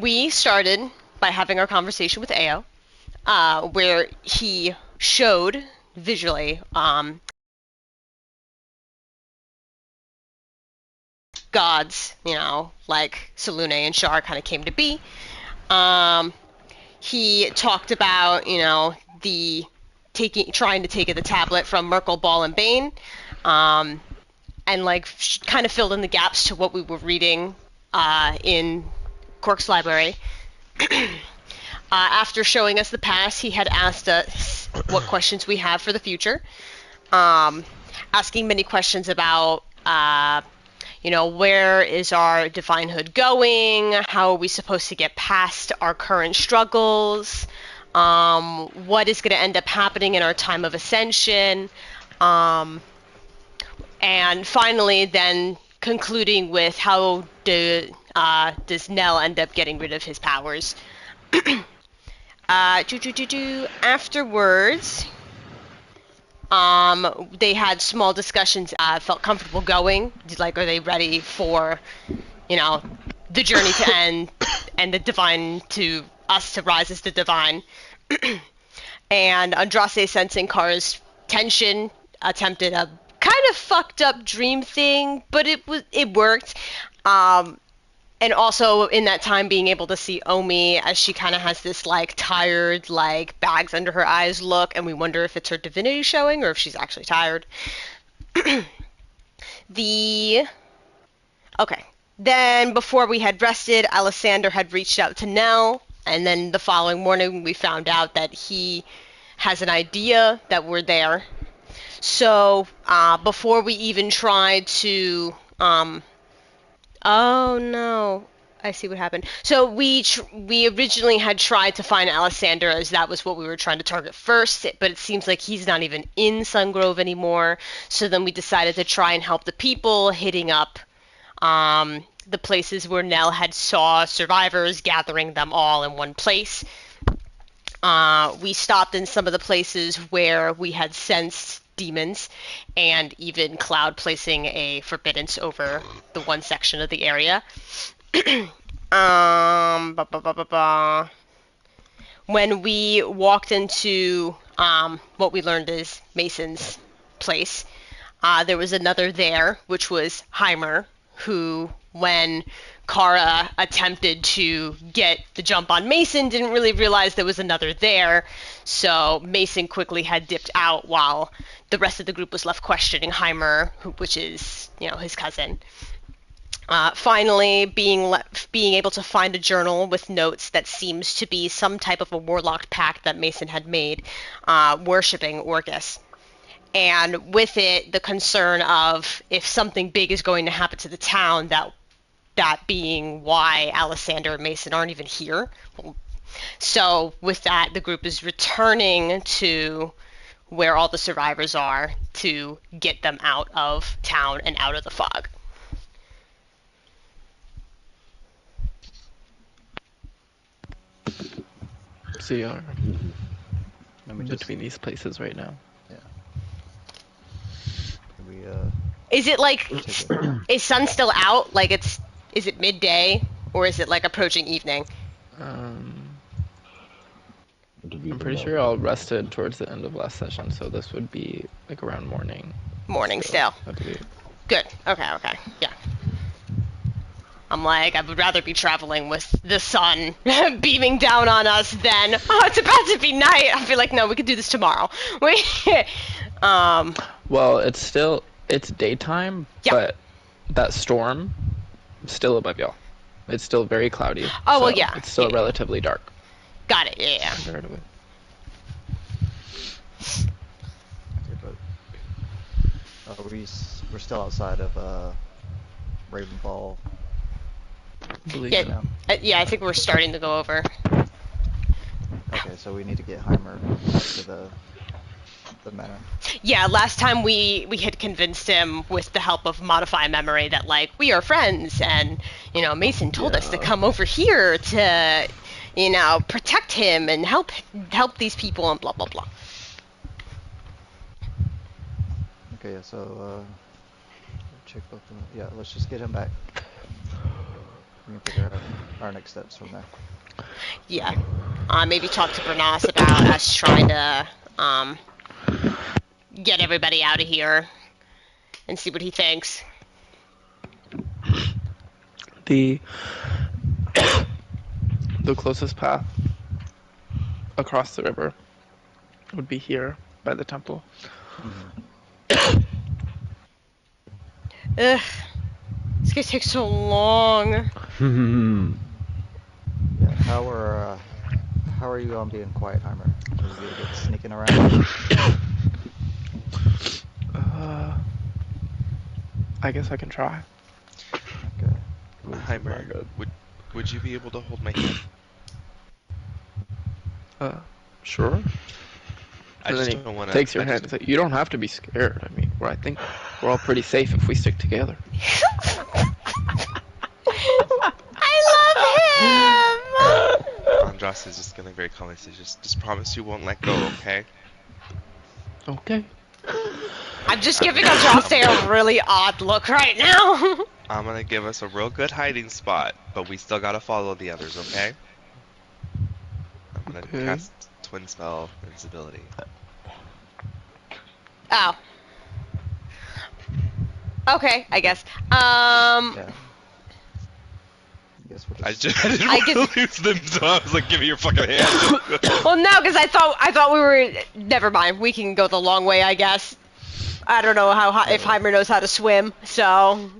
we started by having our conversation with Ao, where he showed visually gods, like Selune and Shar kind of came to be. He talked about, the trying to take the tablet from Merkel, Ball, and Bane, and like kind of filled in the gaps to what we were reading in Cork's library. After showing us the past, he had asked us what questions we have for the future, asking many questions about, where is our divinehood going? How are we supposed to get past our current struggles? What is going to end up happening in our time of ascension? And finally, then concluding with how does Nell end up getting rid of his powers? Afterwards, they had small discussions. Felt comfortable going. Like, are they ready for, the journey to end and the divine to us to rise as the divine? And Andraste, sensing Kara's tension, attempted a kind of fucked up dream thing, but it worked. And also in that time being able to see Omi as she kind of has this like tired, like bags under her eyes look, and we wonder if it's her divinity showing or if she's actually tired. Okay. Then before we had rested, Alessander had reached out to Nell, and then the following morning we found out that he has an idea that we're there. So before we even tried to oh no, I see what happened. So we originally had tried to find Alessander, as that was what we were trying to target first, but it seems like he's not even in Sungrove anymore. So then we decided to try and help the people, hitting up the places where Nell had saw survivors, gathering them all in one place. We stopped in some of the places where we had sensed demons, and even Cloud placing a forbiddance over the one section of the area. When we walked into what we learned is Mason's place, there was another there, which was Heimer, who, when Kara attempted to get the jump on Mason, didn't really realize there was another there, so Mason quickly had dipped out while the rest of the group was left questioning Heimer, which is, his cousin. Finally, being able to find a journal with notes that seems to be some type of a warlock pact that Mason had made, worshipping Orcus. And with it, the concern of if something big is going to happen to the town, that being why Alessander and Mason aren't even here. So with that, the group is returning to where all the survivors are to get them out of town and out of the fog. So you are between these places right now. Yeah. Is it like, is sun still out? Like is it midday, or is it like approaching evening? I'm pretty sure y'all rested towards the end of last session, so this would be like around morning. Morning still. Good. Okay. Yeah. I'm like, I would rather be traveling with the sun beaming down on us than, it's about to be night. I feel like, no, we could do this tomorrow. Well, it's daytime, yeah. But that storm is still above y'all. It's still very cloudy. Oh, well, yeah. It's still relatively dark. Got it, yeah. Comparatively. We're still outside of Ravenfall. Yeah, I think we're starting to go over. Okay, so we need to get Heimer back to the manor. Yeah, last time we had convinced him with the help of Modify Memory that, like, we are friends, and, Mason told us to come over here to, protect him and help these people and blah, blah, blah. Okay, so, check both of them. Yeah, let's just get him back. We can figure out our next steps from there. Yeah. Maybe talk to Bernas about us trying to get everybody out of here and see what he thinks. The closest path across the river would be here by the temple. Ugh. It's gonna take so long. Yeah, how are you on being quiet, Heimer? Are you good at sneaking around? I guess I can try. Okay. Heimer, would you be able to hold my hand? Sure. I And just then he don't want to. takes your hand and says, "You don't have to be scared. I mean, I think we're all pretty safe if we stick together." I love him! Andras is just gonna very calmly say, just promise you won't let go, okay? Okay. I'm just giving Andraste a really odd look right now. I'm gonna give us a real good hiding spot, but we still gotta follow the others, okay? I'm gonna cast Twin Spell Invisibility. Oh. Okay, I guess. Yeah. I guess we'll I just... didn't want to lose them, so I was like, give me your fucking hand. Well, no, because I thought we were... Never mind, we can go the long way, I guess. I don't know if Heimer knows how to swim, so...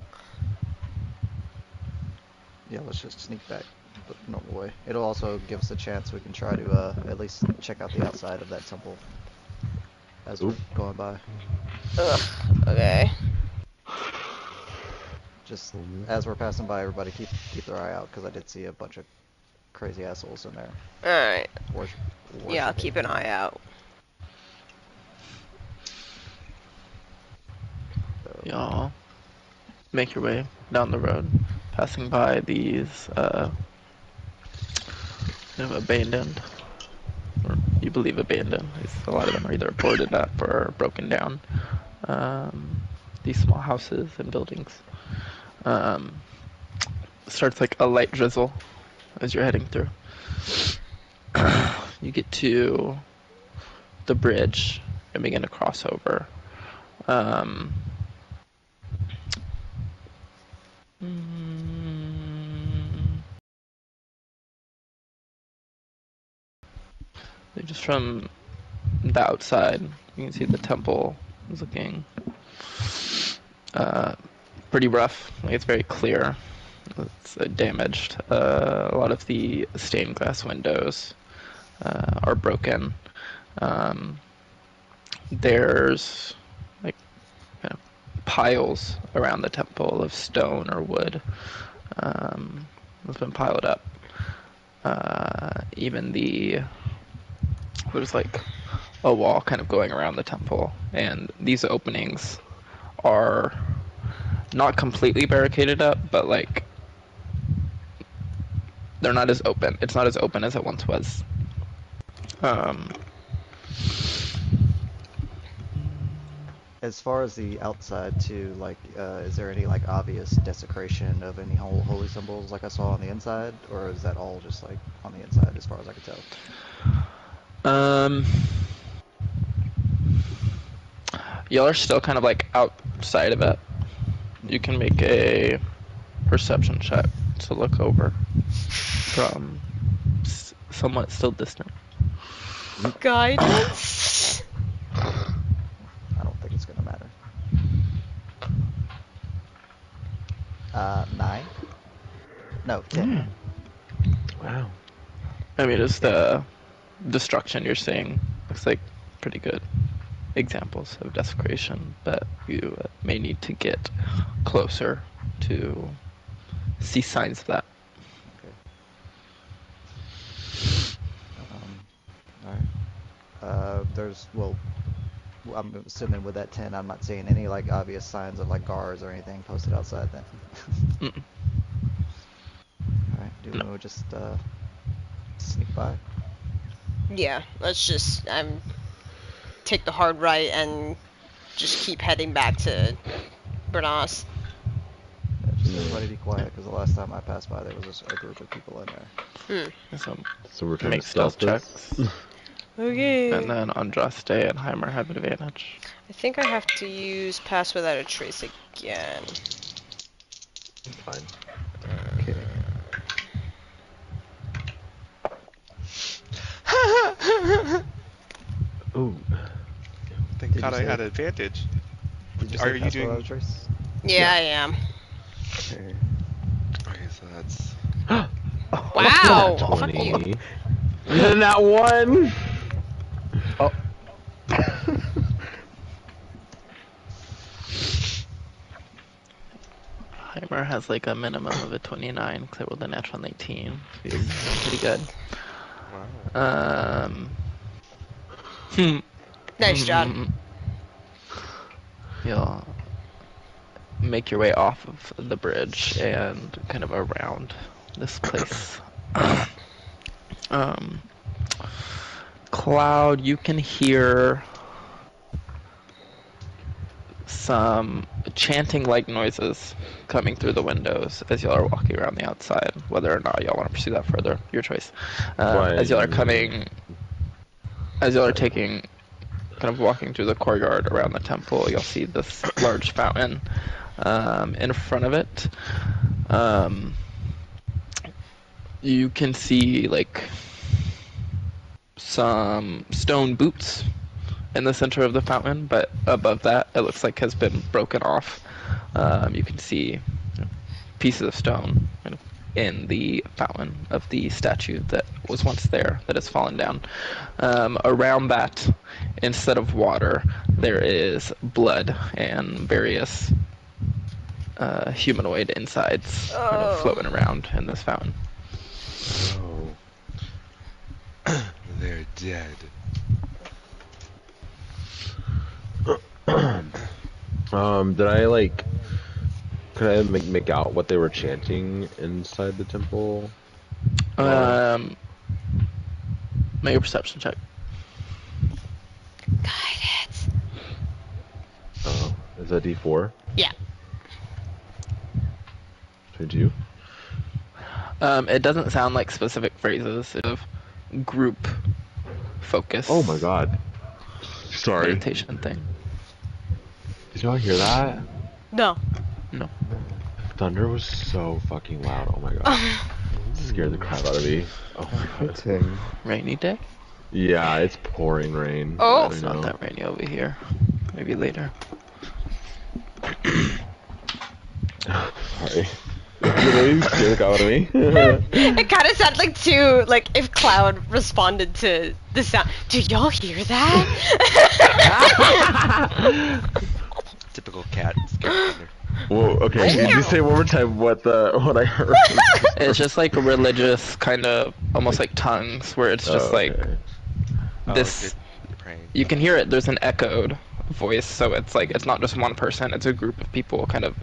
Yeah, let's just sneak back the normal way. It'll also give us a chance we can try to at least check out the outside of that temple as we're going by. Ugh, okay. Just as we're passing by, everybody keep their eye out, because I did see a bunch of crazy assholes in there. Alright. Yeah, I'll Worshiping. keep an eye out. So, Y'all make your way down the road, passing by these abandoned, or you believe abandoned. A lot of them are either boarded up or broken down. These small houses and buildings. Starts like a light drizzle as you're heading through. You get to the bridge and begin to cross over. Just from the outside, you can see the temple is looking pretty rough. Like, it's very clear. It's damaged. A lot of the stained glass windows are broken. There's like kind of piles around the temple of stone or wood that's been piled up. Even there's like a wall kind of going around the temple, and these openings are not completely barricaded up, but like they're not as open. It's not as open as it once was. as far as the outside too, like, is there any like obvious desecration of any holy symbols like I saw on the inside, or is that all just like on the inside as far as I could tell? Y'all are still kind of like outside of it. You can make a perception check to look over from somewhat still distant. Guidance? I don't think it's gonna matter. 9? No, 10. Wow. I mean, just the destruction you're seeing looks like pretty good examples of desecration, but you may need to get closer to see signs of that. Okay. Alright. Well, I'm assuming with that 10, I'm not seeing any like obvious signs of like guards or anything posted outside then. Alright, do we just sneak by? Yeah, let's just take the hard right and just keep heading back to Bernas. Yeah, just Everybody be quiet, because the last time I passed by, there was just a group of people in there. So So we're trying make to stealth stealth checks. this. Okay. And then Andraste and Heimer have advantage. I think I have to use Pass Without a Trace again. Fine. Okay. Ooh. Thank Did God you I say- had advantage. Did you Are say you pass doing- without a trace? Yeah, I am. Okay. Okay, so that's... Wow! Nat Fuck you. 20. That one! Oh. Heimer has like a minimum of a 29 because I rolled a natural 19. He's pretty good. Wow. Nice job. You'll make your way off of the bridge and kind of around this place. Cloud, you can hear some chanting-like noises coming through the windows as y'all are walking around the outside. Whether or not y'all want to pursue that further, your choice. As y'all are taking, kind of walking through the courtyard around the temple, you'll see this large fountain in front of it. You can see like some stone boots in the center of the fountain, but above that it looks like has been broken off. You can see pieces of stone kind of in the fountain of the statue that was once there that has fallen down. Around that, instead of water, there is blood and various humanoid insides kind of floating around in this fountain. Oh. They're dead. Did I like? Could I make out what they were chanting inside the temple? Make a perception check. Guidance. Oh, is that D4? Yeah. 22? It doesn't sound like specific phrases. It's a group focus. Oh my god. Sorry. Meditation thing. Did y'all hear that? No. No. Thunder was so fucking loud. Oh my god. Scared the crap out of me. Oh my god. Rainy day? Yeah, it's pouring rain. Oh. I It's know. not that rainy over here. Maybe later. Sorry. Really scared the crap out of me. It kind of sounded like if Cloud responded to the sound. Do y'all hear that? Typical cat. Scared of thunder. Whoa, okay, did you say one more time what I heard? It's just like a religious kind of, almost like tongues, where it's just Oh, like okay. this. They're praying. You can hear it. There's an echoed voice, so it's like it's not just one person. It's a group of people, kind of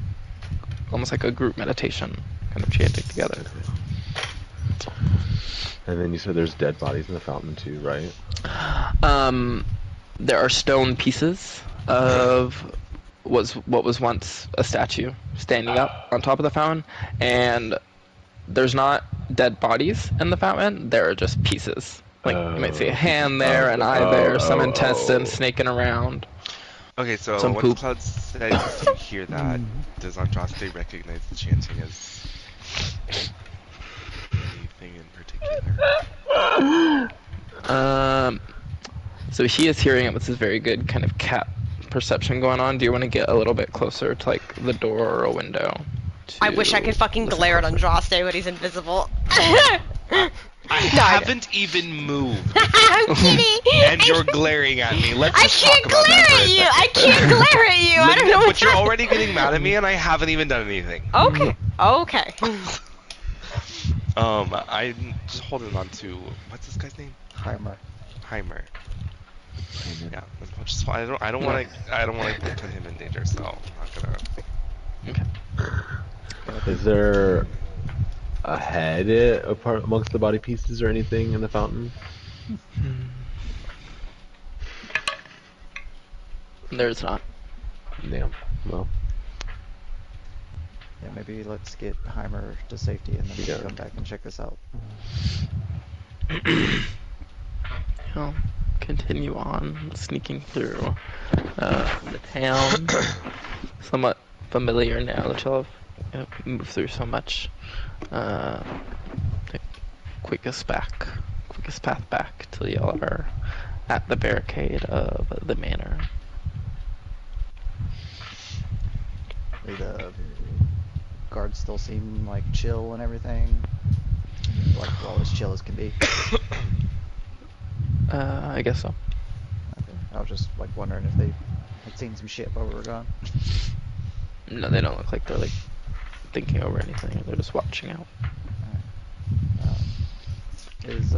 almost like a group meditation, kind of chanting together. And then you said there's dead bodies in the fountain too, right? There are stone pieces of what was once a statue standing up on top of the fountain, and there's not dead bodies in the fountain. There are just pieces. Like you might see a hand there, an eye there, some intestines snaking around. Okay, so Some once poop. Cloud says you hear that, does Andraste recognize the chanting as anything in particular? So he is hearing it with this very good kind of cat perception going on. Do you want to get a little bit closer to like the door or a window? I wish I could fucking listen glare at closer? Andraste when he's invisible. I haven't even moved, I'm kidding. and you're glaring at me. Let's I just can't talk about glare that for at a you. second. I can't glare at you. I don't know But what's you're happening. already getting mad at me, and I haven't even done anything. Okay. Okay. I'm just holding on to what's this guy's name? Heimer. Heimer. Yeah, I don't want to put him in danger, so I'm not gonna. Okay. Is there a head apart amongst the body pieces or anything in the fountain? There's not. Damn. Well. Yeah, maybe let's get Heimer to safety and then we can come back and check this out. You'll continue on sneaking through the town. Somewhat familiar now that you'll have moved through so much. The quickest path back till y'all are at the barricade of the manor. The guards still seem like chill and everything. Like, well, as chill as can be. I guess so. Okay. I was just like wondering if they had seen some shit while we were gone. No, they don't look like they're like thinking over anything. They're just watching out. Is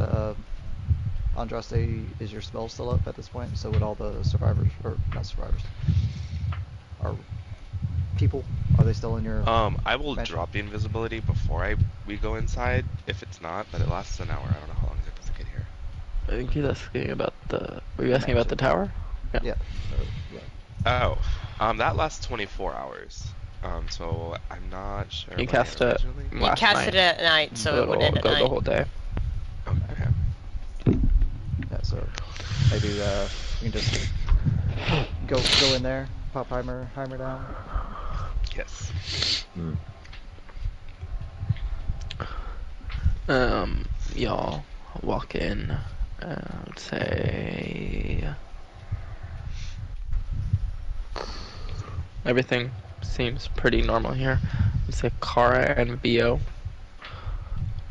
Andraste, is your spell still up at this point? So would all the survivors, or not survivors, are people, are they still in your... I will drop the invisibility before we go inside, if it's not, but it lasts an hour. I don't know how long it takes to get here. I think he's asking about the... Were you asking about the tower? Yeah. Oh, that lasts 24 hours. So I'm not sure. You cast it You last cast night. it at night, so it would end at go night. the whole day. Okay. Yeah, so maybe we can just go in there, pop Heimer down. Yes. Y'all walk in, I'd say everything seems pretty normal here. I'd say Kara and Vio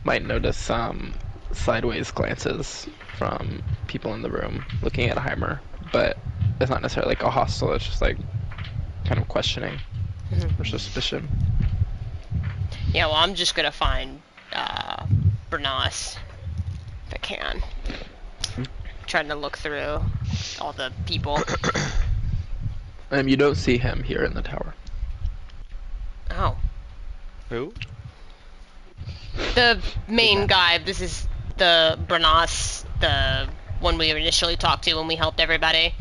might notice some sideways glances from people in the room looking at Heimer, but it's not necessarily like a hostile, it's just like kind of questioning or suspicion. Yeah, well, I'm just gonna find Bernas if I can. Trying to look through all the people. You don't see him here in the tower. Oh. Who? The main guy. This is the Bernas, the one we initially talked to when we helped everybody.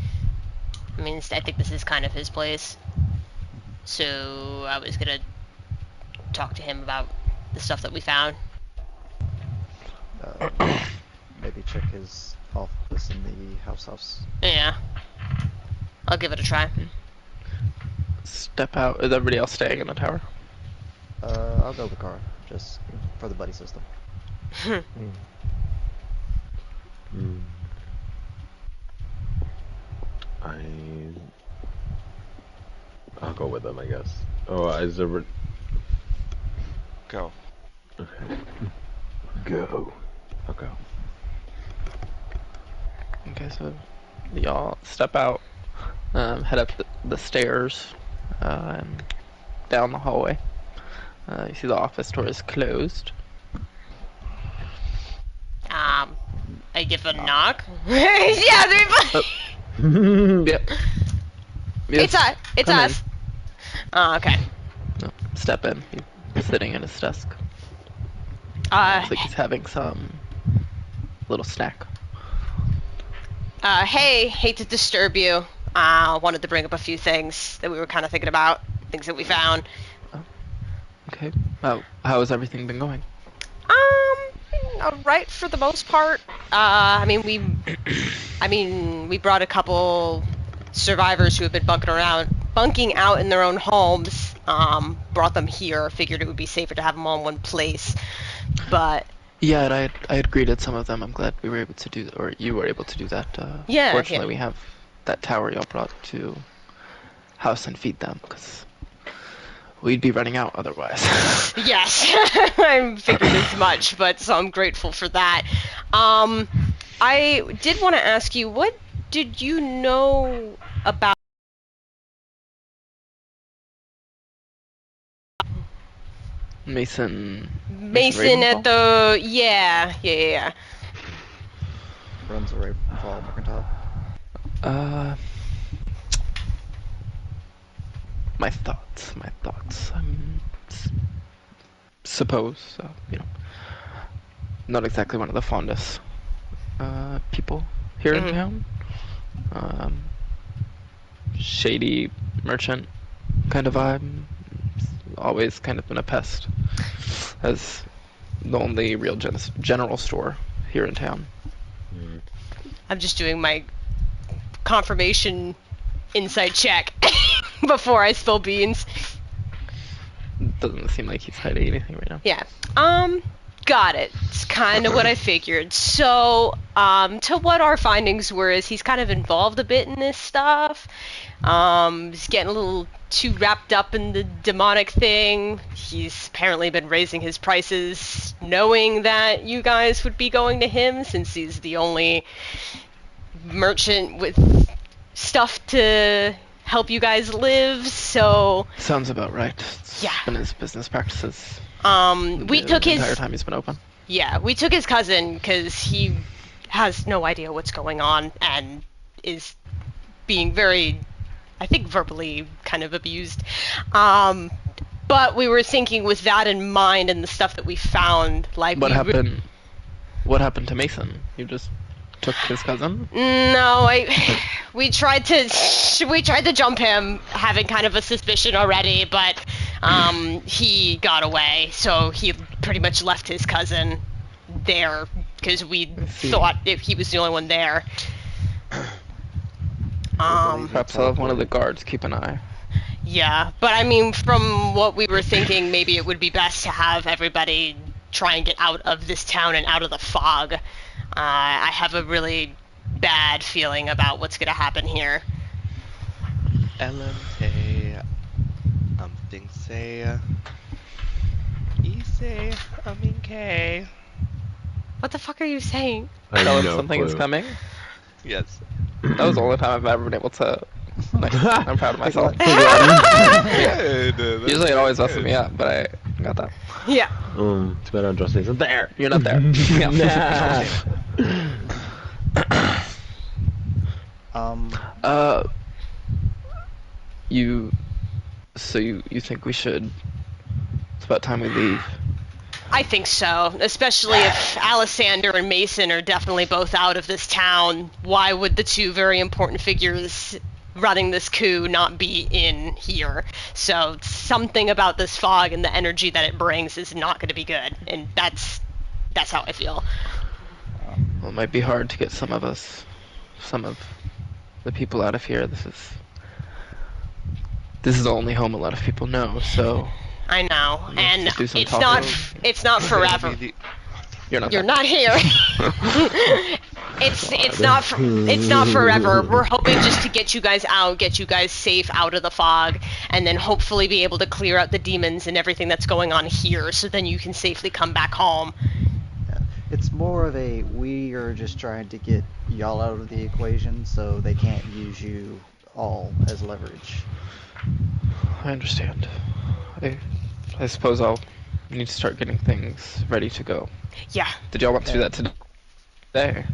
I mean, I think this is kind of his place. So I was gonna talk to him about the stuff that we found. Maybe check his office in the house. Yeah. I'll give it a try. Step out. Is everybody else staying in the tower? I'll go with Kara, just for the buddy system. I'll go with them, I guess. Oh, is there... Go. Okay. Go. I'll go. Okay, so y'all step out, head up the stairs, and down the hallway. You see the office door is closed. I give a knock. Yeah, Yep. it's us. It's come us. Oh, okay. No, step in. He's sitting at his desk. Looks like he's having some little snack. Hey, hate to disturb you. Wanted to bring up a few things that we were kind of thinking about, things that we found. Okay. How has everything been going? Right for the most part. I mean, we brought a couple survivors who have been bunking out in their own homes. Brought them here. Figured it would be safer to have them all in one place. But yeah, and I had greeted some of them. I'm glad we were able to do, or you were able to do that. Yeah. Fortunately, we have that tower y'all brought to house and feed them, because we'd be running out otherwise. Yes, I figured as much, but so I'm grateful for that. I did want to ask you, what did you know about Mason at the... Yeah. Runs away from Fall Mercantile. My thoughts. Suppose, not exactly one of the fondest people here in town. Shady merchant kind of vibe. always kind of been a pest, as the only real general store here in town. I'm just doing my confirmation insight check before I spill beans. Doesn't seem like he's hiding anything right now. Yeah. Got it. It's kind of what I figured. So, to what our findings were is he's kind of involved a bit in this stuff. He's getting a little too wrapped up in the demonic thing. He's apparently been raising his prices knowing that you guys would be going to him since he's the only merchant with stuff to help you guys live, so... Sounds about right. It's Yeah. been his business practices. We took the his... entire time he's been open. Yeah, we took his cousin because he has no idea what's going on and is being very, I think, verbally kind of abused. But we were thinking with that in mind and the stuff that we found, like... What happened? What happened to Mason? You just took his cousin? No, we tried to jump him, having kind of a suspicion already, but he got away, so he pretty much left his cousin there because we thought if he was the only one there. Perhaps I'll have one of the guards keep an eye. Yeah, but I mean, from what we were thinking, maybe it would be best to have everybody try and get out of this town and out of the fog. I have a really bad feeling about what's going to happen here. LMK, things say, say, K. What the fuck are you saying? I Tell have him no something is clue. coming. Yes. That was the only time I've ever been able to. Like, I'm proud of myself. Good. Usually it always messes me up, but I got that. Yeah. Too bad Andros isn't there. You're not there. Yeah. So you think we should? It's about time we leave. I think so, especially if Alessander and Mason are definitely both out of this town. Why would the two very important figures running this coup not be in here? So something about this fog and the energy that it brings is not going to be good, and that's how I feel. Well, it might be hard to get some of the people out of here. This is the only home a lot of people know, so I know, and do some it's talking. not forever. You're not. You're there. not here. It's not forever. We're hoping just to get you guys out, get you guys safe out of the fog, and then hopefully be able to clear out the demons and everything that's going on here, so then you can safely come back home. Yeah. It's more of a, we are just trying to get y'all out of the equation so they can't use you all as leverage. I understand. I suppose I'll need to start getting things ready to go. Yeah. Did y'all want to do that today?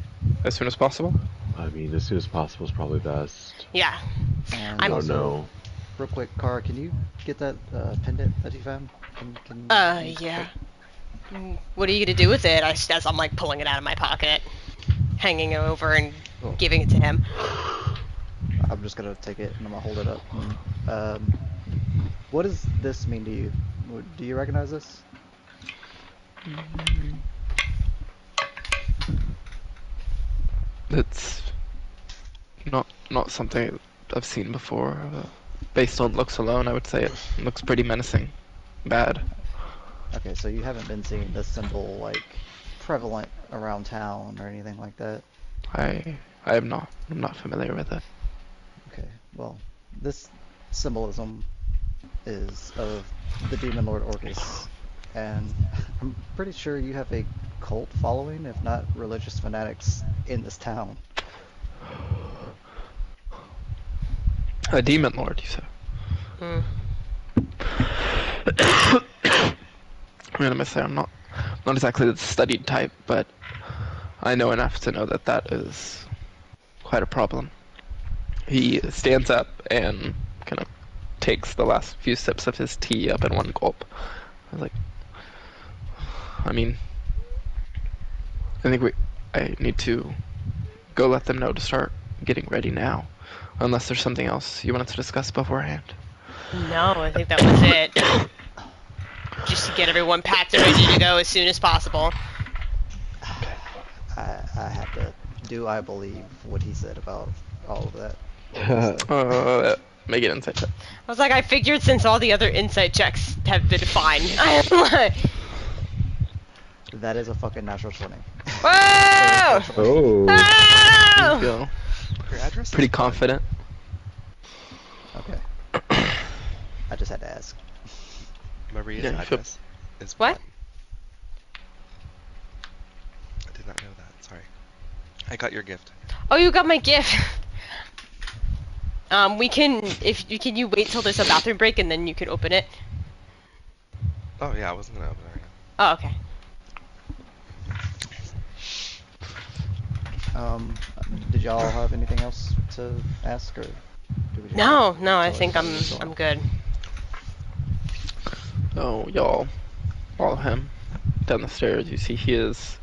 As soon as possible? I mean, as soon as possible is probably best. Yeah. And I'm- Oh also, no. real quick, Kara, can you get that pendant that you found? Can Yeah. What are you gonna do with it? As I'm like pulling it out of my pocket, hanging it over and Cool. giving it to him. I'm just gonna take it and I'm gonna hold it up. What does this mean to you? Do you recognize this? It's not something I've seen before. Based on looks alone, I would say it looks pretty menacing. Bad. Okay, so you haven't been seeing this symbol like prevalent around town or anything like that? I'm not familiar with it. Okay, well, this symbolism is of the Demon Lord Orcus, and I'm pretty sure you have a cult following, if not religious fanatics, in this town. A demon lord, you said. I mean, I must say I'm not exactly the studied type, but I know enough to know that is quite a problem. He stands up and kind of takes the last few sips of his tea up in one gulp. I was like, I mean, I think I need to go let them know to start getting ready now. Unless there's something else you wanted to discuss beforehand. No, I think that was it. just to get everyone packed and ready to go as soon as possible. I have to. Do I believe what he said about all of that? What he said? Make an insight check. I was like, I figured since all the other insight checks have been fine. That is a fucking natural 20. Whoa! Oh. There Whoa! you go. Your address Pretty is confident. Okay. I just had to ask. Maria's Yeah, you feel- address is What? 1. I did not know that. Sorry. I got your gift. Oh, you got my gift. Can you wait till there's a bathroom break and then you can open it? Oh yeah, I wasn't gonna open it. Oh, okay. Did y'all have anything else to ask, or? Do we just No, wait I till think everybody's I'm gone? good. So y'all follow him down the stairs. You see he is,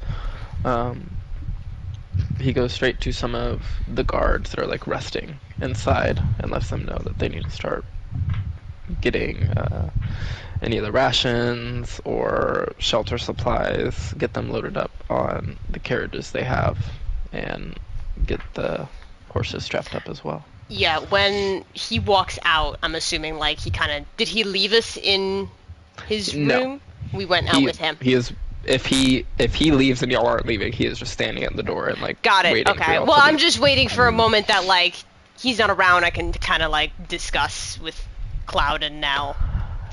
he goes straight to some of the guards that are like resting inside and lets them know that they need to start getting any of the rations or shelter supplies, get them loaded up on the carriages they have, and get the horses strapped up as well. Yeah, when he walks out, I'm assuming like did he leave us in his No. room? We went out with him. He is. If he leaves and y'all aren't leaving, he is just standing at the door and like Got it. waiting for Okay. y'all Well, to I'm leave. just waiting for a moment that like he's not around. I can kind of like discuss with Cloud and Nell.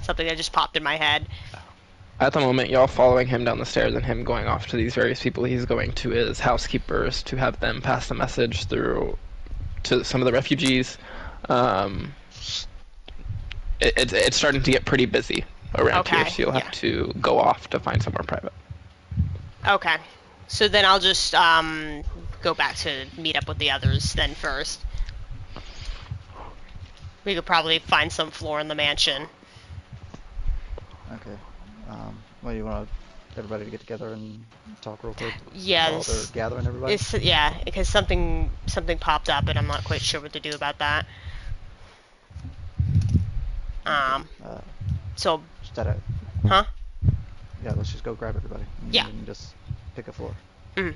Something that just popped in my head. At the moment, y'all following him down the stairs and him going off to these various people he's going to his housekeepers to have them pass the message through to some of the refugees. It's starting to get pretty busy around here, Okay, so you'll have yeah. to go off to find somewhere private. Okay. So then I'll just go back to meet up with the others then first. We could probably find some floor in the mansion. Okay. Well, you want everybody to get together and talk real quick? Yeah, While they're gathering everybody? Yeah, because something popped up and I'm not quite sure what to do about that. So, Just at a, huh? yeah, let's just go grab everybody. And Yeah. then just pick a floor. Mm.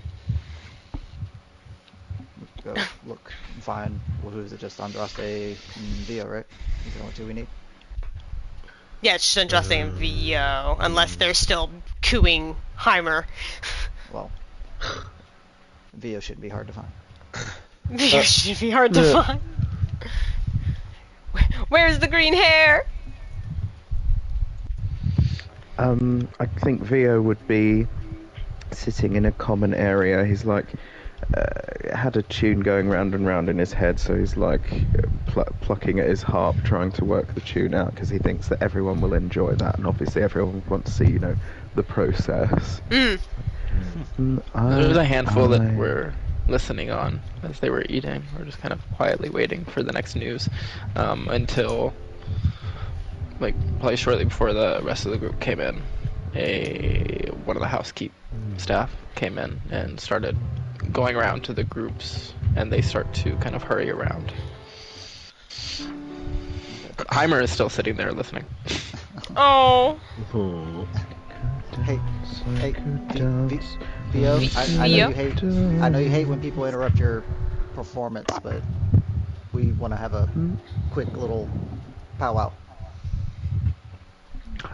Go look, find, well, who is it? Just Andraste and Vio, right? These are the only two we need. Yeah, it's just Andraste and VO, unless they're still cooing Heimer. Well, Vio shouldn't be hard to find. VO should be hard to find. Where's the green hair? I think Vio would be sitting in a common area. He's like had a tune going round and round in his head, so he's like plucking at his harp, trying to work the tune out because he thinks that everyone will enjoy that, and obviously everyone wants to see, you know, the process. There's a handful that were listening on as they were eating, or just kind of quietly waiting for the next news, until like probably shortly before the rest of the group came in. One of the housekeep staff came in and started going around to the groups, and they start to kind of hurry around. Heimer is still sitting there listening. Oh. Hey, Vio, I know you hate when people interrupt your performance, but we want to have a quick little powwow.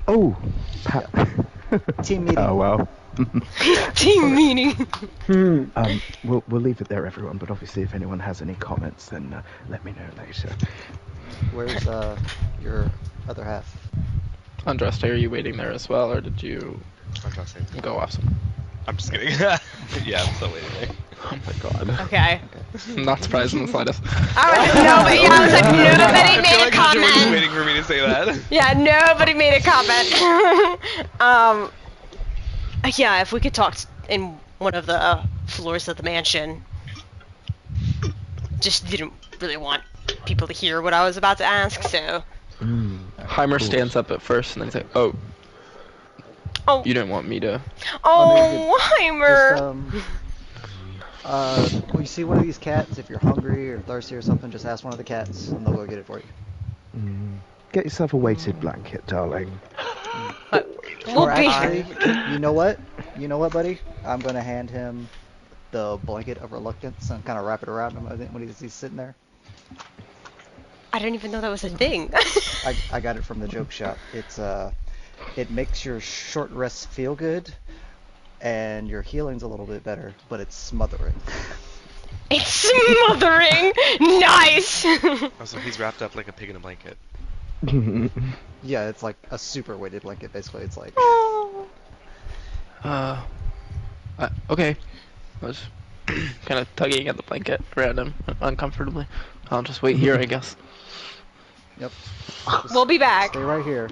Oh, Team meeting. Oh well. Team meeting. We'll leave it there, everyone. But obviously, if anyone has any comments, then let me know later. Where's your other half? Andraste, are you waiting there as well, or did you go off somewhere? I'm just kidding. Yeah, I'm still waiting. Oh my god. Okay. I'm not surprised in the slightest. Alright, nobody, yeah, I was like, nobody I feel made a like you were just comment. waiting for me to say that. Yeah, nobody made a comment. Yeah, if we could talk in one of the floors of the mansion. Just didn't really want people to hear what I was about to ask, so. Heimer stands up at first and then he's like, oh, you didn't want me to. Oh, Heimer! Just, when you see one of these cats, if you're hungry or thirsty or something, just ask one of the cats and they'll go get it for you. Get yourself a weighted blanket, darling. We'll Or be. actually, you know what? You know what, buddy? I'm gonna hand him the blanket of reluctance and kind of wrap it around him when he's sitting there. I didn't even know that was a thing. I got it from the joke shop. It makes your short rests feel good, and your healing's a little bit better, but it's smothering. It's smothering. Nice. Also, he's wrapped up like a pig in a blanket. Yeah, it's like a super weighted blanket. Basically, it's like. Okay. I was kind of tugging at the blanket around him uncomfortably. I'll just wait here, I guess. Yep. We'll be back. Stay right here.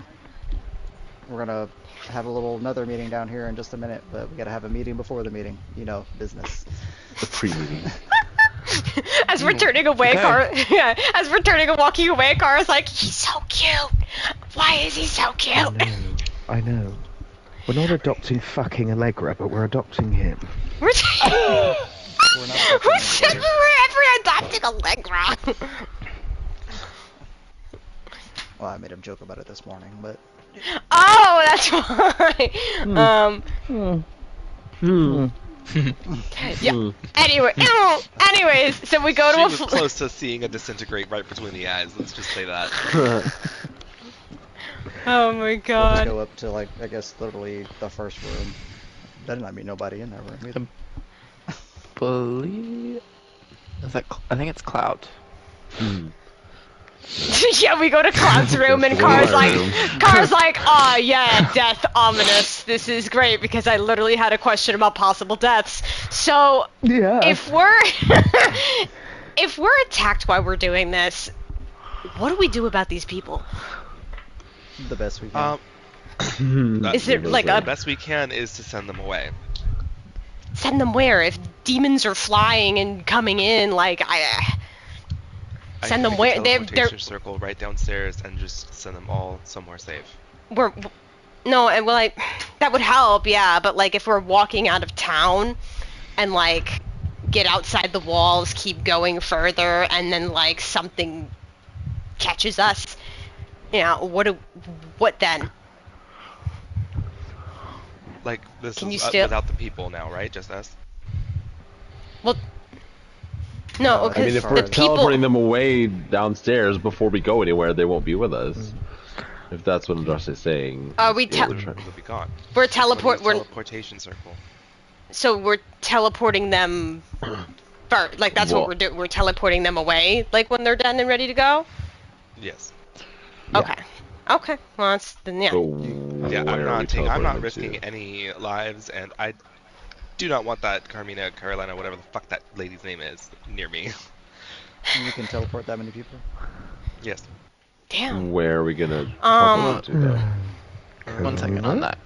We're gonna have another meeting down here in just a minute, but we gotta have a meeting before the meeting. You know, business. The pre-meeting. As we're turning away, Okay. as we're turning and walking away, Cara's like, he's so cute. Why is he so cute? I know. We're not adopting fucking Allegra, but we're adopting him. We're We're not adopting we're adopting Allegra. Well, I made him joke about it this morning, but Oh, that's why. Yeah. Anyway, anyways, so we go She to was close to seeing a disintegrate right between the eyes. Let's just say that. Oh my we'll just god. go up to, like, I guess literally the first room. Better not be nobody in that room either. Believe. I think it's Cloud. Yeah, we go to Cloud's room and Cara's like, oh yeah, death, ominous. This is great because I literally had a question about possible deaths. So, Yeah. if we're if we're attacked while we're doing this, what do we do about these people? The best we can. Is there like The a best we can is to send them away. send them where? If demons are flying and coming in, like send them where? They're Teleportation circle right downstairs and just send them all somewhere safe. we're no, and well, that would help, yeah. But like if we're walking out of town and like get outside the walls, keep going further, and then like something catches us, you know, what then? Like this Can you is still- without the people now, right? Just us. Well, no, I because I mean, if the we're people. teleporting them away downstairs before we go anywhere, they won't be with us. If that's what Josh is saying. Are we Yeah, te- we're trying- They'll be gone. We're What is we're teleportation circle. so we're teleporting them. Like that's Well- what we're doing. We're teleporting them away, like when they're done and ready to go. Yes. Okay. Okay. Well, that's then yeah. But Yeah, where are we I'm teleporting not them risking to? any lives, and I do not want that Carolina, whatever the fuck that lady's name is, near me. You can teleport that many people? Yes. Damn. Where are we gonna Um, teleport them to, though? 1 second on that.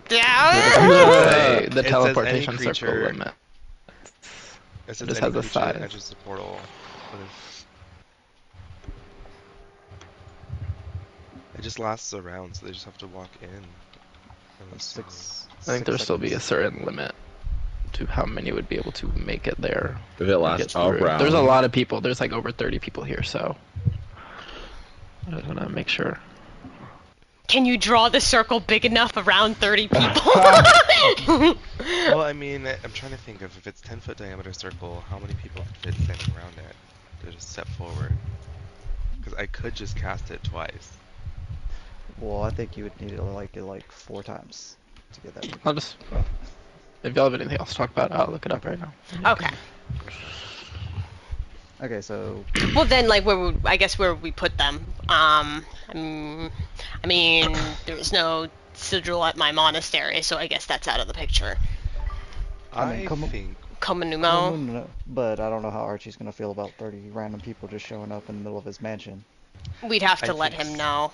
Yeah. The It says teleportation any circle creature- limit. It says just any has a creature size. that enters the portal. What if- It just lasts a round, so they just have to walk in. I think there'll still be a certain limit to how many would be able to make it there. If it get lasts a through. round. There's a lot of people. There's like over 30 people here, so I just want to make sure. Can you draw the circle big enough around 30 people? Well, I mean, I'm trying to think of if it's 10-foot diameter circle, how many people could fit standing around it to just step forward? Because I could just cast it twice. Well, I think you would need it like 4 times to get that many. I'll just. If y'all have anything else to talk about, I'll look it up right now. Okay. Okay, so Well, then, like, I guess where would we put them? I mean, there's no sigil at my monastery, so I guess that's out of the picture. I mean, I come on. think Komanumo. no, but I don't know how Archie's gonna feel about 30 random people just showing up in the middle of his mansion. We'd have to I let think him know.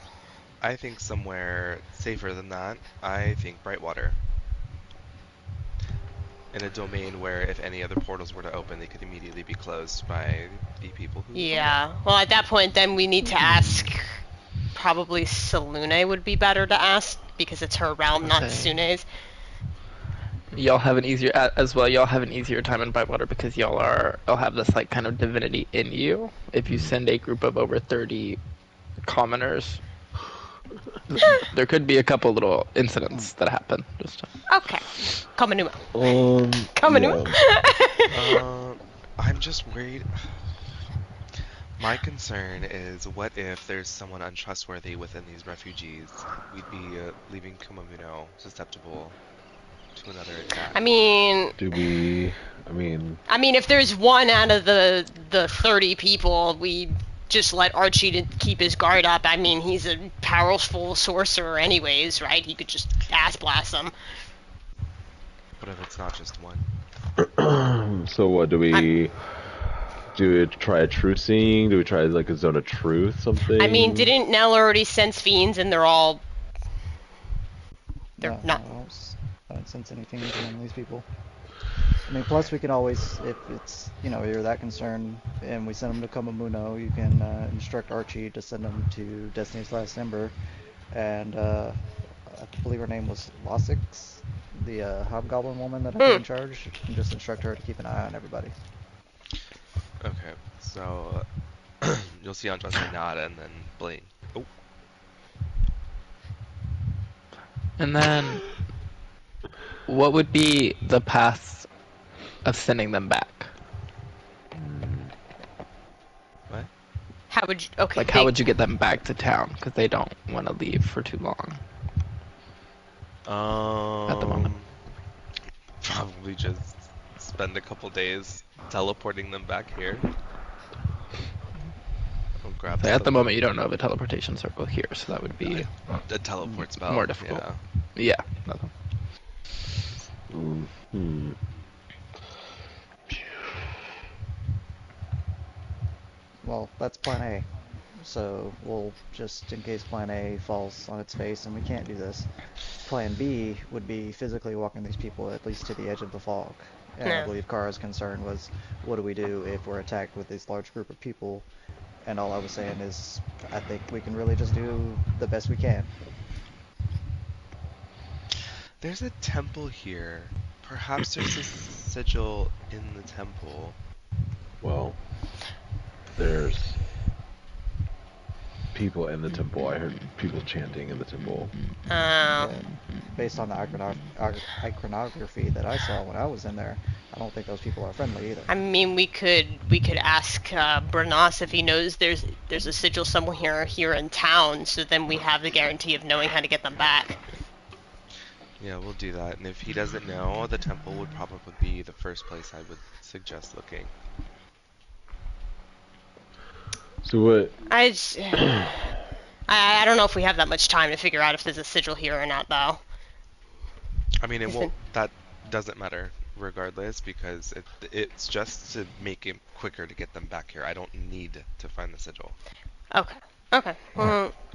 I think somewhere safer than that. I think Brightwater. In a domain where if any other portals were to open, they could immediately be closed by the people who. Yeah. Well, at that point, then we need to ask. Probably Salune would be better to ask because it's her realm, not Okay. Sune's. Y'all have an easier as well. Y'all have an easier time in Brightwater because y'all have this like kind of divinity in you. If you send a group of over 30 commoners There could be a couple little incidents that happen. Just Okay. Komanuma. Um, Komanuma? I'm just worried. My concern is, what if there's someone untrustworthy within these refugees? We'd be leaving Kumamuno susceptible to another attack. I mean, I mean, if there's one out of the 30 people, we just let Archie to keep his guard up. I mean, he's a powerful sorcerer anyways, right? He could just ass blast them. What if it's not just one? so what do we do? We try a trucing? Do we try like a zone of truth? Something? I mean, didn't Nell already sense fiends and they're all... They're No, not... I don't sense anything among these people. I mean, plus we can always, if it's, you're that concerned and we send them to Komamuno, you can instruct Archie to send them to Destiny's Last Ember, and I believe her name was Lossix, the hobgoblin woman that I put in charge, and just instruct her to keep an eye on everybody. Okay, so you'll see Andressa nod and then blink. Oh. And then, what would be the path of sending them back? What? How would you... Okay, Like, how would you get them back to town? Because they don't want to leave for too long. At the moment. Probably just spend a couple days teleporting them back here. I'll grab So at the moment, you don't know of a teleportation circle here, so that would be a teleport spell. more difficult. Yeah. Yeah. Well, that's plan A. So we'll just, in case plan A falls on its face and we can't do this, plan B would be physically walking these people at least to the edge of the fog. And I believe Kara's concern was, what do we do if we're attacked with this large group of people? And all I was saying is, I think we can really just do the best we can. There's a temple here. Perhaps there's a sigil in the temple. Well, there's people in the temple. I heard people chanting in the temple. Based on the iconography that I saw when I was in there, I don't think those people are friendly either. I mean, we could ask Bernas if he knows there's a sigil somewhere here in town, so then we have the guarantee of knowing how to get them back. Yeah, we'll do that. And if he doesn't know, the temple would probably be the first place I would suggest looking. So what? I don't know if we have that much time to figure out if there's a sigil here or not, though. I mean, it won't. That doesn't matter regardless, because it's just to make it quicker to get them back here. I don't need to find the sigil. Okay. Okay.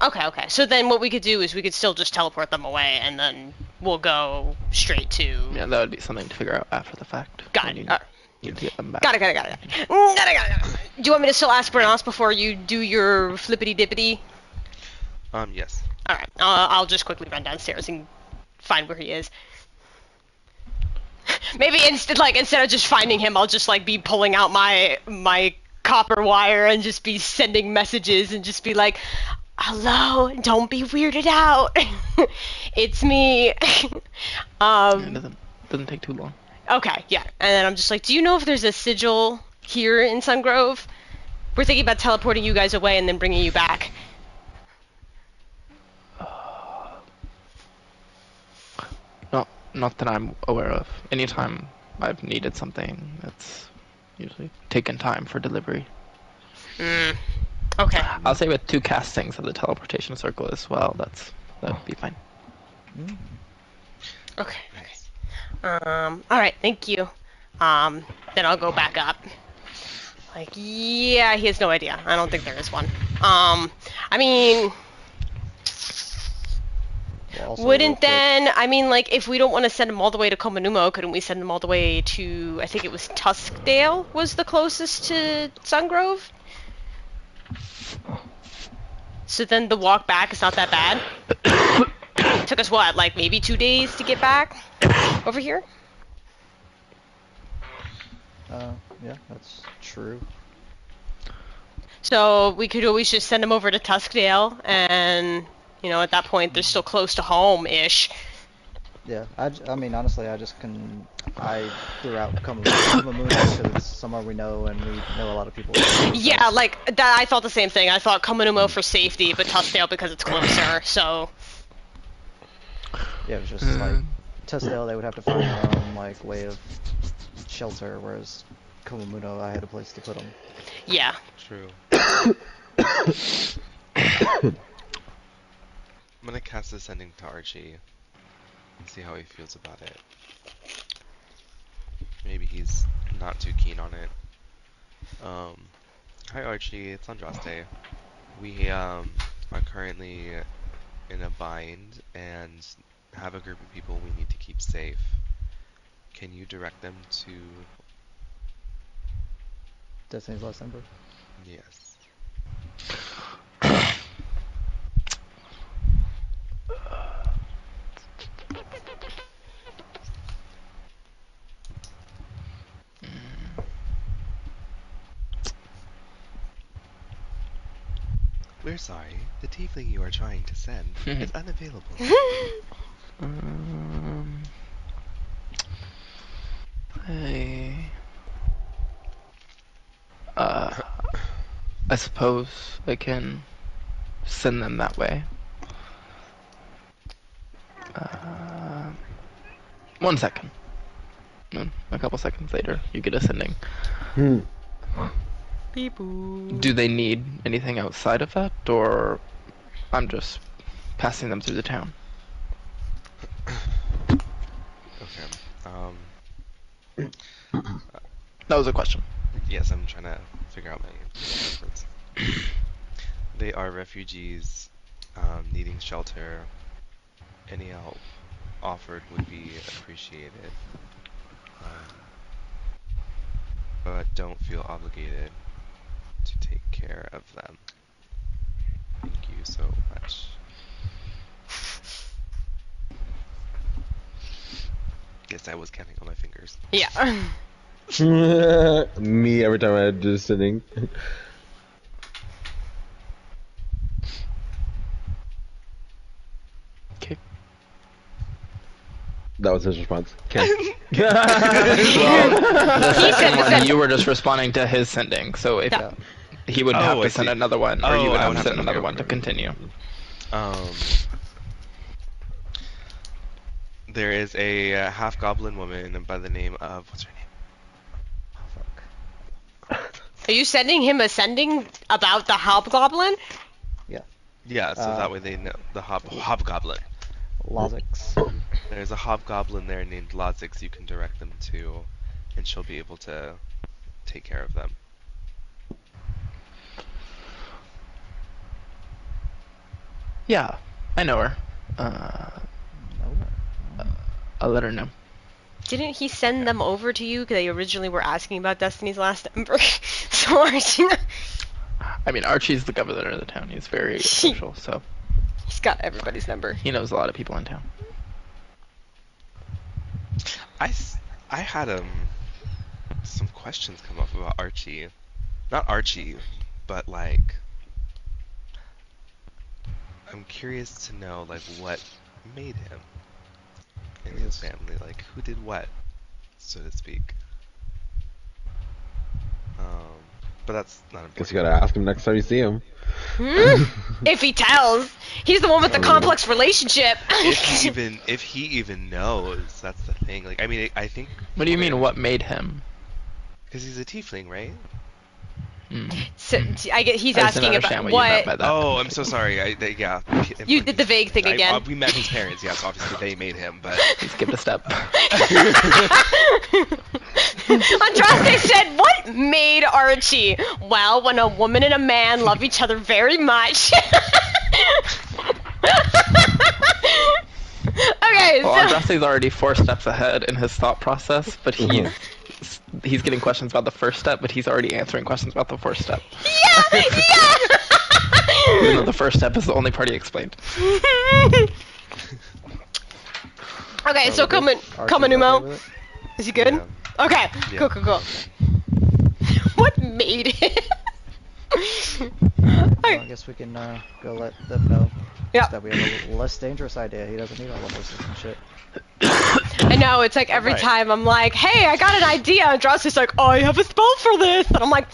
Okay. So then what we could do is we could still just teleport them away, and then we'll go straight to... Yeah, that would be something to figure out after the fact. Got it. You need to get them back. Got it. Do you want me to still ask Bernas before you do your flippity-dippity? Yes. Alright. I'll just quickly run downstairs and find where he is. Maybe instead of just finding him, I'll just be pulling out my copper wire and just be sending messages and just be like, hello, don't be weirded out. It's me. It doesn't take too long. Okay, yeah. And then I'm just like, do you know if there's a sigil here in Sungrove? We're thinking about teleporting you guys away and then bringing you back. Not that I'm aware of. Anytime I've needed something, that's usually taken time for delivery. Okay. I'll say with 2 castings of the teleportation circle as well, that would be fine. Okay. Alright, thank you. Then I'll go back up. Yeah, he has no idea. I don't think there is one. I mean... Wouldn't then, if we don't want to send them all the way to Komanumo, couldn't we send them all the way to, I think it was Tuskdale was the closest to Sungrove? So then the walk back is not that bad? Took us what, maybe 2 days to get back over here? Yeah, that's true. So we could always just send them over to Tuskdale and You know, at that point, they're still close to home-ish. Yeah, I mean, honestly, I threw out Kumamoon because it's somewhere we know and we know a lot of people. Yeah, like, that. I thought the same thing. I thought Komanumo for safety, but Tuskdale because it's closer, so... Yeah, it was just like, Tuskdale, they would have to find their own, like, way of shelter, whereas Komamuno, I had a place to put them. Yeah. True. I'm gonna cast Ascending to Archie and see how he feels about it. Maybe he's not too keen on it. Hi Archie, it's Andraste. We are currently in a bind and have a group of people we need to keep safe. Can you direct them to... Destiny's Last Ember? Yes. We're sorry. The tiefling you are trying to send is unavailable. I suppose I can send them that way. 1 second. A couple seconds later, you get a sending. Do they need anything outside of that, or I'm just passing them through the town? Okay. That was a question. Yes, I'm trying to figure out my words. They are refugees needing shelter. Any help offered would be appreciated. But don't feel obligated to take care of them. Thank you so much. Yes, I was counting on my fingers. Yeah. Me every time I had just sitting. Okay. That was his response. Okay. The second one, you were just responding to his sending, so if Yeah. he would have Oh, to I send see. another one, or you Oh, would I have would to have send to- another okay, one to okay. continue. There is a half-goblin woman by the name of... What's her name? Are you sending him a sending about the hobgoblin? Yeah. Yeah, so that way they know the hobgoblin. Lozix. There's a hobgoblin there named Lozix you can direct them to, and she'll be able to take care of them. Yeah, I know her. I'll let her know. Didn't he send them over to you? Because they originally were asking about Destiny's Last Ember. So Archie, I mean, Archie's the governor of the town. He's very social, so he's got everybody's number. he knows a lot of people in town. I had some questions come up about Archie. Not Archie, but like I'm curious to know like what made him in his family, like who did what, so to speak. But that's not important. Guess you gotta ask him next time you see him. If he tells, he's the one with the complex relationship. If he even knows, that's the thing. Like, I mean, I think. What do you mean, what made him? Because he's a tiefling, right? So, I get he's I just didn't asking about understand what you meant by that. Oh, I'm so sorry. Yeah. You did the vague thing again. We met his parents. Yes, obviously they made him, but. He skipped a step. Andraste said, "What made Archie?" Well, when a woman and a man love each other very much. Okay, Well, so Andraste's already 4 steps ahead in his thought process, but he's getting questions about the first step, but he's already answering questions about the first step. yeah. Even though the first step is the only part he explained. Okay, so Komanumo, is he good? Yeah. Okay, Yeah. cool. What made it? Well, I guess we can go let them know Yeah. that we have a less dangerous idea. He doesn't need all the voices and shit. I know, it's like every Alright. time I'm like, hey, I got an idea, and Dross is like, I have a spell for this, and I'm like,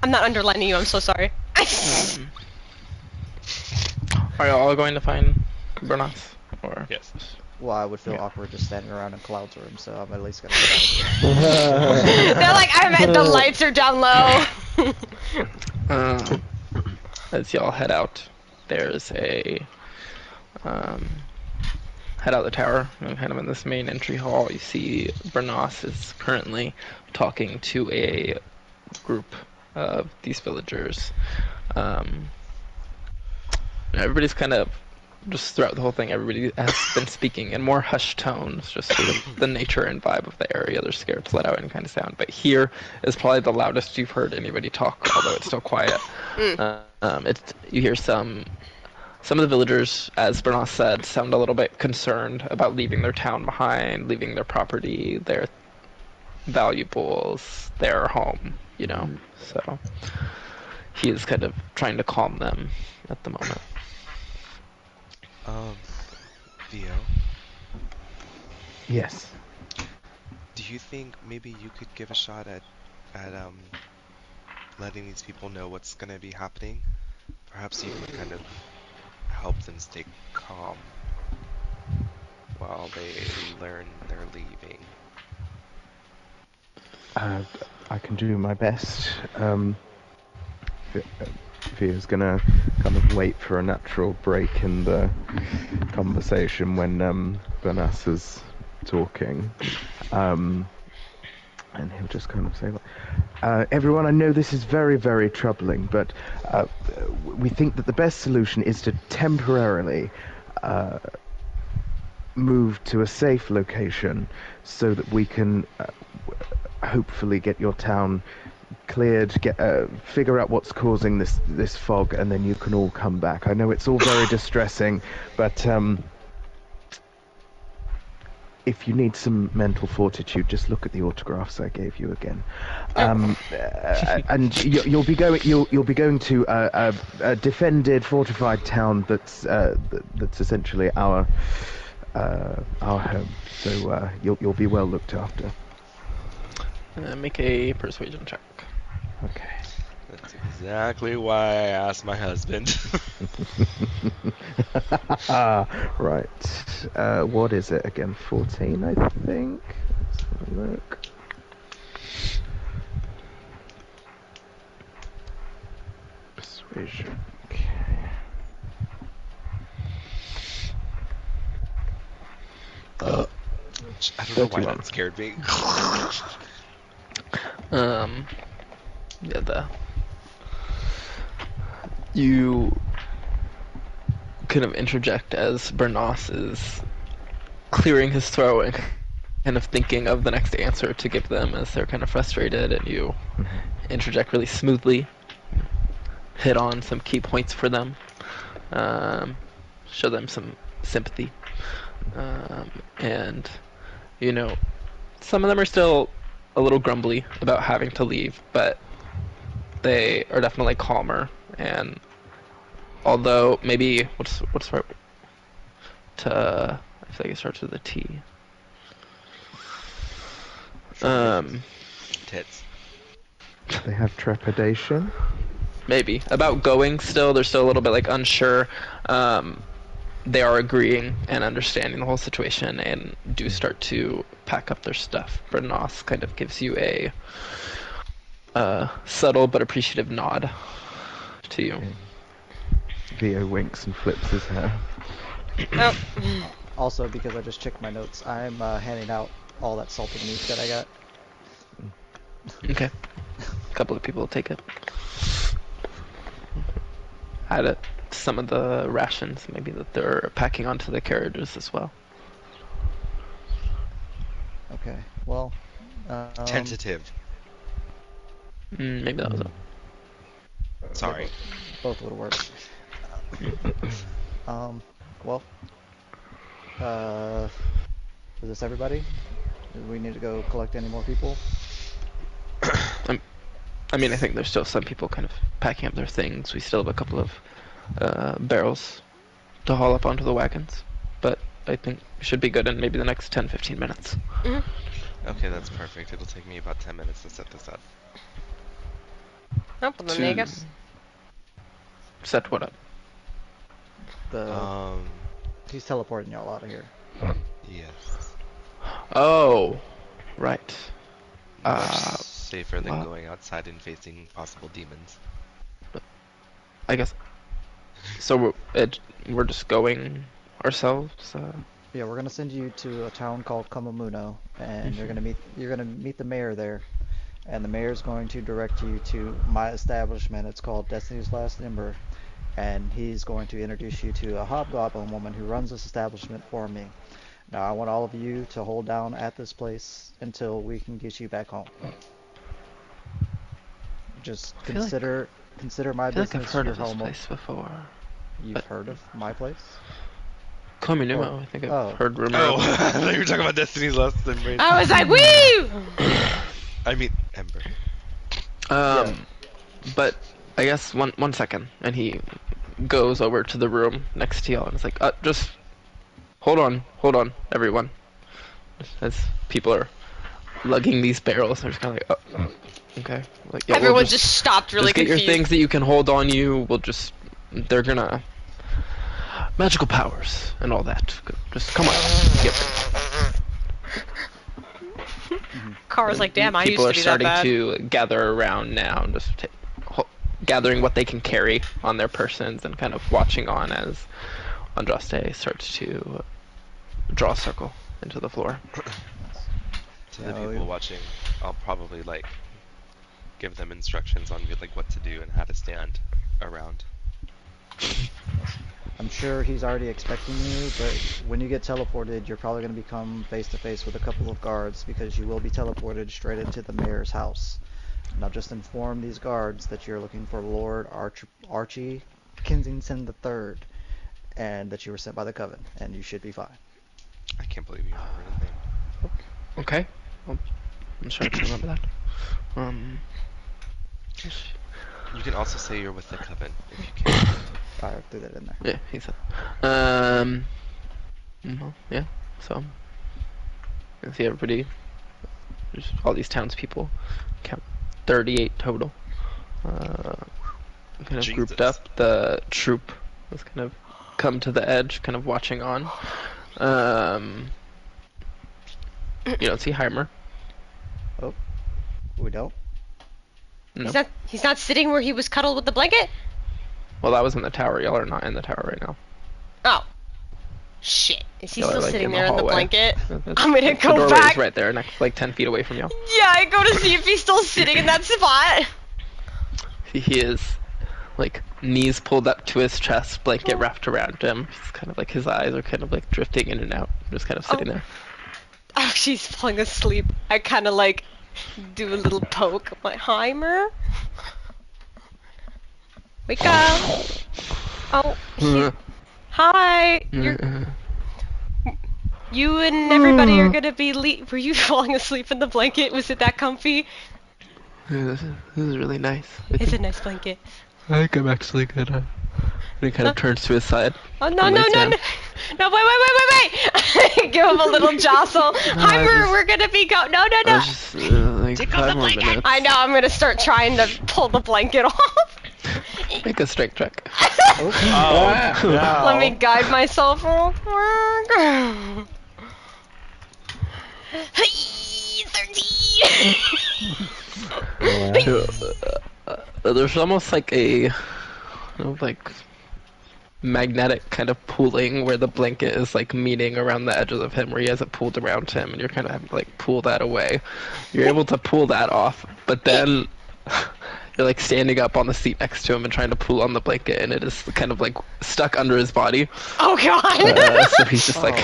I'm not underlining you, I'm so sorry. Are you all going to find Bernas? Or Yes. Well, I would feel Yeah. awkward just standing around in Cloud's room, so I'm at least gonna get out of here. They're like, I'm at the lights are down low. As y'all head out, there's a head out the tower, and kind of in this main entry hall, you see Bernas is currently talking to a group of these villagers. Everybody's kind of, just throughout the whole thing, everybody has been speaking in more hushed tones, just sort of the nature and vibe of the area. They're scared to let out any kind of sound. But here is probably the loudest you've heard anybody talk, although it's still quiet. You hear some of the villagers, as Bernas said, sound a little bit concerned about leaving their town behind, leaving their property, their valuables, their home, you know. So he is kind of trying to calm them at the moment. Theo, Yes. do you think maybe you could give a shot at letting these people know what's gonna be happening? Perhaps you could kind of help them stay calm while they learn they're leaving. I can do my best. Via's gonna kind of wait for a natural break in the conversation when Bernas is talking. And he'll just kind of say, everyone, I know this is very, very troubling, but we think that the best solution is to temporarily move to a safe location so that we can hopefully get your town cleared, figure out what's causing this fog, and then you can all come back. I know it's all very distressing, but if you need some mental fortitude, just look at the autographs I gave you again. And you'll be going to a defended, fortified town that's essentially our home. So you'll be well looked after. Make a persuasion check. Okay. That's exactly why I asked my husband. Right. What is it again? 14, I think. Let's have a look. Persuasion. Okay. I don't know why 31. that scared me. You kind of interject as Bernas is clearing his throat and kind of thinking of the next answer to give them as they're kind of frustrated, and you interject really smoothly, hit on some key points for them, show them some sympathy, and you know, some of them are still a little grumbly about having to leave, but they are definitely calmer. And although maybe what's right to, I feel like it starts with a T. Tits. They have trepidation. Maybe about going still. They're still a little bit like unsure. They are agreeing and understanding the whole situation and do start to pack up their stuff. Bernas kind of gives you a subtle but appreciative nod to you. Okay. Vio winks and flips his hair. Oh. Also, because I just checked my notes, I'm handing out all that salted meat that I got. Okay. A couple of people will take it. Add it to some of the rations, maybe that they're packing onto the carriages as well. Okay, well... Tentative. Maybe that was it. Sorry. Both would work. Well... is this everybody? Do we need to go collect any more people? I mean, I think there's still some people kind of packing up their things. We still have a couple of barrels to haul up onto the wagons, but I think we should be good in maybe the next 10-15 minutes. Okay, that's perfect. It'll take me about 10 minutes to set this up. Oh, well, then there you go. Set what up? He's teleporting y'all out of here. Yes. Oh, right. Much safer than going outside and facing possible demons. I guess. So we're just going ourselves. Yeah, we're gonna send you to a town called Kamamuno, and you're gonna meet the mayor there, and the mayor's going to direct you to my establishment. It's called Destiny's Last Ember, and he's going to introduce you to a hobgoblin woman who runs this establishment for me. Now, I want all of you to hold down at this place until we can get you back home. Just consider my I feel business like I've heard your of this home. place before. You've heard of my place? Kominuma, I think I've heard rumors. Oh, I thought you were talking about Destiny's Last Ember. I was like, woo! I mean, Ember. But I guess one second, and he goes over to the room next to y'all and is like, just hold on, everyone. As people are lugging these barrels, they're just kind of like, okay. Like, yeah, Everyone just stopped really just get confused. your things that you can hold on you. They're gonna magical powers and all that. Just come on. Yep. Car's like, damn, I used People to are be that starting bad. to gather around now, and just gathering what they can carry on their persons, and kind of watching on as Andraste starts to draw a circle into the floor. To the people watching, I'll probably like give them instructions on like what to do and how to stand around. I'm sure he's already expecting you, but when you get teleported, you're probably going to become face to face with a couple of guards because you will be teleported straight into the mayor's house. Now just inform these guards that you're looking for Lord Archie Kensington III, and that you were sent by the Coven, and you should be fine. I can't believe you remember his name. Okay. I'm sure to remember that. You can also say you're with the Coven if you can. I threw that in there. Yeah, he said. Yeah. So, you can see everybody. There's all these townspeople. Count 38 total. Kind of grouped up. The troop was kind of come to the edge, kind of watching on. You don't see Heimer. Oh, we don't? No. He's not sitting where he was cuddled with the blanket? Well, that was in the tower. Y'all are not in the tower right now. Oh. Shit. Is he Y'all are, still like, sitting in the there in the hallway. blanket? The I'm gonna go doorway back. is right there, next, like 10 feet away from y'all. Yeah, I go to see if he's still sitting in that spot. He is, like, knees pulled up to his chest, blanket wrapped around him. He's kind of like, his eyes are kind of like drifting in and out, just kind of sitting there. Oh, she's falling asleep. I kind of like do a little poke. I'm like, Heimer? Wake up. Oh, hi. You and everybody are gonna be were you falling asleep in the blanket? Was it that comfy? This is really nice. It's a nice blanket. I think I'm actually gonna... And he kind of turns to his side. Oh, no, no, no, no. No, wait. Give him a little jostle. Heimer, we're gonna be no, no, no. Just, like, Tickle the 5 more blanket. minutes. I know, I'm gonna start trying to pull the blanket off. Make a strength check. Let me guide myself real quick. 13. There's almost like a... like magnetic kind of pooling where the blanket is like meeting around the edges of him, where he has it pulled around him, and you're kind of having to like pull that away. You're able to pull that off, but then you're like standing up on the seat next to him and trying to pull on the blanket, and it is kind of like stuck under his body. Oh god! So he's just like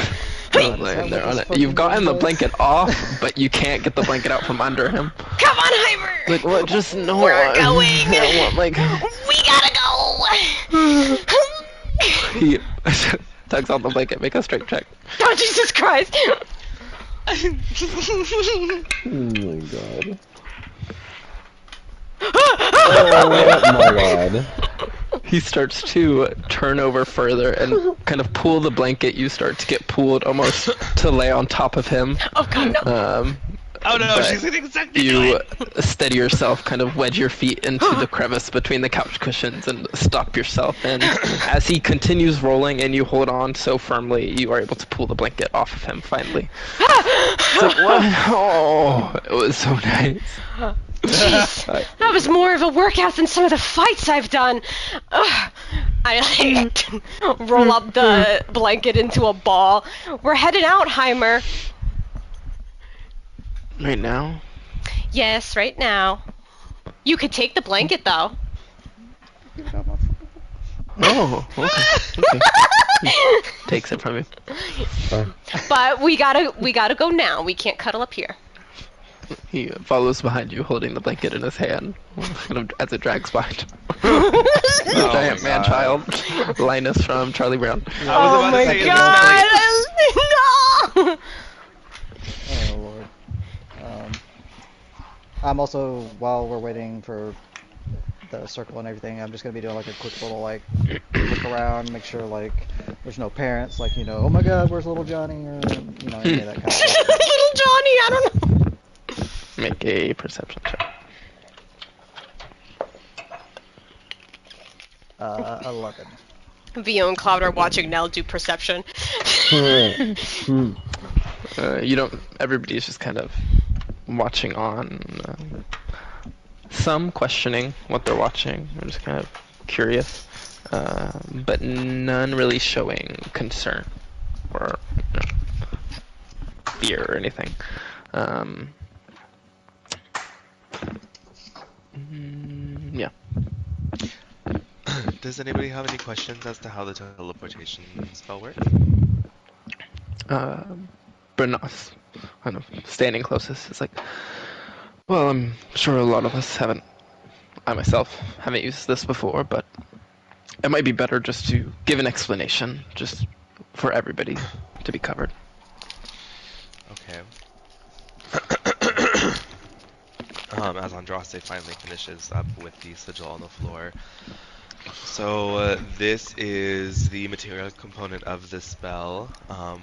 laying there on it. You've gotten the blanket off, but you can't get the blanket out from under him. Come on, Heimer! Like what? Just no. We're going. I want, like we gotta go. he tugs on the blanket. Make a strength check. Oh Jesus Christ! Oh my god. Oh my god. He starts to turn over further and kind of pull the blanket. You start to get pulled almost to lay on top of him. Oh god, no. Oh no, but she's getting sucked into You it! steady yourself, kind of wedge your feet into the crevice between the couch cushions and stop yourself. And as he continues rolling and you hold on so firmly, you are able to pull the blanket off of him finally. It's like, what? Oh, it was so nice. Jeez, that was more of a workout than some of the fights I've done. Ugh. I like roll up the blanket into a ball. We're heading out, Heimer. Right now? Yes, right now. You could take the blanket though. Oh, okay. He takes it from you. But we gotta go now. We can't cuddle up here. He follows behind you, holding the blanket in his hand, kind of as it drags behind. Oh Giant my man-child, Linus from Charlie Brown. I was about to say, No! Oh lord. I'm also, while we're waiting for the circle and everything, I'm just gonna be doing like a quick little like look around, make sure like there's no parents, like oh my god, where's little Johnny, or any of that kind of stuff. Little Johnny, I don't know. Make a perception check. 11. Vio and Cloud are watching Nell do perception. You don't. Everybody's just kind of watching on. Some questioning what they're watching. They're just kind of curious, but none really showing concern or fear or anything. Yeah. Does anybody have any questions as to how the teleportation spell works? Bernas, kind of standing closest, is like, well, I'm sure a lot of us haven't, I myself haven't used this before, but it might be better just to give an explanation, just for everybody to be covered. Okay. As Andraste finally finishes up with the sigil on the floor. So this is the material component of the spell.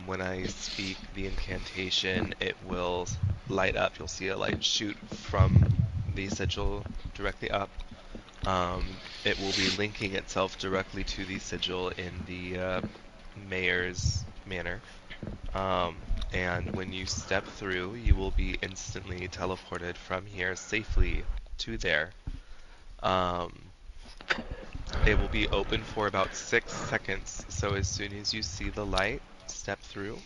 When I speak the incantation, it will light up. You'll see a light shoot from the sigil directly up. It will be linking itself directly to the sigil in the mayor's manor. And when you step through, you will be instantly teleported from here safely to there. It will be open for about 6 seconds, so as soon as you see the light, step through,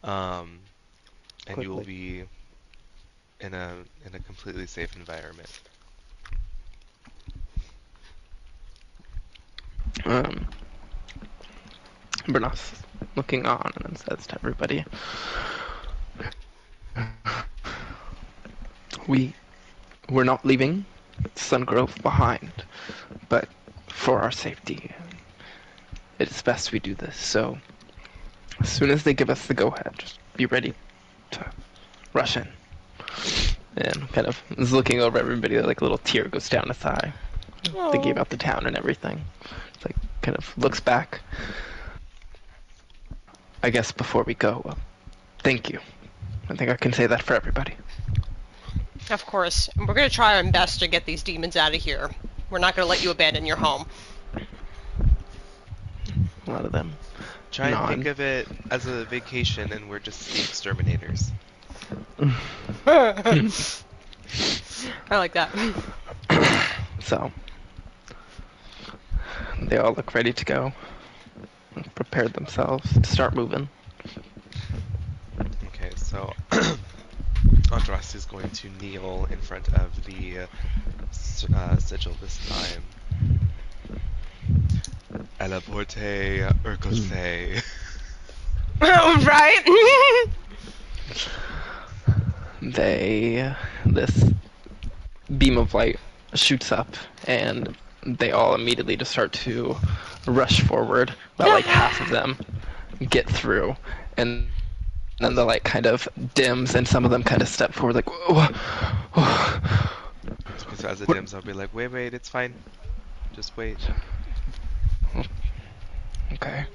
and you will be in a completely safe environment. Bernas looking on and then says to everybody, we're not leaving Sungrove behind, but for our safety, it is best we do this. So, as soon as they give us the go-ahead, just be ready to rush in. And kind of is looking over everybody, like a little tear goes down his eye, thinking about the town and everything. It's like, kind of looks back. I guess before we go, thank you. I think I can say that for everybody. Of course. We're gonna try our best to get these demons out of here. We're not gonna let you abandon your home. A lot of them. Try and think of it as a vacation, and we're just the exterminators. I like that. So, they all look ready to go. Prepared themselves to start moving. Okay, so Andraste is going to kneel in front of the sigil this time. Elaporte Urkose. Right? This beam of light shoots up, and they all immediately just start to rush forward. About like half of them get through, and then the light kind of dims, and some of them kind of step forward, like, whoa, whoa. So as it dims, I'll be like, wait, it's fine. Just wait. Okay.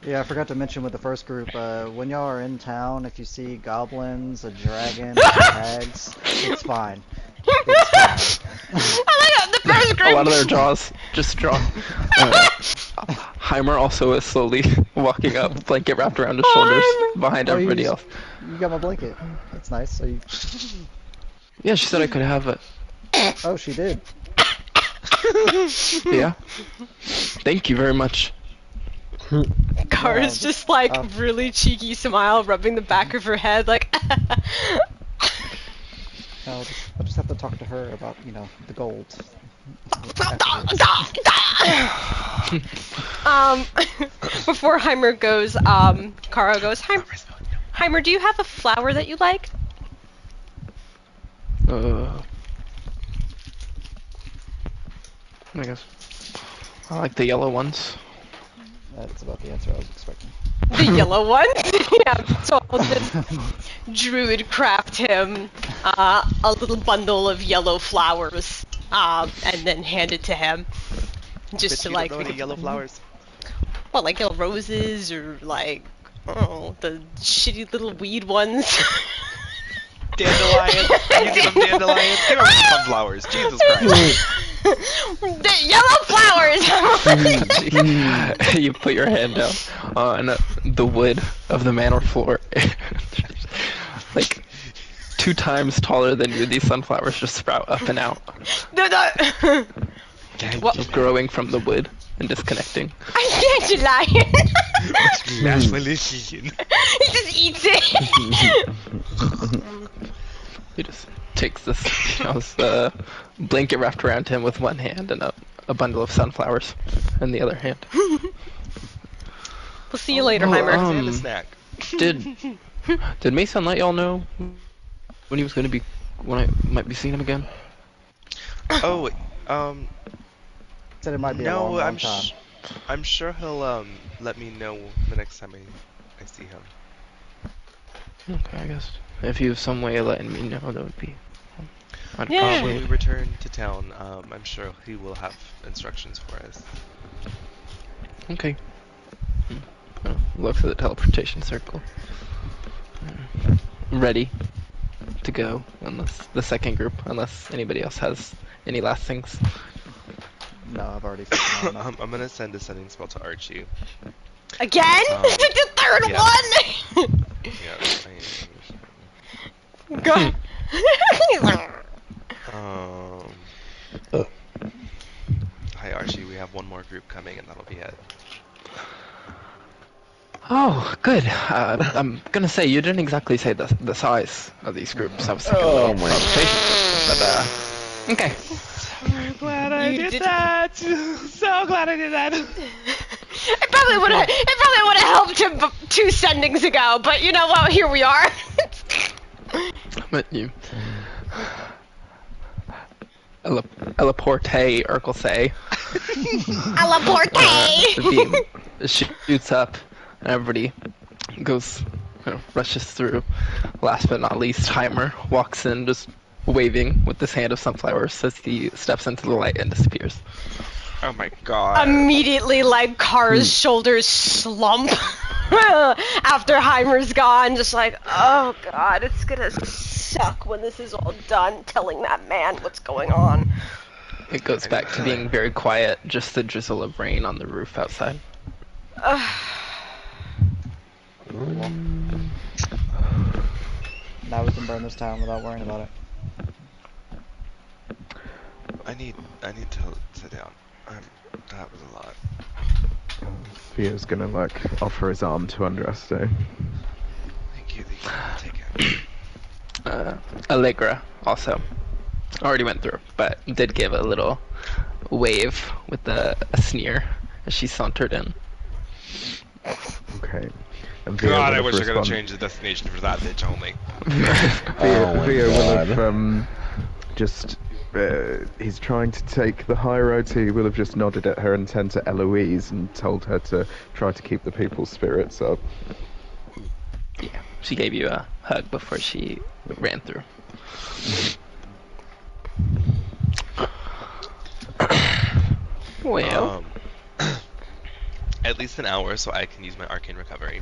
Yeah, I forgot to mention with the first group, when y'all are in town, if you see goblins, a dragon, hags, it's fine. It's fine. I like the first A group. lot of their jaws just drop. Heimer also is slowly walking up, blanket wrapped around his shoulders, behind Oh, everybody else. You got my blanket. That's nice. So you... Yeah, she said I could have it. Oh, she did. Yeah. Thank you very much. Kara's just like really cheeky smile, rubbing the back of her head, like. I'll just have to talk to her about, the gold. Before Heimer goes, Kara goes, Heimer, do you have a flower that you like? I guess I like the yellow ones. That's about the answer I was expecting. The yellow one? Yeah, so I'll just druid craft him a little bundle of yellow flowers, and then hand it to him. Just to like... Don't know any yellow flowers. What, like yellow roses, or like, oh, the shitty little weed ones? Dandelions. You give them dandelions. Give them sunflowers. Jesus Christ. The yellow flowers! You put your hand down on the wood of the manor floor. Like 2 times taller than you, these sunflowers just sprout up and out. No. Just growing from the wood and disconnecting. I can't lie. He He just eats it. He just takes this blanket wrapped around him with one hand and a bundle of sunflowers in the other hand. We'll see you later, Heimer. And a snack. Did Mason let y'all know when he was going to be, when I might be seeing him again? Oh, Said it might be a no, long time. I'm sure he'll let me know the next time I see him. Okay, I guess if he was some way of letting me know, that would be. I'd Yeah. probably. When we return to town, I'm sure he will have instructions for us. Okay. Look for the teleportation circle. Ready to go, unless the second group, unless anybody else has any last things. No, I've already fixed mine. I'm gonna send a sending spell to Archie. Again? It's like the third yeah. one! Yeah. Go. Hi Archie, we have one more group coming and that'll be it. Oh, good. I'm gonna say you didn't exactly say the size of these groups. I was thinking a little but okay. So glad I did that. So glad I did that. It probably would have helped him 2 sendings ago, but you know what? Here we are. But you. Elaporte, Urkel say. Elaporte! The beam shoots up, and everybody goes, rushes through. Last but not least, Heimer walks in, just waving with this hand of sunflowers as he steps into the light and disappears. Oh my god. Immediately, like, Kara's shoulders slump after Heimer's gone. Just like, oh god, it's gonna suck when this is all done, telling that man what's going on. It goes back to being very quiet, just the drizzle of rain on the roof outside. Now we can burn this town without worrying about it. I need to sit down. That was a lot. Theo's gonna offer his arm to Andraste. Thank you. Take it. Allegra also already went through, but did give a little wave with a sneer as she sauntered in. Okay. And Theo God, will I have wish I could have respond- changed the destination for that bitch only. Theo will have just. He's trying to take the high road, so he will have just nodded at her and turned to Eloise and told her to try to keep the people's spirits up. Yeah, she gave you a hug before she ran through. Well, At least an hour so I can use my arcane recovery.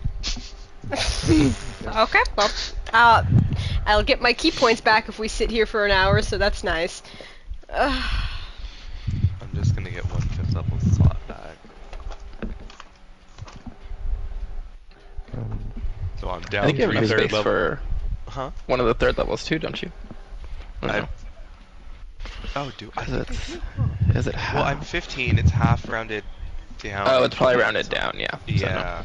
Okay, well, I'll get my key points back if we sit here for an hour, so that's nice. I'm just gonna get 1 5th level slot back. So I'm I down think you have 3 enough third space level. for Huh? one of the third levels too, don't you? I don't know. Oh, do I? Is think I it, do, huh? is it half? Well, I'm 15. It's half rounded down. Oh, and it's probably 15, rounded so- down, yeah. Yeah.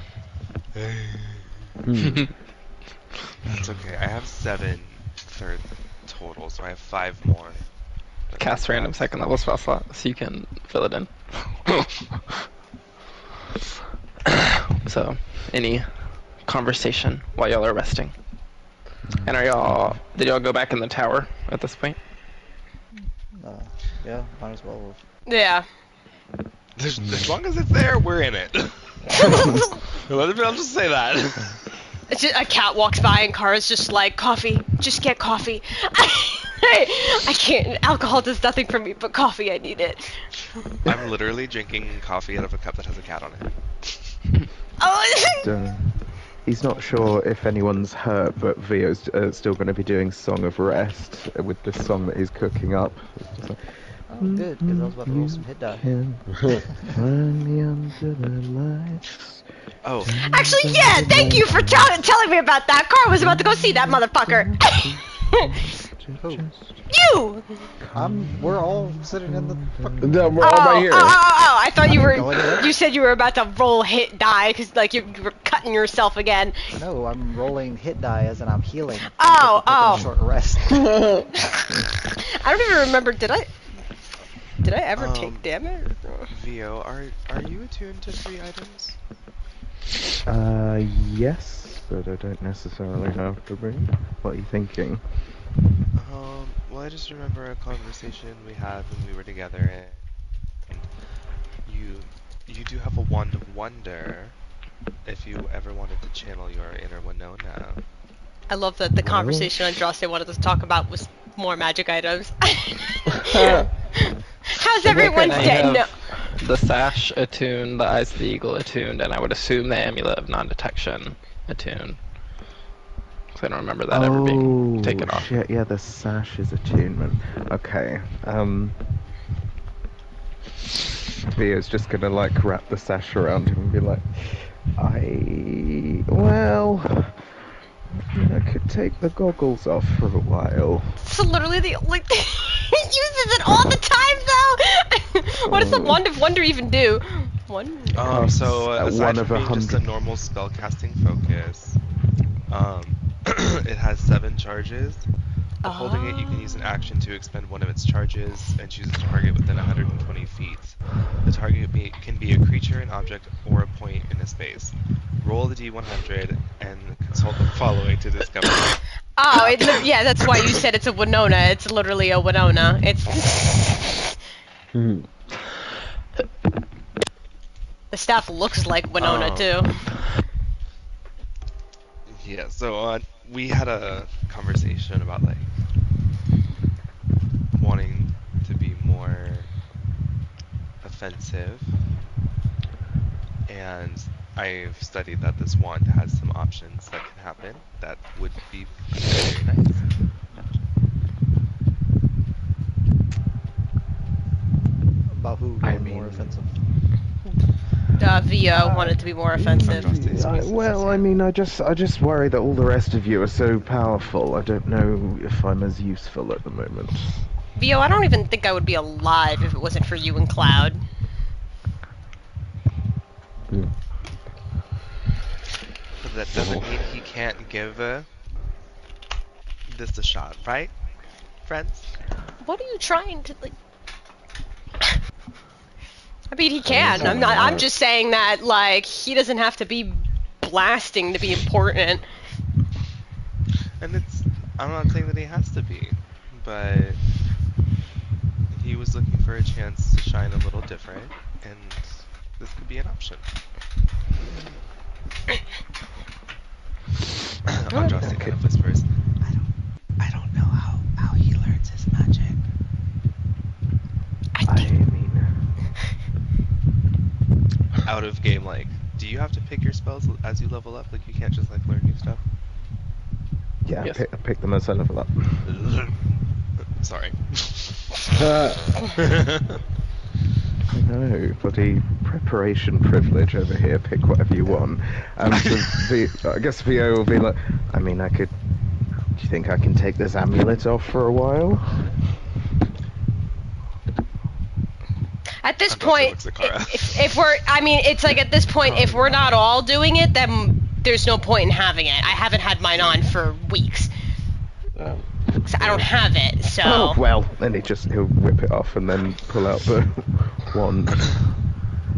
Hmm. That's okay. I have 7 third total, so I have 5 more. But Cast like random that. second level spell slot so you can fill it in. So, any conversation while y'all are resting? And did y'all go back in the tower at this point? Yeah, might as well. Yeah. As long as it's there, we're in it. I'll just say that. It's just, a cat walks by and Kara's just like, coffee, just get coffee. I can't, alcohol does nothing for me, but coffee, I need it. I'm literally drinking coffee out of a cup that has a cat on it. Oh, He's not sure if anyone's hurt, but Vio's still going to be doing Song of Rest with this song that he's cooking up. It's just like, Oh, good, because I was about to roll some hit die. can find me under the lights. Oh, actually, yeah, thank you for telling me about that. Kara was about to go see that motherfucker. Who? You! We're all sitting in the fucking... No, we're all right here. Oh, I thought you I were, didn't go anywhere. you said you were about to roll hit die, because, like, you were cutting yourself again. No, I'm rolling hit die as in I'm healing. Oh, I'm taking a short rest. I don't even remember, did I ever take damage? Vio, are you attuned to 3 items? Yes, but I don't necessarily have to be. What are you thinking? Well, I just remember a conversation we had when we were together, and you do have a wand of wonder. If you ever wanted to channel your inner Winona. I love that the conversation Andraste wanted us to talk about was more magic items. How's everyone's I day? have No. the sash attuned, the eyes of the eagle attuned, and I would assume the amulet of non-detection attuned. Because I don't remember that ever being taken off. Shit, yeah, the sash is attunement. Okay, Vio's just gonna, like, wrap the sash around him and be like, I could take the goggles off for a while. It's literally the only thing he uses it all the time, though. What does the wand of wonder even do? So One aside of from being just a 100. normal spellcasting focus, it has 7 charges. While holding it, you can use an action to expend one of its charges and choose a target within 120 feet. The target can be a creature, an object, or a point in a space. Roll the d100 and consult the following to discover. Oh, yeah, that's why you said it's a Winona. It's literally a Winona. It's... Hmm. The staff looks like Winona, Oh. too. Yeah, so we had a conversation about like wanting to be more offensive, and I've studied that this wand has some options that can happen that would be very nice. About who I being more mean- offensive. VO wanted to be more offensive. I just worry that all the rest of you are so powerful. I don't know if I'm as useful at the moment. VO, I don't even think I would be alive if it wasn't for you and Cloud. Hmm. But that doesn't mean he can't give this a shot, right, friends? What are you trying to, like... I mean, he can. I'm just saying that, like, he doesn't have to be blasting to be important. And I'm not saying that he has to be, but he was looking for a chance to shine a little different, and this could be an option. Andraste kind of whispers, I don't know how he learns his magic. I mean, out of game, like, do you have to pick your spells as you level up? Like, you can't just, like, learn new stuff? Yeah, Yes. I pick them as I level up. Sorry. No, bloody preparation privilege over here. Pick whatever you want. So I guess VO will be like, I mean, I could. Do you think I can take this amulet off for a while? At this Andros point, looks at Kara. if we're, I mean, it's like at this point, if we're not all doing it, then there's no point in having it. I haven't had mine on for weeks. So I don't have it, so. Oh well, then he'll whip it off and then pull out the wand.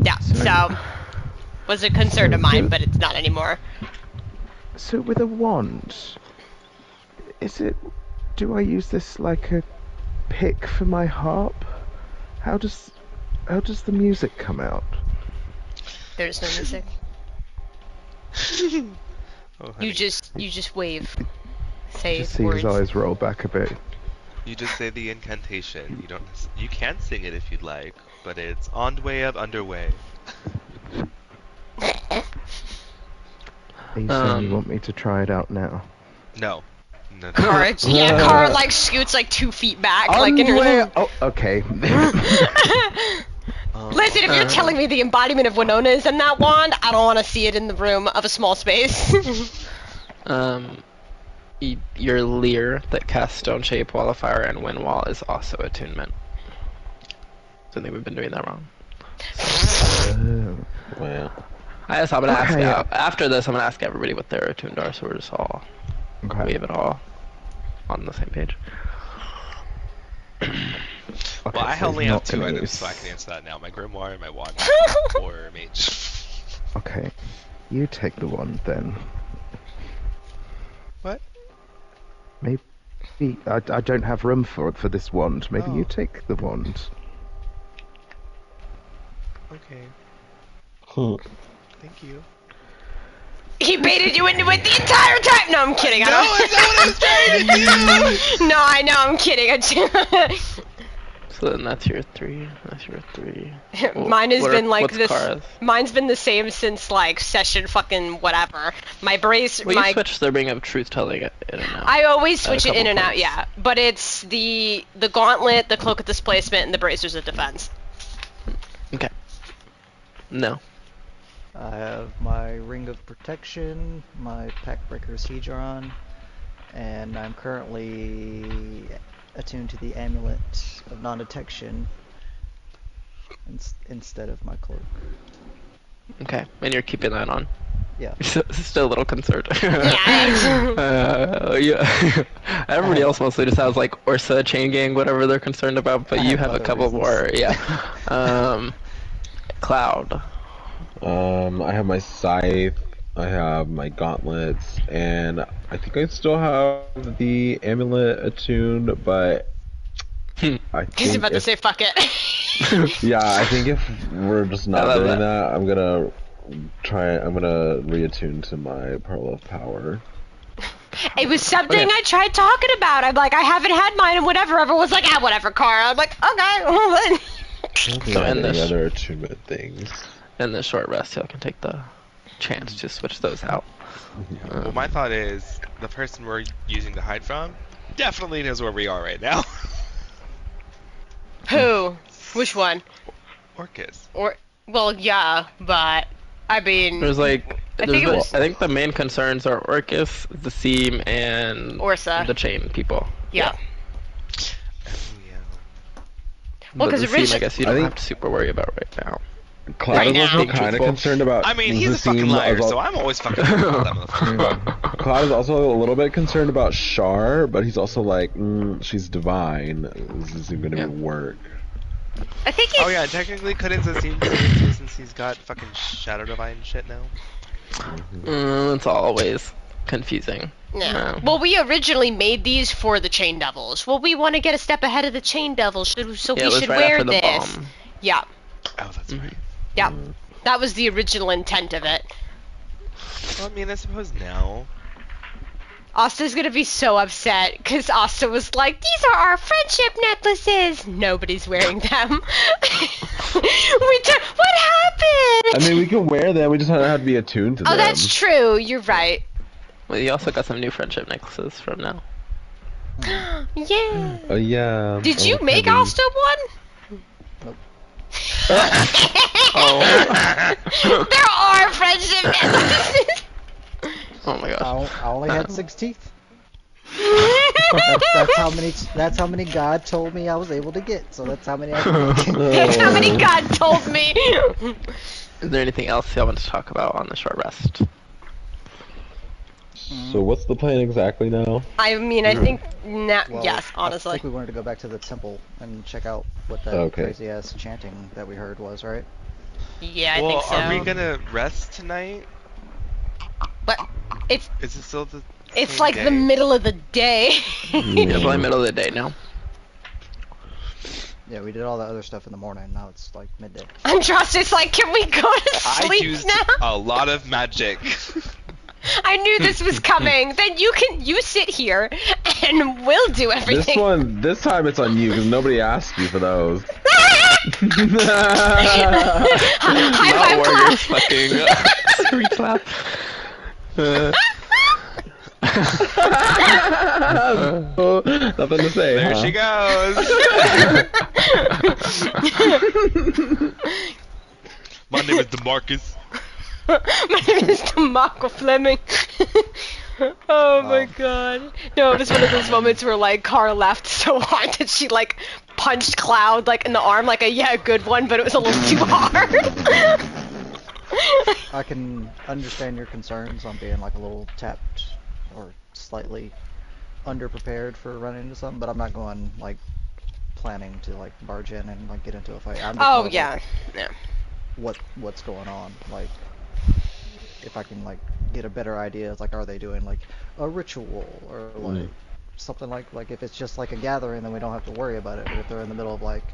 Yeah, so was a concern of mine, but it's not anymore. So with a wand, do I use this like a pick for my harp? How does the music come out? There's no music. Oh, honey. You just wave. Say Just see words. his eyes roll back a bit. You just say the incantation. You can sing it if you'd like, but it's on the way of underway. Are you saying you want me to try it out now? No. No. Kara like scoots like 2 feet back, like in her. Oh, okay. Listen, if you're telling me the embodiment of Winona is in that wand, I don't want to see it in the room of a small space. Your Leer that casts Stone Shape, Wall-of-Fire, and Wind Wall is also attunement. So I think we've been doing that wrong. Well. I'm gonna ask after this. I'm gonna ask everybody what their attuned are, so we're just all we have it all on the same page. Well, I so only he's have not 2 gonna items, use- so I can answer that now. My Grimoire and my Wand. Or Mage. Okay, you take the wand then. What? Maybe I don't have room for this wand. Maybe you Oh. take the wand. Okay. Thank you. He baited you into it the entire time. No, I'm kidding. I No, don't. it's not what I was trying to do! No, I know. I'm kidding. So then that's your 3. That's your 3. Mine has been like what's this. Kara's? Mine's been the same since like session fucking whatever. My brace. Well, my. you switched the Ring of Truth telling it in and out. I always at a switch it in couple and out, points. yeah. But it's the gauntlet, the cloak of displacement, and the bracers of defense. Okay. No. I have my Ring of Protection, my Packbreaker's Hedron, and I'm currently attuned to the Amulet of Non-Detection instead of my cloak. Okay. And you're keeping that on. Yeah. Still a little concerned. Yeah. Yeah. Everybody else mostly just has like Ursa, Chain Gang, whatever they're concerned about, but I you have have a other couple reasons. more. Yeah. Cloud. I have my scythe, I have my gauntlets, and I think I still have the amulet attuned, but I think He's about to if- say fuck it. yeah, I think if we're just I not love doing that. that, I'm gonna reattune to my Pearl of Power. It was something Okay. I tried talking about. I'm like, I haven't had mine and whatever. Everyone's like, whatever, Cara. I'm like, okay, well then. I don't think So I have in any this- other attunement things. In the short rest, y'all can take the chance to switch those out. Well, my thought is, the person we're using to hide from definitely knows where we are right now. Who? Which one? Orcus. Or, well, yeah, but I mean, There's like, I think it was- I think the main concerns are Orcus, the Seam, and Ursa. the Chain people. yeah. Yeah. Well, But 'cause the Seam, I origi- guess you I don't think- have to super worry about right now. Cloud Right is now. also Being kind of truthful. concerned about. I mean, he's the a fucking seam liar, as so I'm always fucking about that motherfucker. Cloud is also a little bit concerned about Shar, but he's also like, she's divine. This isn't gonna Yeah. work. I think it's, Oh yeah, technically couldn't it seem too since he's got fucking Shadow Divine shit now? It's always confusing. Yeah. Well, we originally made these for the Chain Devils. Well, we want to get a step ahead of the Chain Devils, so Yeah, we it was should right wear after the this. bomb. Yeah. Oh, that's right. Yeah. That was the original intent of it. Well, I mean, I suppose now. Asta's gonna be so upset because Asta was like, "These are our friendship necklaces." Nobody's wearing them. What I mean, we can wear them. We just don't know how to be attuned to them. Oh, that's true. You're right. Well, you also got some new friendship necklaces from now. Yeah. Oh yeah. Did Oh, you look, make heavy. Asta one? Nope. Oh. There are friendship necklaces. Oh my gosh. I only had 6 teeth. That's how many. That's how many God told me I was able to get. So that's how many I can get. That's how many God told me. Is there anything else y'all want to talk about on the short rest? So what's the plan exactly now? I mean, I think Well, yes, I honestly. think we wanted to go back to the temple and check out what that Okay. crazy ass chanting that we heard was, right? Yeah, I well, think so. are we gonna rest tonight? But it's Is it still the same like day? the middle of the day. Yeah, probably middle of the day now. Yeah, we did all that other stuff in the morning. Now it's like midday. I'm just it's like, can we go to I sleep used now? a lot of magic. I knew this was coming. Then you sit here and we'll do everything. This time it's on you because nobody asked you for those. High Not five warriors clap. fucking reclap. Oh, nothing to say. There huh? she goes. My name is DeMarcus. My name is Tamako Fleming. Oh my god. No, it was one of those moments where like Cara laughed so hard that she like punched Cloud like in the arm like a good one, but it was a little too hard. I can understand your concerns on being like a little tapped or slightly underprepared for running into something, but I'm not going like planning to like barge in and like get into a fight. I'm just Oh more, like, yeah. Yeah. what's going on? Like, if I can like get a better idea, it's like, are they doing like a ritual or like something like if it's just like a gathering, then we don't have to worry about it. But if they're in the middle of like,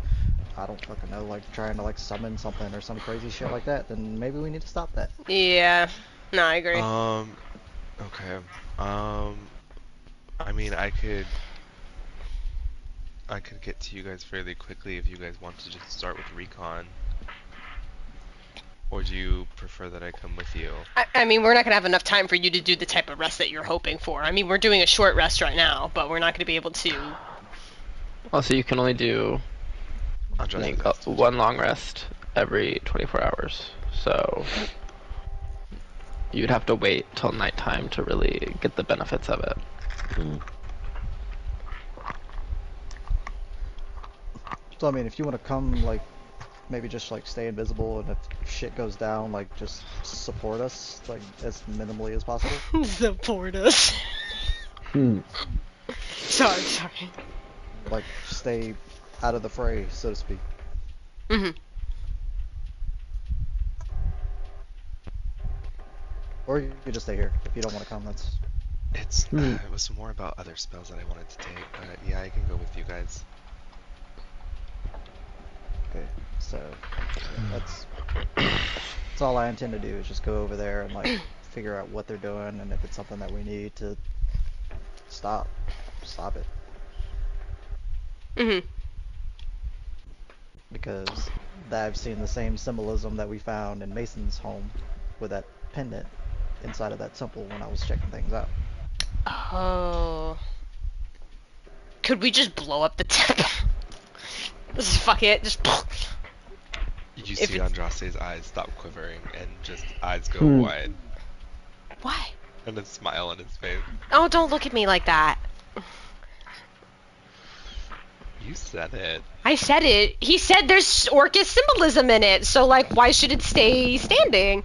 I don't fucking know, like trying to like summon something or some crazy shit like that, then maybe we need to stop that. Yeah. No, I agree. Okay. I mean, I could get to you guys fairly quickly if you guys want to just start with recon. Or do you prefer that I come with you? I mean, we're not gonna have enough time for you to do the type of rest that you're hoping for. I mean, we're doing a short rest right now, but we're not gonna be able to. Also, you can only do I think, one long rest every 24 hours. So you'd have to wait till nighttime to really get the benefits of it. So I mean, if you want to come, like, maybe just like stay invisible, and if shit goes down, like just support us, like as minimally as possible. Support us. Sorry. Like, stay out of the fray, so to speak. Mhm. Or you could just stay here if you don't want to come. That's It was more about other spells that I wanted to take, but yeah, I can go with you guys. okay. So that's all I intend to do is just go over there and like figure out what they're doing, and if it's something that we need to stop it. Mhm. Because I've seen the same symbolism that we found in Mason's home with that pendant inside of that temple when I was checking things out. Oh. Could we just blow up the temple? Just fuck it. Just. You If see it's- Andraste's eyes stop quivering and just eyes go wide, Why? and a smile on his face. Oh, don't look at me like that. You said it. I said it. He said there's Orcus symbolism in it, so like, why should it stay standing?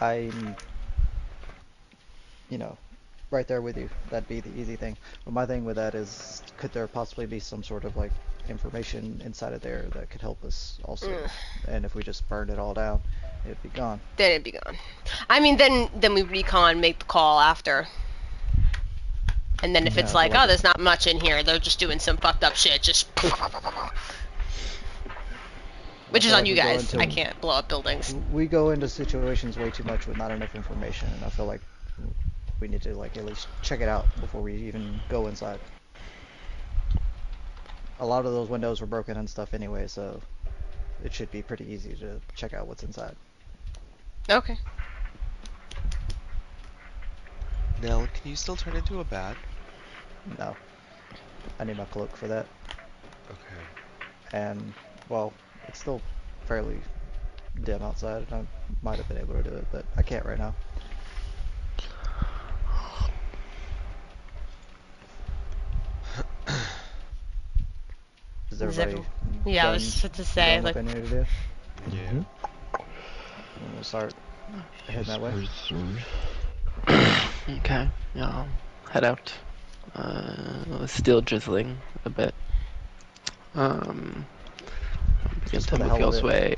I'm, right there with you. That'd be the easy thing. But my thing with that is, could there possibly be some sort of like information inside of there that could help us also? And if we just burned it all down, it'd be gone. Then it'd be gone. I mean, then we recon, make the call after. And then if it's Yeah, like, but like- oh, there's not much in here, they're just doing some fucked up shit, just. Which is feel on like you we go guys. into- I can't blow up buildings. We go into situations way too much with not enough information, and I feel like we need to like at least check it out before we even go inside. a lot of those windows were broken and stuff anyway, so it should be pretty easy to check out what's inside. Okay. Nell, can you still turn into a bat? No. I need my cloak for that. Okay. And, well, it's still fairly dim outside. I might have been able to do it, but I can't right now. Is everybody Yeah, I was done just about to say, doing what like, they need to do? Yeah. And we'll start heading that way. Okay, yeah, I'll head out. It's still drizzling a bit. Begin Just to for the move hell of y'all's it. way.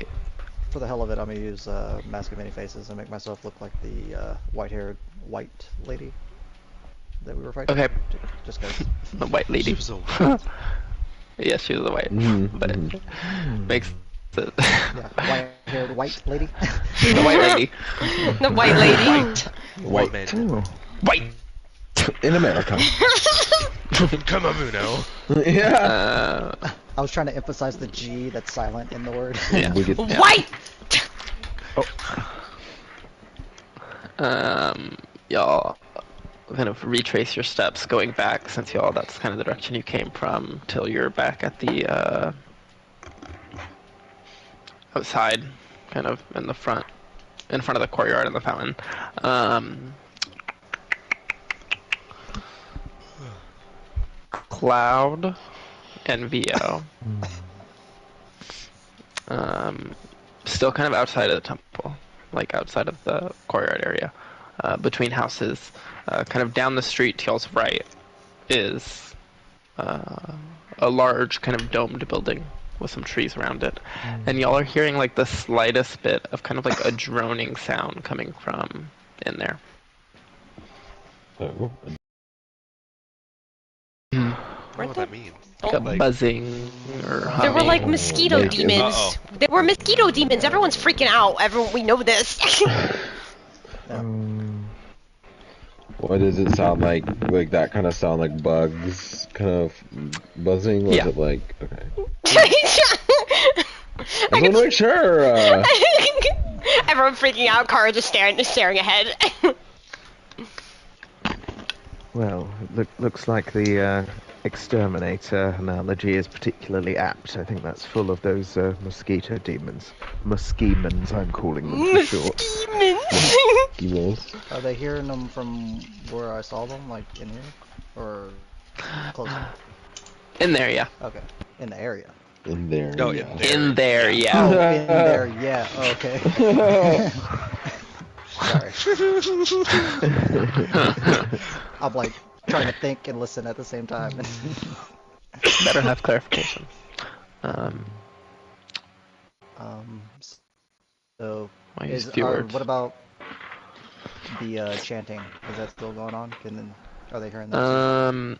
For the hell of it, I'm gonna use Mask of Many Faces and make myself look like the white-haired white lady that we were fighting. Okay. Just cause. The white lady. She was a white. Yeah, she was a white, but it makes it. Yeah, white-haired white lady. The white lady. the white lady. White. Woman. White. In America. Kamamuno. Yeah. I was trying to emphasize the G that's silent in the word. Yeah. We get White! Y'all kind of retrace your steps going back, since y'all, that's kind of the direction you came from, till you're back at the outside, kind of in front of the courtyard and the fountain. Cloud and VO. Still kind of outside of the temple, like outside of the courtyard area, between houses. Kind of down the street to y'all's right is a large kind of domed building with some trees around it. And y'all are hearing like the slightest bit of kind of like a droning sound coming from in there. Oh. I don't know what that means. Like a buzzing or There humming. were like mosquito Like, demons. uh-oh. There were mosquito demons. Everyone's freaking out. Everyone, we know this. What does it sound like? Like that kind of sound like bugs kind of buzzing? Was Yeah. it like, okay. I I want to make sure. Everyone freaking out. Kara just staring ahead. Well, looks like the exterminator analogy is particularly apt. I think that's full of those mosquito demons. Muskemons, I'm calling them for short. Demons. Are they hearing them from where I saw them, like in here, or closer? In there, yeah. Okay, in the area. In there. Oh, yeah. in there. In there, Oh, yeah. in there, yeah. Okay. Sorry. I'm like trying to think and listen at the same time. Better have clarification. So, Why use few words? what about the chanting? Is that still going on? Are they hearing that? Too?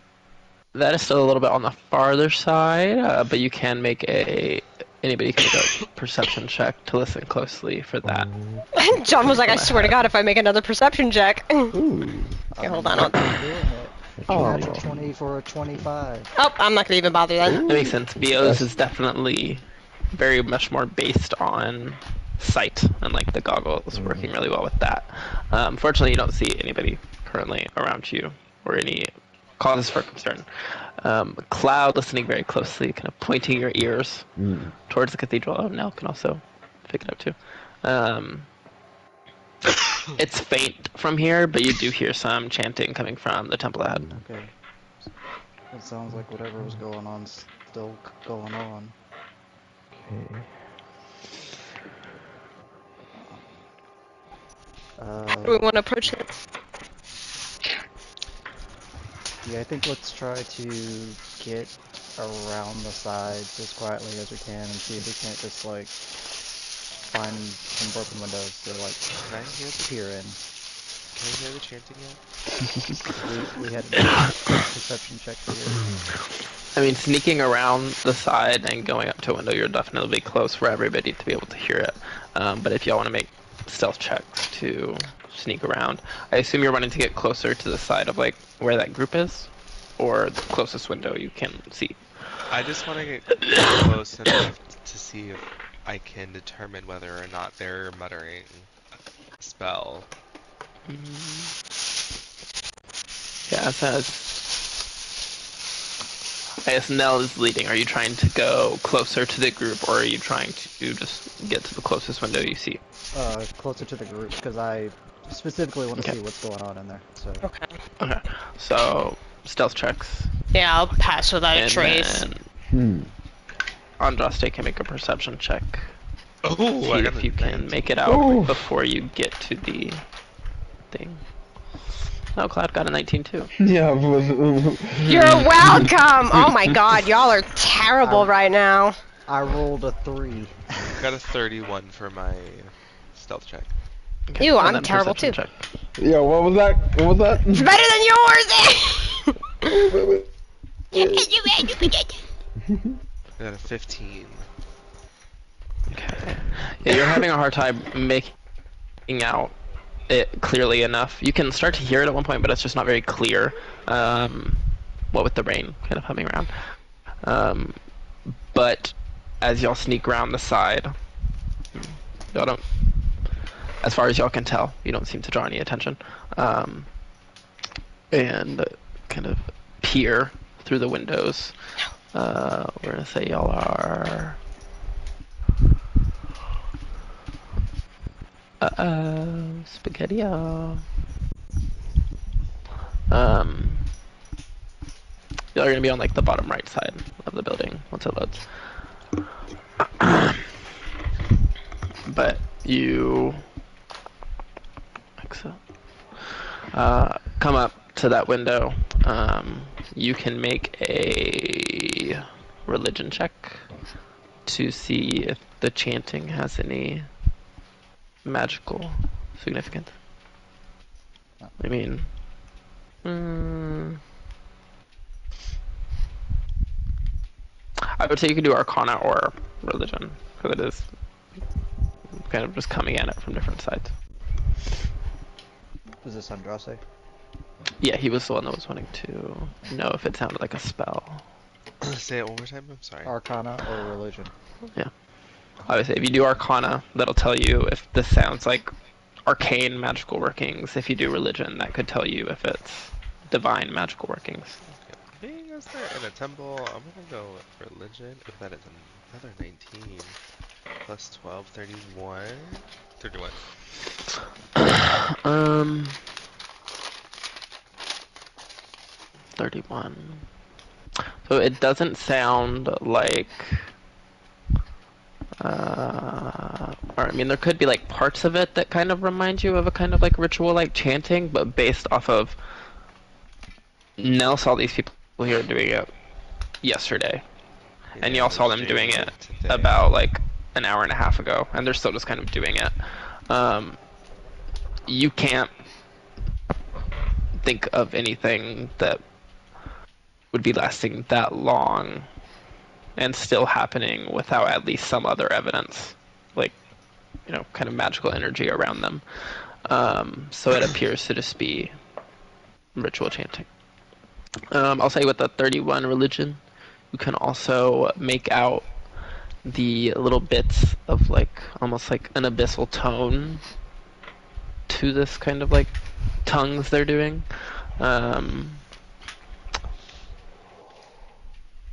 That is still a little bit on the farther side, but you can make anybody can make a perception check to listen closely for that. John was like, I swear to God, if I make another perception check. Ooh. Okay, hold on. I'm doing it. Oh. Natural 20 for a 25. Oh, I'm not gonna even bother then. That makes sense. Bio's is definitely very much more based on sight, and like the goggles working really well with that. Fortunately, you don't see anybody currently around you or any causes for concern. Cloud listening very closely, kind of pointing your ears towards the cathedral. Oh, Nell can also pick it up too. It's faint from here, but you do hear some chanting coming from the temple ahead. Okay. It sounds like whatever was going on's still going on. Do we want to approach it? Yeah, I think let's try to get around the sides as quietly as we can and see if we can't just like find some broken windows to like Can I hear the peer in. Can I hear the chanting yet? We had a perception check here. I mean, sneaking around the side and going up to a window, you're definitely close for everybody to be able to hear it. But if y'all want to make stealth checks to sneak around, I assume you're wanting to get closer to the side of like where that group is, or the closest window you can see. I just want to get close enough to see if I can determine whether or not they're muttering a spell. Yeah, it says. I guess Nell is leading. Are you trying to go closer to the group, or are you trying to just get to the closest window you see? Closer to the group, because I specifically want to Okay. see what's going on in there. So. Okay. Okay. So stealth checks, Yeah, I'll pass without a and trace. then Andraste can make a perception check. Oh, See I got if a you can 19. make it out Ooh. before you get to the thing. Oh, Cloud got a 19 too. Yeah. You're welcome! Oh my god, y'all are terrible right now. I rolled a 3. Got a 31 for my stealth check. Okay, Ew, and I'm then terrible perception too. check. Yeah. What was that? What was that? It's better than yours! I got a 15. Okay. Yeah, you're having a hard time making out it clearly enough. You can start to hear it at one point, but it's just not very clear. What with the rain kind of humming around. But as y'all sneak around the side, y'all don't, as far as y'all can tell, you don't seem to draw any attention. And kind of peer through the windows. We're gonna say y'all are. Spaghetti-o. Y'all are gonna be on like the bottom right side of the building once it loads. But you like so. Come up to that window. You can make a religion check to see if the chanting has any magical significance. I mean, I would say you can do Arcana or Religion, because it is kind of just coming at it from different sides. Was this Andraste? Yeah, he was the one that was wanting to know if it sounded like a spell. Say it one more time, I'm sorry. Arcana or religion? Yeah. I would say if you do Arcana, that'll tell you if this sounds like arcane magical workings. If you do Religion, that could tell you if it's divine magical workings. Okay. Being as they're in a temple, I'm gonna go with religion. If that is another 19 plus 12, 31. 31. 31. So it doesn't sound like or I mean there could be like parts of it that kind of remind you of a kind of like ritual like chanting, but based off of Nell saw these people here doing it yesterday. And Yeah, y'all saw them Jay doing did it today. about like an hour and a half ago, and they're still just kind of doing it. You can't think of anything that would be lasting that long and still happening without at least some other evidence, like, you know, kind of magical energy around them. So it appears to just be ritual chanting. I'll say with the 31 religion, you can also make out the little bits of like almost like an abyssal tone to this kind of like tongues they're doing.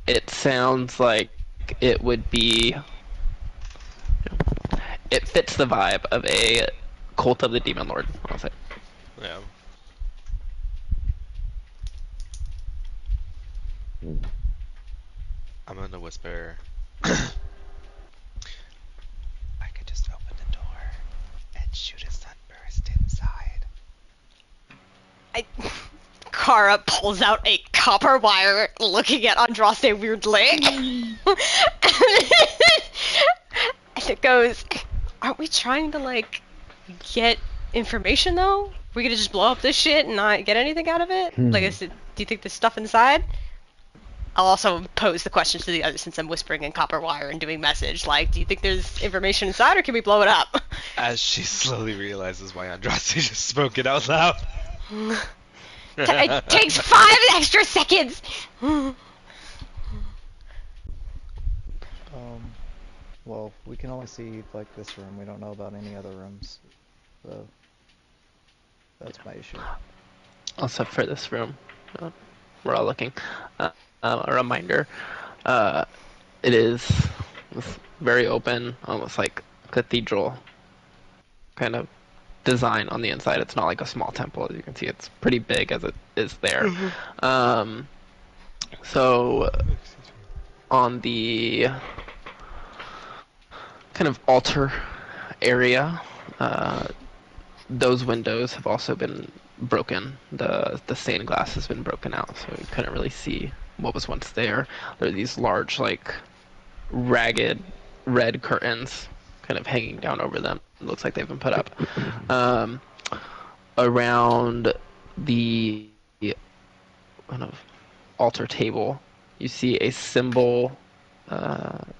It sounds like it would be, it fits the vibe of a cult of the demon lord, I'll say. Yeah. I'm gonna whisper. I could just open the door and shoot a sunburst inside. Kara pulls out a copper wire, looking at Andraste weirdly. And it goes, aren't we trying to, like, get information, though? We gonna just blow up this shit and not get anything out of it? Like, do you think there's stuff inside? I'll also pose the question to the others since I'm whispering in copper wire and doing message. Like, do you think there's information inside or can we blow it up? As she slowly realizes why Andraste just spoke it out loud. It takes 5 extra seconds! Well, we can only see like this room. We don't know about any other rooms, so that's my issue. Also for this room, uh, we're all looking. A reminder, it is very open, almost like cathedral kind of design on the inside. It's not like a small temple. As you can see, it's pretty big as it is there. So on the kind of altar area, those windows have also been broken. The stained glass has been broken out, so you couldn't really see what was once there. There are these large, like, ragged red curtains kind of hanging down over them. It looks like they've been put up. Around the kind of altar table, you see a symbol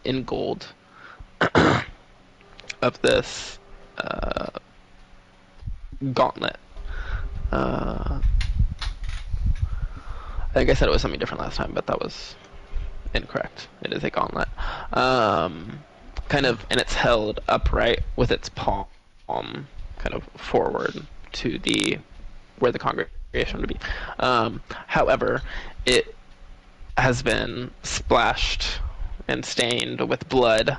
in gold of this gauntlet. I think I said it was something different last time, but that was incorrect. It is a gauntlet. Kind of, and it's held upright with its palm kind of forward to the where the congregation would be. However, it has been splashed and stained with blood,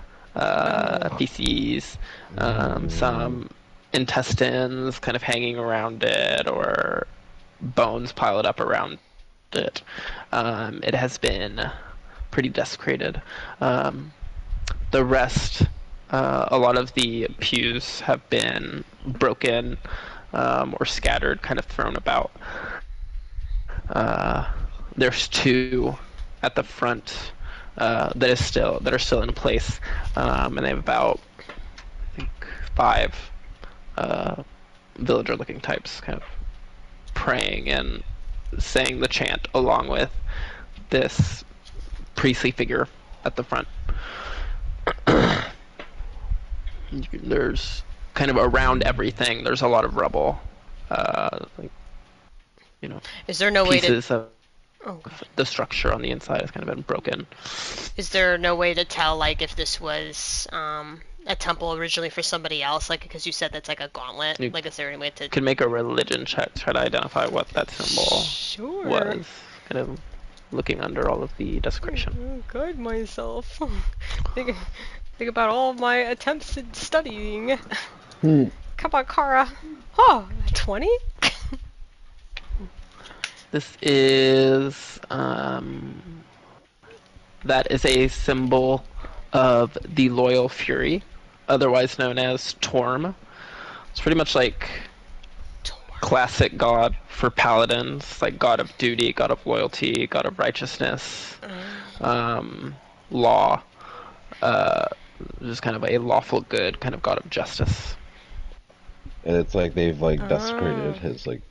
feces, some intestines kind of hanging around it, or bones piled up around it. It has been pretty desecrated. The rest, a lot of the pews have been broken or scattered, kind of thrown about. There's two at the front that are still in place, and they have about, I think, 5 villager-looking types kind of praying and saying the chant along with this priestly figure at the front. There's kind of around everything, there's a lot of rubble, like, you know, Is there no way to... pieces of Oh, the structure on the inside has kind of been broken. is there no way to tell, like, if this was a temple originally for somebody else? Like, because you said that's like a gauntlet. You Like, is there any way to... Could make a religion check, try to identify what that symbol Sure. was, kind of looking under all of the desecration. Oh, guide myself. think about all of my attempts at studying. Come on, Kara. Oh, 20? This is that is a symbol of the Loyal Fury, otherwise known as Torm. It's pretty much like classic god for paladins, like god of duty, god of loyalty, god of righteousness, law, just kind of a lawful good, kind of god of justice. And it's like they've like desecrated his like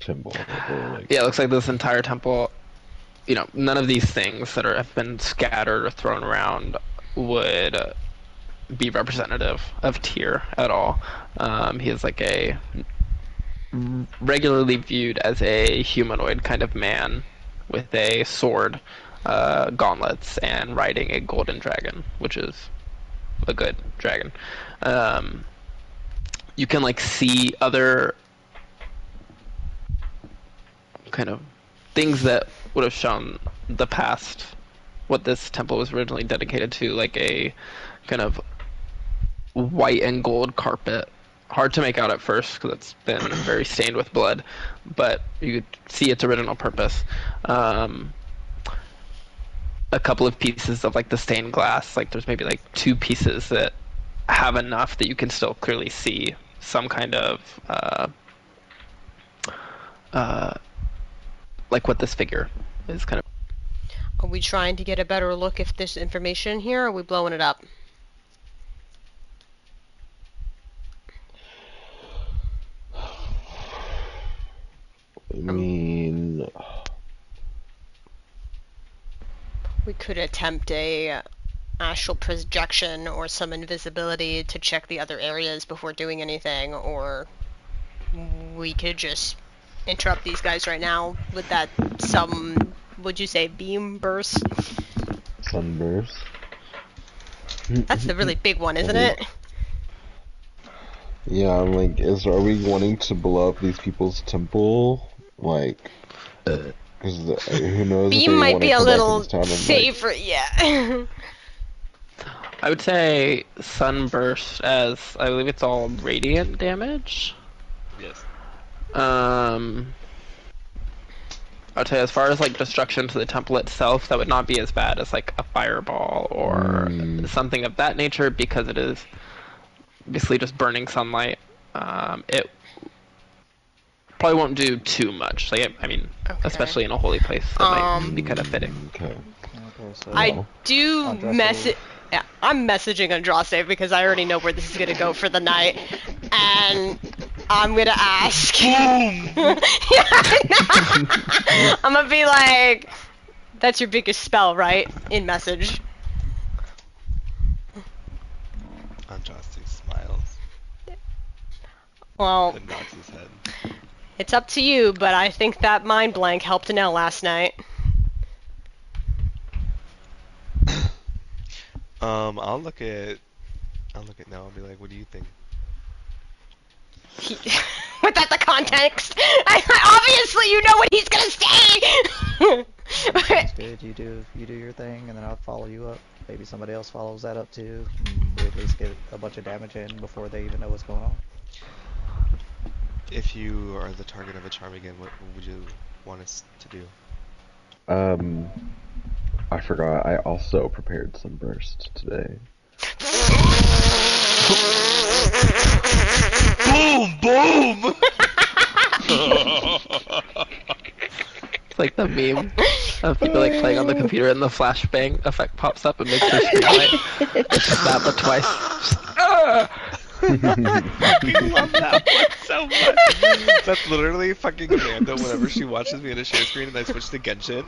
temple. Like, Yeah, it looks like this entire temple, you know, none of these things that have been scattered or thrown around would be representative of Tyr at all. He is like a regularly viewed as a humanoid kind of man with a sword, gauntlets, and riding a golden dragon, which is a good dragon. You can like see other kind of things that would have shown the past, what this temple was originally dedicated to, like a kind of white and gold carpet. Hard to make out at first because it's been very stained with blood, but you could see its original purpose. A couple of pieces of like the stained glass, like there's maybe like 2 pieces that have enough that you can still clearly see some kind of like what this figure is kind of. Are we trying to get a better look if there's information here, or are we blowing it up? I mean, We could attempt a astral projection or some invisibility to check the other areas before doing anything, or we could just interrupt these guys right now with that would you say beam burst? sunburst. That's the really big one, isn't it? Yeah, I'm like, are we wanting to blow up these people's temple? Like, because who knows if Beam they might want be to a come back to little this town and like. safer, yeah. I would say sunburst, as I believe it's all radiant damage. Yes. I'd say as far as like destruction to the temple itself, that would not be as bad as like a fireball or something of that nature, because it is basically just burning sunlight. It probably won't do too much. Like, I mean, Okay. especially in a holy place, that might be kind of fitting. Okay. Okay, so I do Andraste. message. Yeah, I'm messaging Andraste because I already know where this is gonna go for the night, and I'm gonna ask. Yeah, I'm gonna be like, "That's your biggest spell, right?" In message. Andraste smiles Well, and nods his head. it's up to you, but I think that mind blank helped Nell last night. I'll look at Nell and be like, what do you think? Without the context, obviously you know what he's gonna say. Sounds good. You do your thing, and then I'll follow you up. Maybe somebody else follows that up too. And we at least get a bunch of damage in before they even know what's going on. If you are the target of a charm again, what would you want us to do? I forgot. I also prepared some burst today. Boom! Boom! It's like the meme of people like playing on the computer and the flashbang effect pops up and makes their screen light. It's just that, but twice. I fucking love that one so much. That's literally fucking Amanda whenever she watches me in a share screen and I switch to Genshin.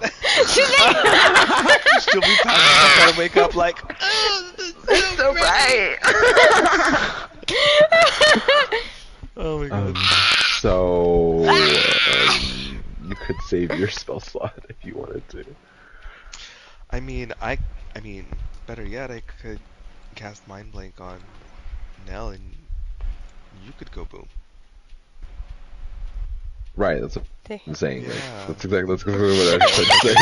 She'll be passed out and wake up like, oh, this is so bright. Oh my god. So you could save your spell slot if you wanted to. I mean, better yet, I could cast Mind Blank on Nell and you could go boom. Right, that's what I'm saying. Like, Yeah. that's exactly what I was trying to say.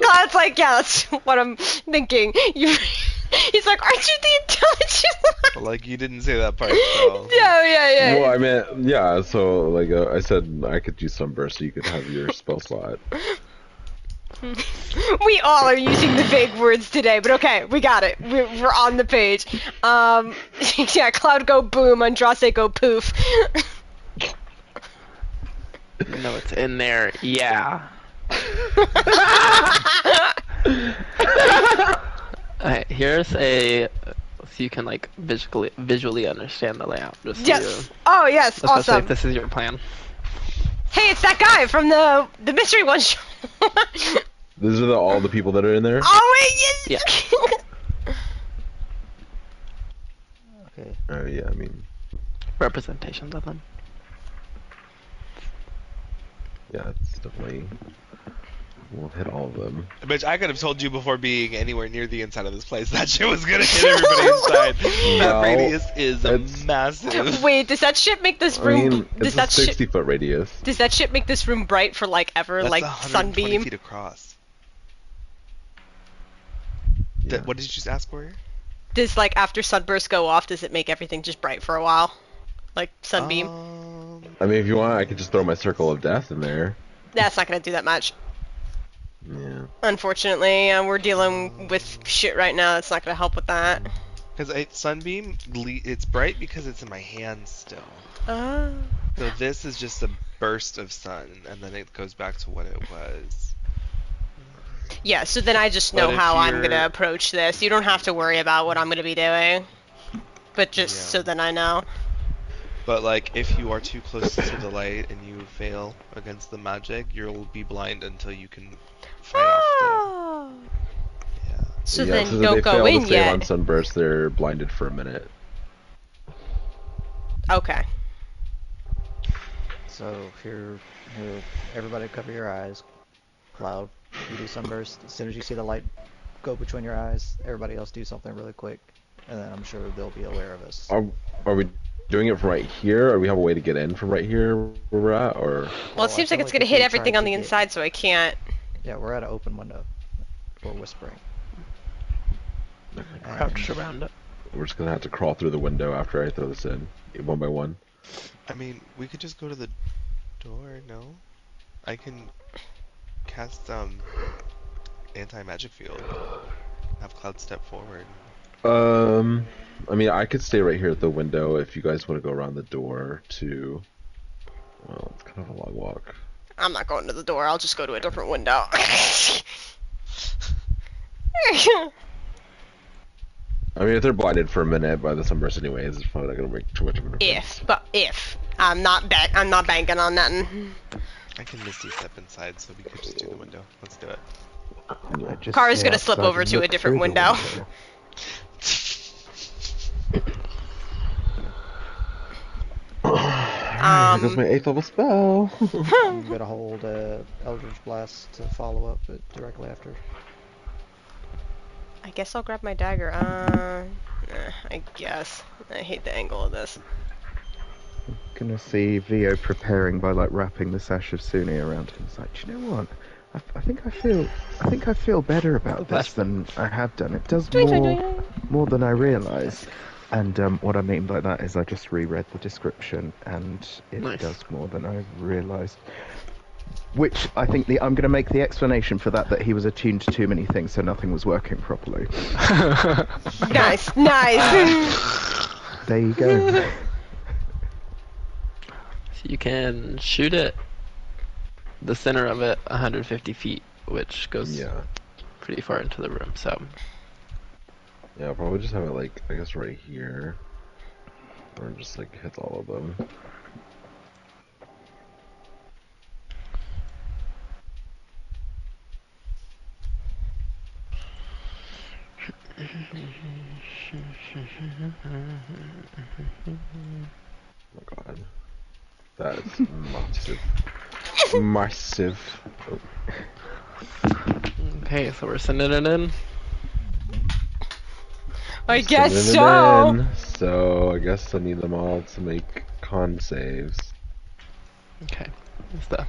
God's like, yeah, that's what I'm thinking. He's like, aren't you the intelligent one? But like, you didn't say that part, so. Yeah. Well, I meant, yeah, so, like, I said I could use Sunburst so you could have your spell slot. We all are using the vague words today, but okay, we got it. We're on the page. Yeah, Cloud go boom, Andraste go poof. No, it's in there. Yeah. Alright, here's a so you can like visually understand the layout. Just so Yes. Oh yes, especially awesome. if this is your plan. Hey, it's that guy from the mystery one show. These are all the people that are in there? Oh wait, yes. Yeah. Okay. Yeah, I mean, Representations of them. yeah, it's definitely, we'll hit all of them. Bitch, I could have told you before being anywhere near the inside of this place that shit was gonna hit everybody inside. That Well, radius is it's- massive. Wait, does that shit make this I room? mean, does it's a that shit? 60-foot radius. Does that shit make this room bright for like ever, That's like 120 sunbeam? feet across. Yeah. What did you just ask for? Does like after sunburst go off, does it make everything just bright for a while, like sunbeam? I mean, if you want, I could just throw my circle of death in there. That's not gonna do that much. Yeah. Unfortunately, we're dealing with shit right now. That's not gonna help with that. Because sunbeam, it's bright because it's in my hand still. Oh. So this is just a burst of sun, and then it goes back to what it was. Yeah, so then I just know But if how I'm you're- gonna approach this. You don't have to worry about what I'm gonna be doing. But just Yeah. so then I know. But like, if you are too close to the light and you fail against the magic, you'll be blind until you can fight off Oh. the. Yeah. So Yeah, then so if don't they go fail in to save on yet. Sunburst, they're blinded for a minute. Okay. So here, everybody cover your eyes. Cloud, you do sunburst. As soon as you see the light go between your eyes. Everybody else do something really quick, and then I'm sure they'll be aware of us. Are we doing it from right here, or we have a way to get in from right here where we're at, or? Well, it seems I like feel it's gonna if hit we everything tried on to the get- inside, so I can't. Yeah, we're at an open window. We're whispering. Crouch And around it. We're just gonna have to crawl through the window after I throw this in, one by one. I mean, we could just go to the door, no? I can cast anti-magic field. Have Cloud step forward. I mean, I could stay right here at the window if you guys want to go around the door to. Well, it's kind of a long walk. I'm not going to the door. I'll just go to a different window. I mean, if they're blinded for a minute by the sunburst anyways, it's probably not gonna make too much of a difference. if I'm not banking on nothing. I can Misty step inside, so we could just do the window. Let's do it. I just Cara's stay gonna slip outside over and to a look different through the window. Here goes my 8th level spell. I'm gonna hold Eldritch Blast to follow up directly after. I guess I'll grab my dagger. I guess. I hate the angle of this. Gonna see Vio preparing by like wrapping the sash of Suni around him. He's like, do you know what? I think I feel better about this than I have done. It does more than I realise. And what I mean by that is I just reread the description, and it does more than I realised. Which I think I'm going to make the explanation for that he was attuned to too many things, so nothing was working properly. Nice. There you go. So you can shoot it, the center of it, 150 feet, which goes pretty far into the room, so... Yeah, I'll probably just have it, like, I guess right here. Or just, like, hits all of them. Oh my god. That is massive. Massive. Oh. Okay, so we're sending it in. I guess Sending it so. in. So I guess I need them all to make con saves. Okay, what's that?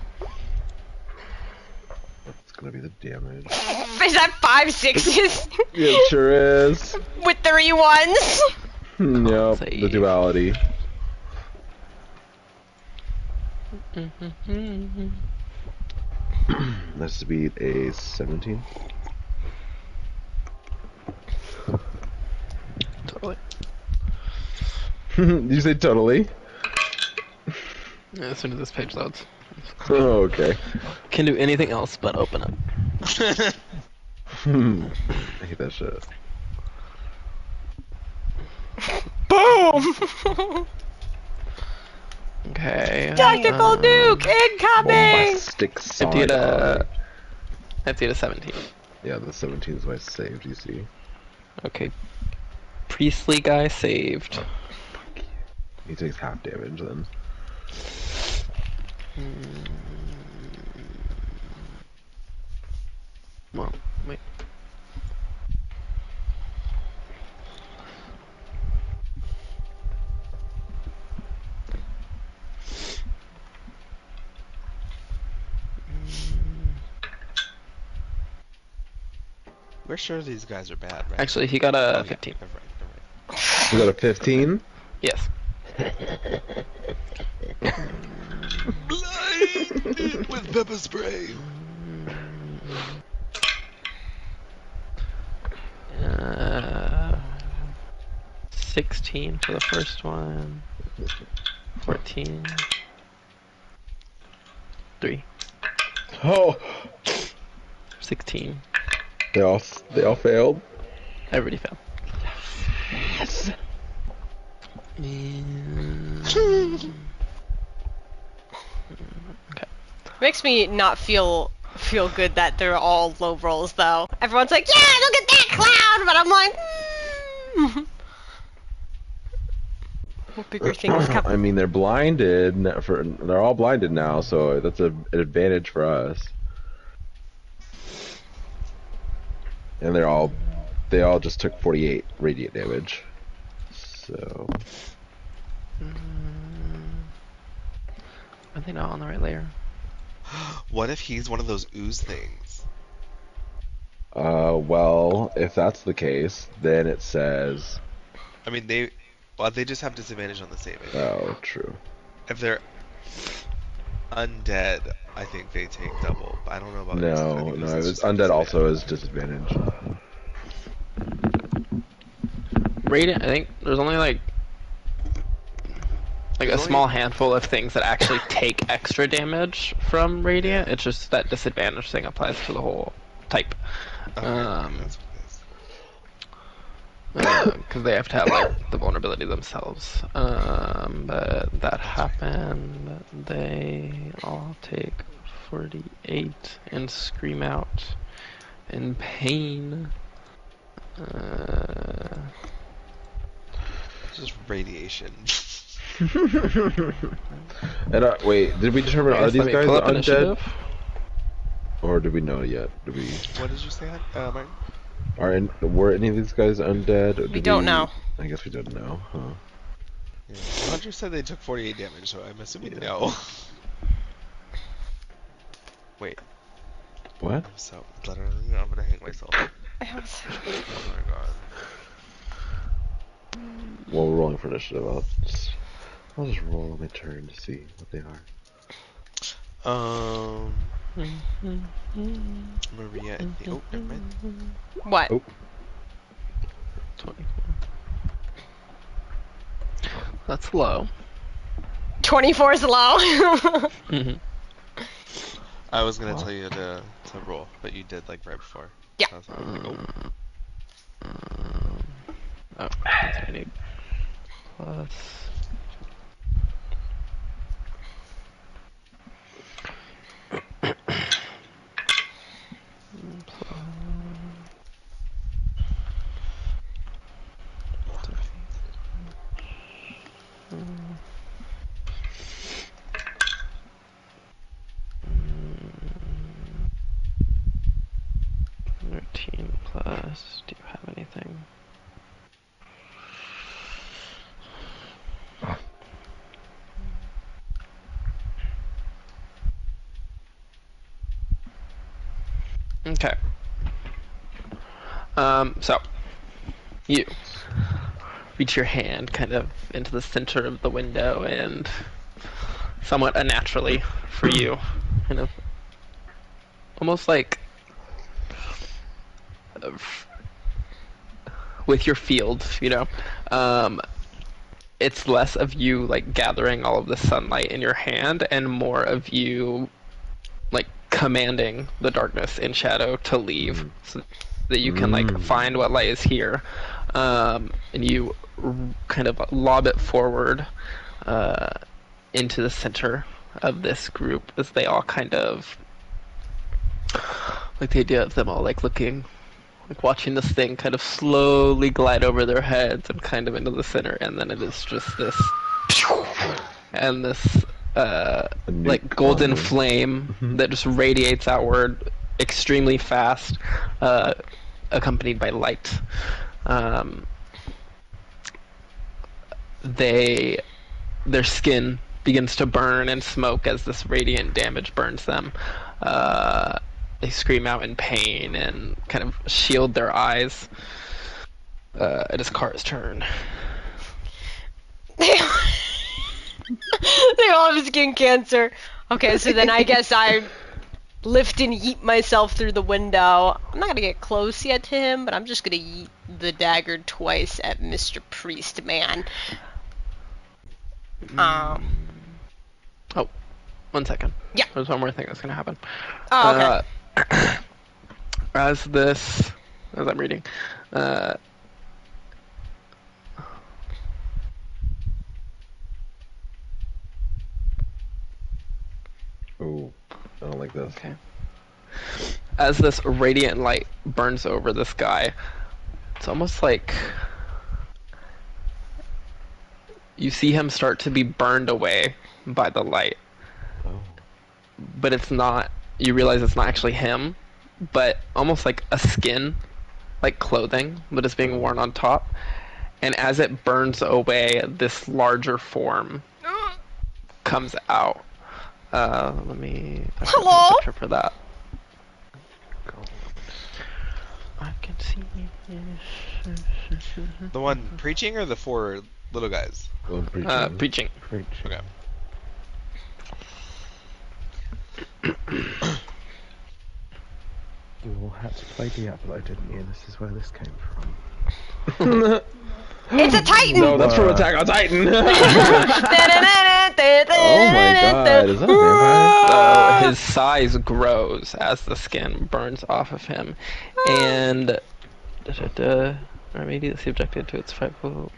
That's gonna be the damage. Is that 5 6s? Yeah, it sure is. With 3 1s? Yep, Save. the duality. That's to beat a 17. Totally. Did you say totally? Yeah, as soon as this page loads. Oh, okay. Can do anything else but open it. I hate that shit. Boom! Okay. Tactical nuke incoming! Bombastic Empty it side-eye. Empty it at 17. Yeah, the 17 is my saved, you see. Okay. Priestly guy saved. He takes half damage then. Well, wait. We're sure these guys are bad, right? Actually, he got Oh, a yeah, 15. never mind. You got a 15? Yes. Blinded with pepper spray. 16 for the first one. 14. 3. Oh, 16. they all failed. Everybody fell. Yes. Okay. Makes me not feel good that they're all low rolls though. Everyone's like, yeah, look at that cloud, but I'm like, what bigger things I come? mean, they're blinded. They're all blinded now, so that's an advantage for us. and they all just took 48 radiant damage. So Are they not on the right layer? What if he's one of those ooze things? well, if that's the case, then it says, I mean, they just have disadvantage on the saving. oh, true. If they're undead, I think they take double. But I don't know about oozes. I No, think no, oozes it was just have undead also disadvantage. is disadvantage. Radiant, I think there's only like a There's small only- handful of things that actually take extra damage from Radiant. It's just that disadvantage thing applies to the whole type. Okay, that's what it is. Because they have to have like the vulnerability themselves. But that happened. They all take 48 and scream out in pain. Just radiation. And wait, did we determine are these guys pull up undead, initiative. or do we know yet? Do we What did you say, Martin? were any of these guys undead? Or We don't know. I guess we don't know, huh? Yeah. Hunter said they took 48 damage, so I'm assuming no. Wait, What? so literally, I'm gonna hang myself. Oh my god. Well, we're rolling for initiative. I'll just roll my turn to see what they are. Maria and the never mind. What? Oh. 24. That's low. 24 is low. Mhm. I was gonna tell you to roll, but you did like right before. Yeah. So I was like, oh. Oh, that's what I need. Plus. Plus, do you have anything? Okay. So you reach your hand kind of into the center of the window and somewhat unnaturally for you, kind of almost like with your field, it's less of you like gathering all of the sunlight in your hand and more of you like commanding the darkness and shadow to leave so that you can like find what light is here, and you kind of lob it forward into the center of this group as they all kind of like the idea of them all like looking like watching this thing kind of slowly glide over their heads and kind of into the center, and then it is just this and this like golden flame that just radiates outward extremely fast, accompanied by light. Their skin begins to burn and smoke as this radiant damage burns them. They scream out in pain and kind of shield their eyes. It is Kara's turn. They all have skin cancer. Okay, so then I guess I lift and yeet myself through the window. I'm not gonna get close yet to him, but I'm just gonna yeet the dagger twice at Mr. Priest Man. Oh, 1 second. Yeah. There's one more thing that's gonna happen. Oh, okay. As I'm reading, Oh, I don't like this. okay. As this radiant light burns over this guy, it's almost like you see him start to be burned away by the light. Oh. But it's not, you realize it's not actually him, but almost like a skin like clothing that is being worn on top, and as it burns away, this larger form comes out. Let me. I can Hello? take a picture for that. I can see. The one preaching or the 4 little guys? Well, preaching. Preaching. Okay. You all had to play Diablo, didn't you? This is where this came from. It's a Titan! No, that's from Attack on Titan. oh Oh my god, is that a vampire? So his size grows as the skin burns off of him, and or maybe subjected to its frightful.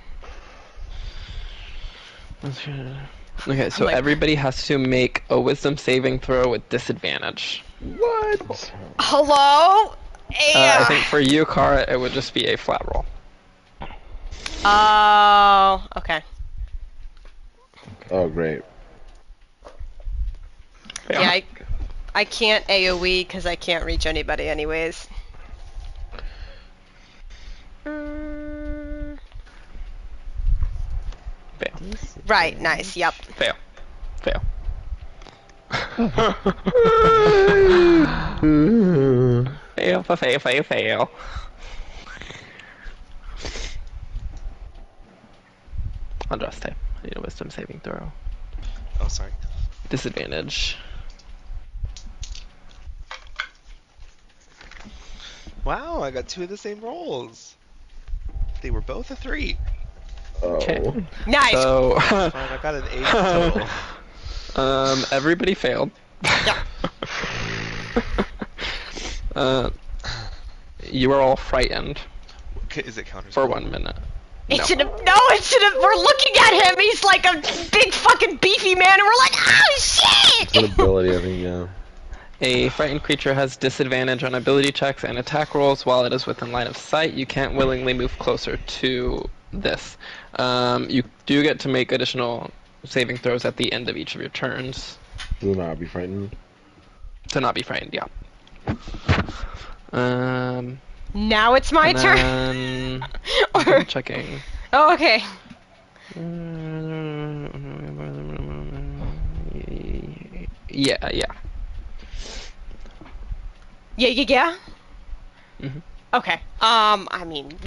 Okay, so like- everybody has to make a wisdom saving throw with disadvantage. What? Hello? I think for you, Kara, it would just be a flat roll. Oh, okay. Oh, great. Yeah, I can't AoE because I can't reach anybody anyways. Fail. Right, nice, yep. Fail. Fail. Fail. Andraste, I need a wisdom saving throw. Oh, sorry. Disadvantage. Wow, I got 2 of the same rolls. They were both a 3. Okay. Oh. Nice! So, Fine, I got an 8 total. everybody failed. You are all frightened Is it counter? for 1 minute. It's we're looking at him, he's like a big fucking beefy man, and we're like, oh shit! An ability, I think, yeah. A frightened creature has disadvantage on ability checks and attack rolls while it is within line of sight. You can't willingly move closer to this. You do get to make additional saving throws at the end of each of your turns. Do not be frightened. To not be frightened, yeah. Now it's my and turn. then Or- double checking. Oh, okay. Yeah. Yeah? Mhm. Okay. I mean,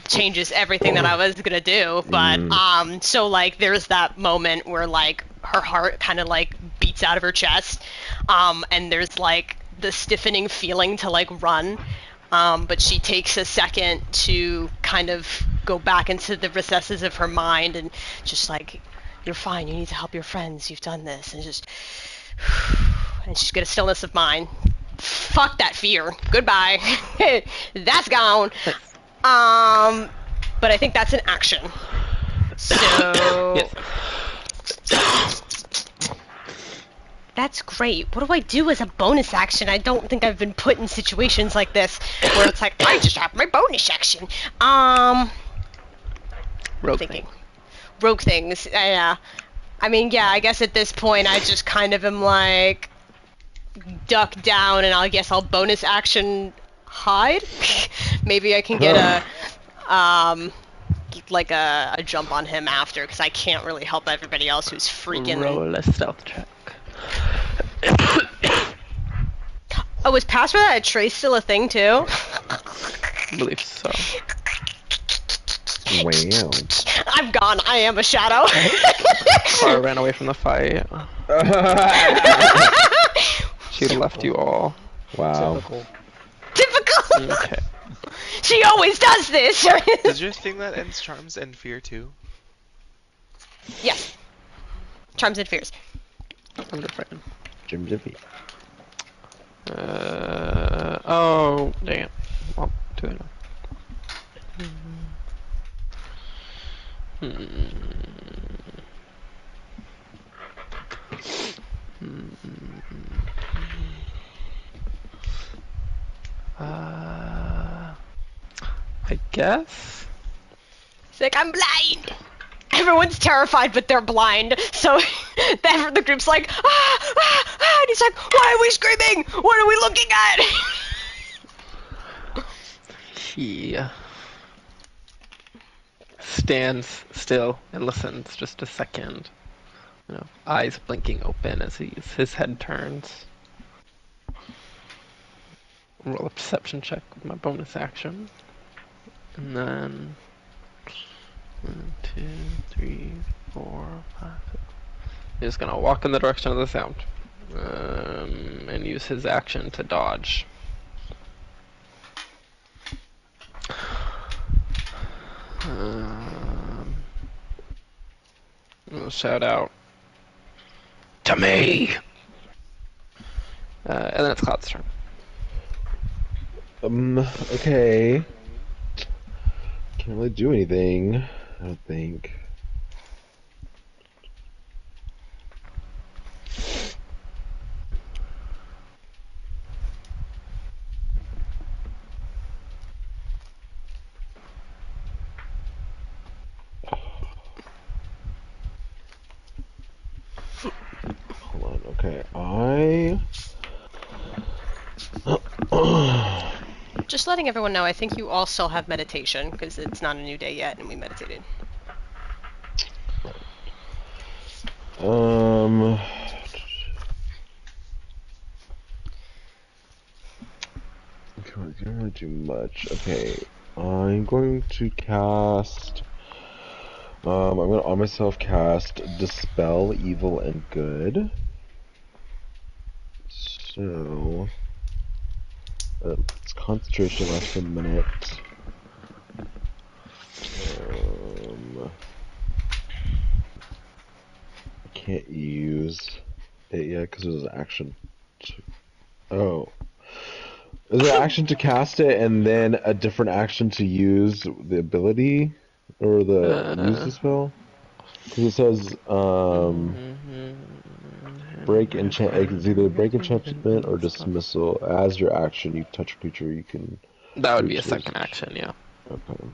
changes everything that I was gonna do, but, so, like, there's that moment where, like, her heart kind of, like, beats out of her chest, and there's, like, the stiffening feeling to, like, run, but she takes a second to kind of go back into the recesses of her mind and just, like, you're fine, you need to help your friends, you've done this, and just, and she's got a stillness of mind. Fuck that fear. Goodbye. That's gone. But I think that's an action. So Yes. that's great. What do I do as a bonus action? I don't think I've been put in situations like this where it's like I just have my bonus action. Rogue Thinking. thing. Rogue things. Yeah. I mean, yeah, I guess at this point I just kind of am like duck down and I guess I'll bonus action hide. Maybe I can get a jump on him after because I can't really help everybody else who's freaking. Roll a stealth check. Oh, was password that a trace still a thing too? I believe so. Wow. I'm gone. I am a shadow. Kara ran away from the fight. She left you all. Wow. Typical. Okay. She always does this. Does your thing that ends charms end fear too? Yes. Charms and fears. I'm good friend. Jim Jiffy. Oh, dang it. Well, do it now. I guess. It's like, I'm blind. Everyone's terrified, but they're blind. So the group's like, and he's like, why are we screaming? What are we looking at? She stands still and listens just a second. Eyes blinking open as his head turns. Roll a perception check with my bonus action. And then 1, 2, 3, 4, 5, 6. He's just gonna walk in the direction of the sound. And use his action to dodge. We'll shout out, "To me!" And then it's Cloud's turn. Okay. Can't really do anything, I don't think. Hold on, okay, Just letting everyone know, I think you all still have meditation, because it's not a new day yet, and we meditated. I don't really do much. Okay, I'm going to cast. I'm going to on myself cast Dispel Evil and Good. So, its concentration lasts for a minute. I can't use it yet because it was an action. Oh. Is there an action to cast it and then a different action to use the ability? Or use the spell? Because it says, break enchant. It's either break enchantment or dismissal. As your action, you touch a creature, you can. That would be a second action, yeah. Okay.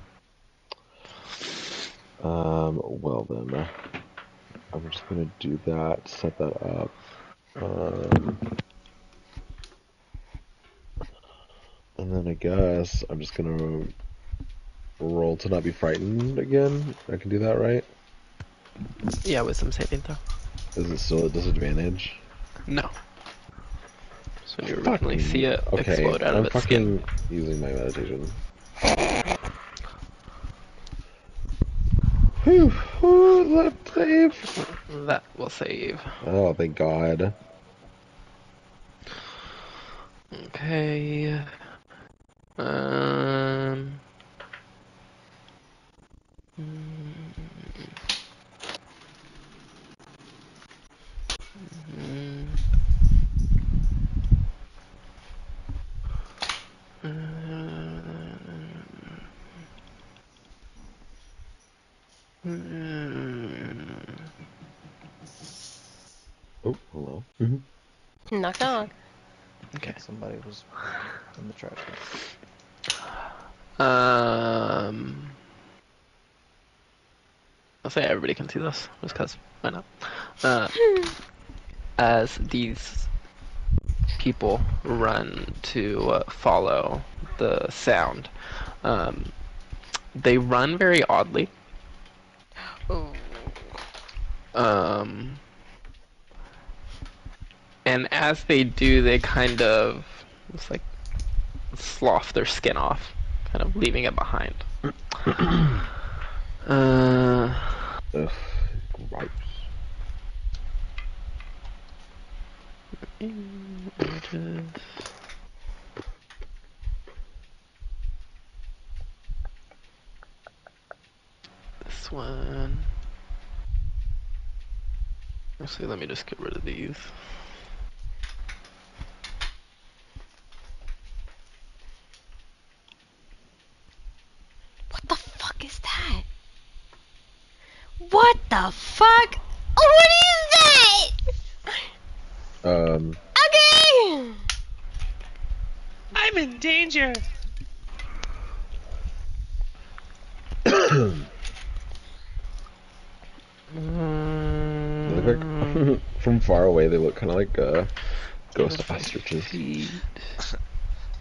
Well then, I'm just gonna do that. Set that up. And then I guess I'm just gonna roll to not be frightened again. I can do that, right? Yeah, wisdom saving throw. Is it still a disadvantage? No. So when you originally see it Okay, explode out I'm of its skin. fucking using my meditation. Whew, that save. That will save. Oh, thank God. Okay. Oh, hello. Knock knock. Okay. Somebody was in the trash can. I'll say everybody can see this, just because, why not? As these people run to follow the sound, they run very oddly. Ooh. And as they do, they kind of just like slough their skin off, kind of leaving it behind. Ugh, gross. This one. Actually, let me just get rid of these. What the fuck is that? What the fuck? Oh, what is that? Okay! I'm in danger. They look like, from far away, they look kind of like ghost ostriches.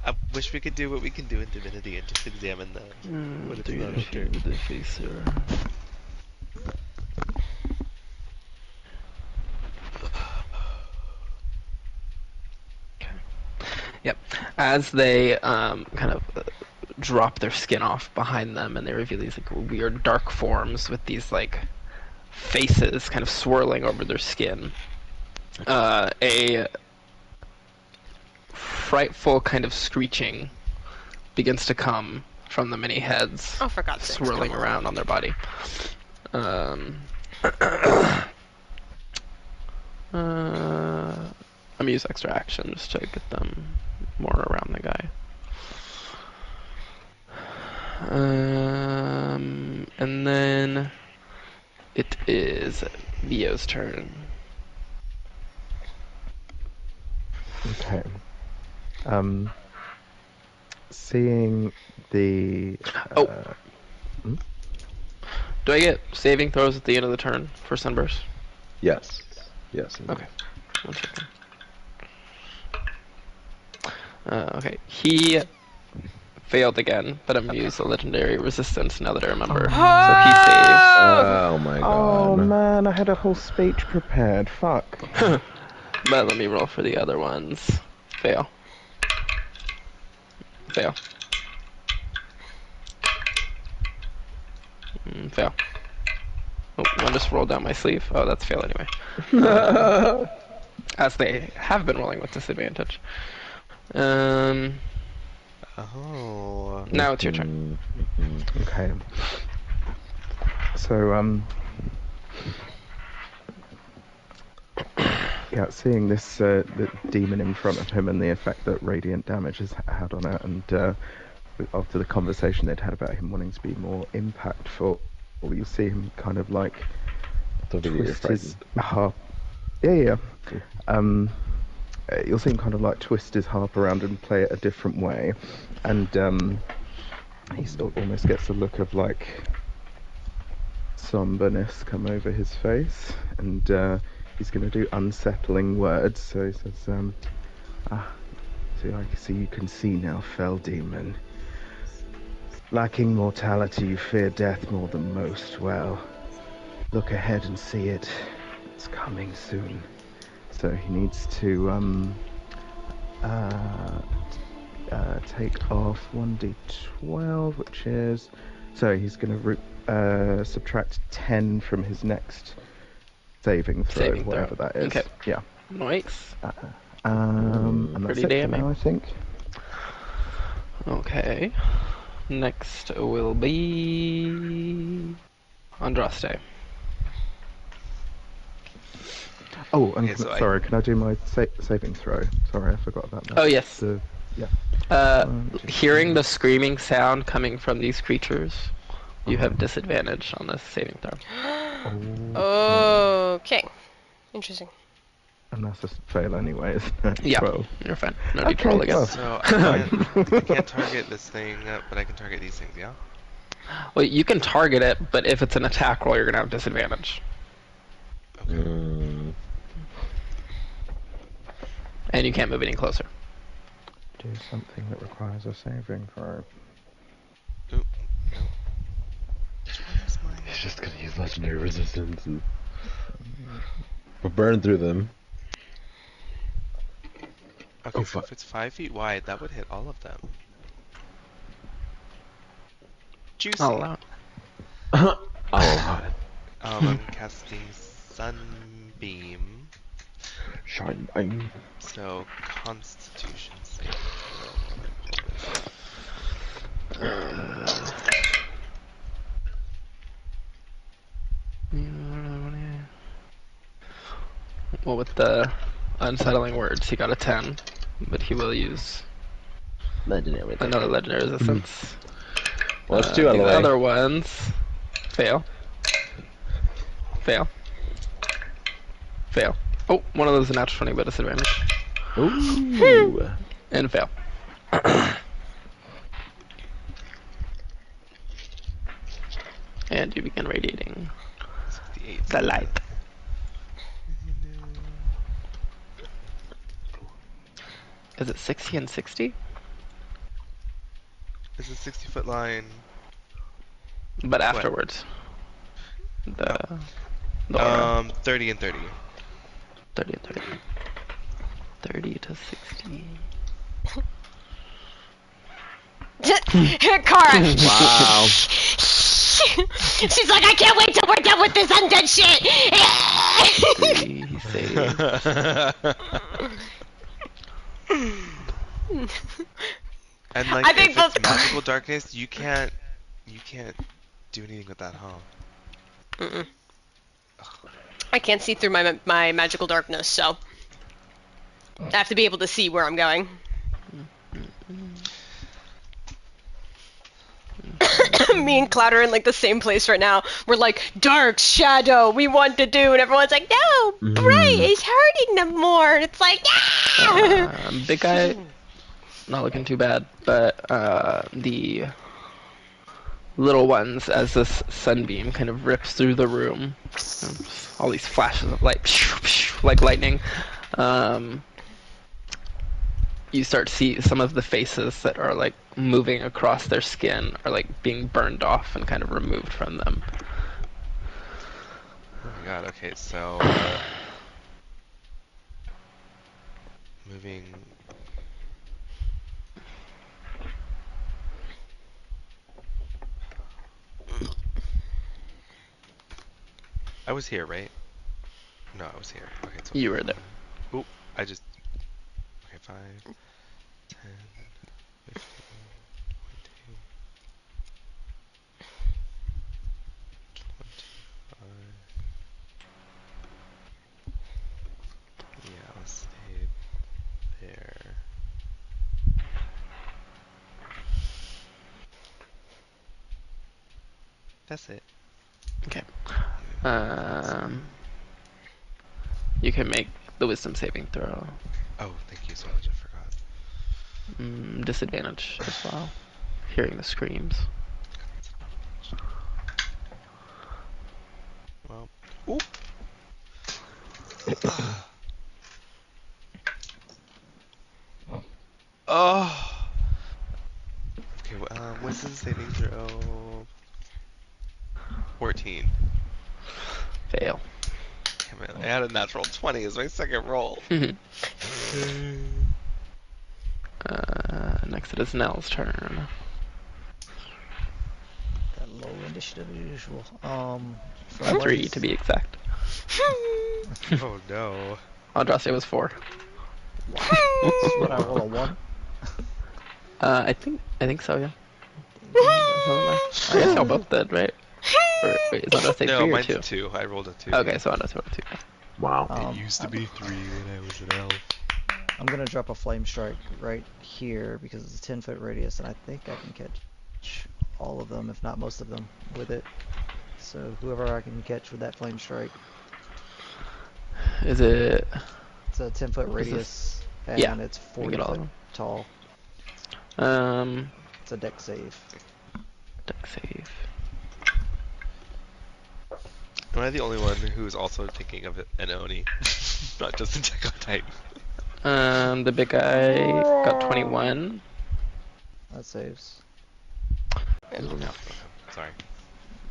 I wish we could do what we can do in Divinity and just examine them when it's not our turn. The facer. Yep. As they kind of drop their skin off behind them, and they reveal these like weird dark forms with these like faces kind of swirling over their skin. A frightful kind of screeching begins to come from the many heads Oh, for God's sake. swirling around on their body. I'm gonna use extra actions to get them more around the guy. And then it is Vio's turn. Okay. Seeing the. Do I get saving throws at the end of the turn for Sunburst? Yes. Yes. Okay. 1 second. Okay. He failed again, but I'm gonna use the legendary resistance now that I remember. So he saves. Oh my Oh god. man, I had a whole speech prepared. Fuck. But let me roll for the other ones. Fail. Fail. Fail. Oh, one just rolled down my sleeve. Oh, that's fail anyway. As they have been rolling with disadvantage. Oh. Now it's your turn. Okay. So yeah, seeing this the demon in front of him and the effect that radiant damage has had on it, and after the conversation they'd had about him wanting to be more impactful, you see him kind of like twist his harp. Yeah. You'll see him kind of like twist his harp around and play it a different way, and he still almost gets a look of like somberness come over his face, and he's going to do unsettling words. So he says, so I see you can see now, fell demon. Lacking mortality, you fear death more than most. Well, look ahead and see it. It's coming soon. So he needs to take off 1d12, which is... So he's going to subtract 10 from his next saving throw, whatever that is. Okay. Yeah. Nice. And that's Pretty it for damning. now, I think. Okay. Next will be Andraste. Oh, and Okay, so sorry, can I do my saving throw? Sorry, I forgot about that. Oh yes. Yeah. Hearing the screaming sound coming from these creatures, you have disadvantage on this saving throw. Okay. Interesting. And that's a fail anyway, isn't it? Yeah, 12. you're fine. No need to roll again. well. So I can't target this thing, but I can target these things, yeah? Well, you can target it, but if it's an attack roll, you're gonna have disadvantage. Okay. And you can't move any closer. Do something that requires a saving throw. Oop. No. Which one is mine? He's just gonna use legendary resistance and we'll burn through them. Okay, so if it's 5 feet wide, that would hit all of them. Juicy. I'll allow it. I'll allow it. I'm casting Sunbeam. Shine bang. So, Constitution save. Well, with the unsettling words, he got a 10, but he will use Legendary. another legendary resistance. Well, let's do it. The other ones fail. Fail. Fail. Oh, one of those is a natural 20, but disadvantage. Ooh. And fail. And you begin radiating 68. the light. Is it 60 and 60? It's a 60-foot line. But afterwards. The aura. 30 and 30. 30 and 30. 30 to 60. Kara. Wow. She's like, I can't wait till we're done with this undead shit. 3, he saves. And like, I think if it's both- magical darkness, you can't do anything with that, huh? Mm-mm. I can't see through my magical darkness, so I have to be able to see where I'm going. Me and Cloud are in like the same place right now. We're like, dark shadow, we want to do, and everyone's like, no, bright is hurting them more. And it's like, yeah. Big guy, not looking too bad, but the little ones, as this sunbeam kind of rips through the room, all these flashes of light, like lightning, you start to see some of the faces that are like moving across their skin are like being burned off and kind of removed from them. Oh my god, okay, so moving. I was here, right? No, I was here. Okay, so You were there. oop, I just okay, 5, 10, 15, 20, 25. Yeah, let's stay there. That's it. Okay. You can make the wisdom saving throw. Oh, thank you so much, I forgot. Disadvantage as well. Hearing the screams. Well, oop. Oh. Okay, wisdom saving throw. 14. Fail. Damn it, I had a natural 20 as my second roll. Next it is Nell's turn. Got low initiative as usual. For 3 what- to be exact. Oh no. Andraste was 4. What I roll a 1? I think so, yeah. I guess y'all both did, right? Or, wait, is Andraste No, 3 or mine's 2? 2. I rolled a 2. Okay, so Andraste rolled a 2. Wow. It used to be 3 when I was an elf. I'm gonna drop a flame strike right here because it's a 10-foot radius, and I think I can catch all of them, if not most of them, with it. So whoever I can catch with that flame strike. Is it... It's a 10-foot What is this? radius, and Yeah, it's you 40 get all of foot them. tall. It's a deck save. Deck save. Am I the only one who's also thinking of an Oni? Not just Attack on Titan. The big guy got 21. That saves. Yeah, sorry.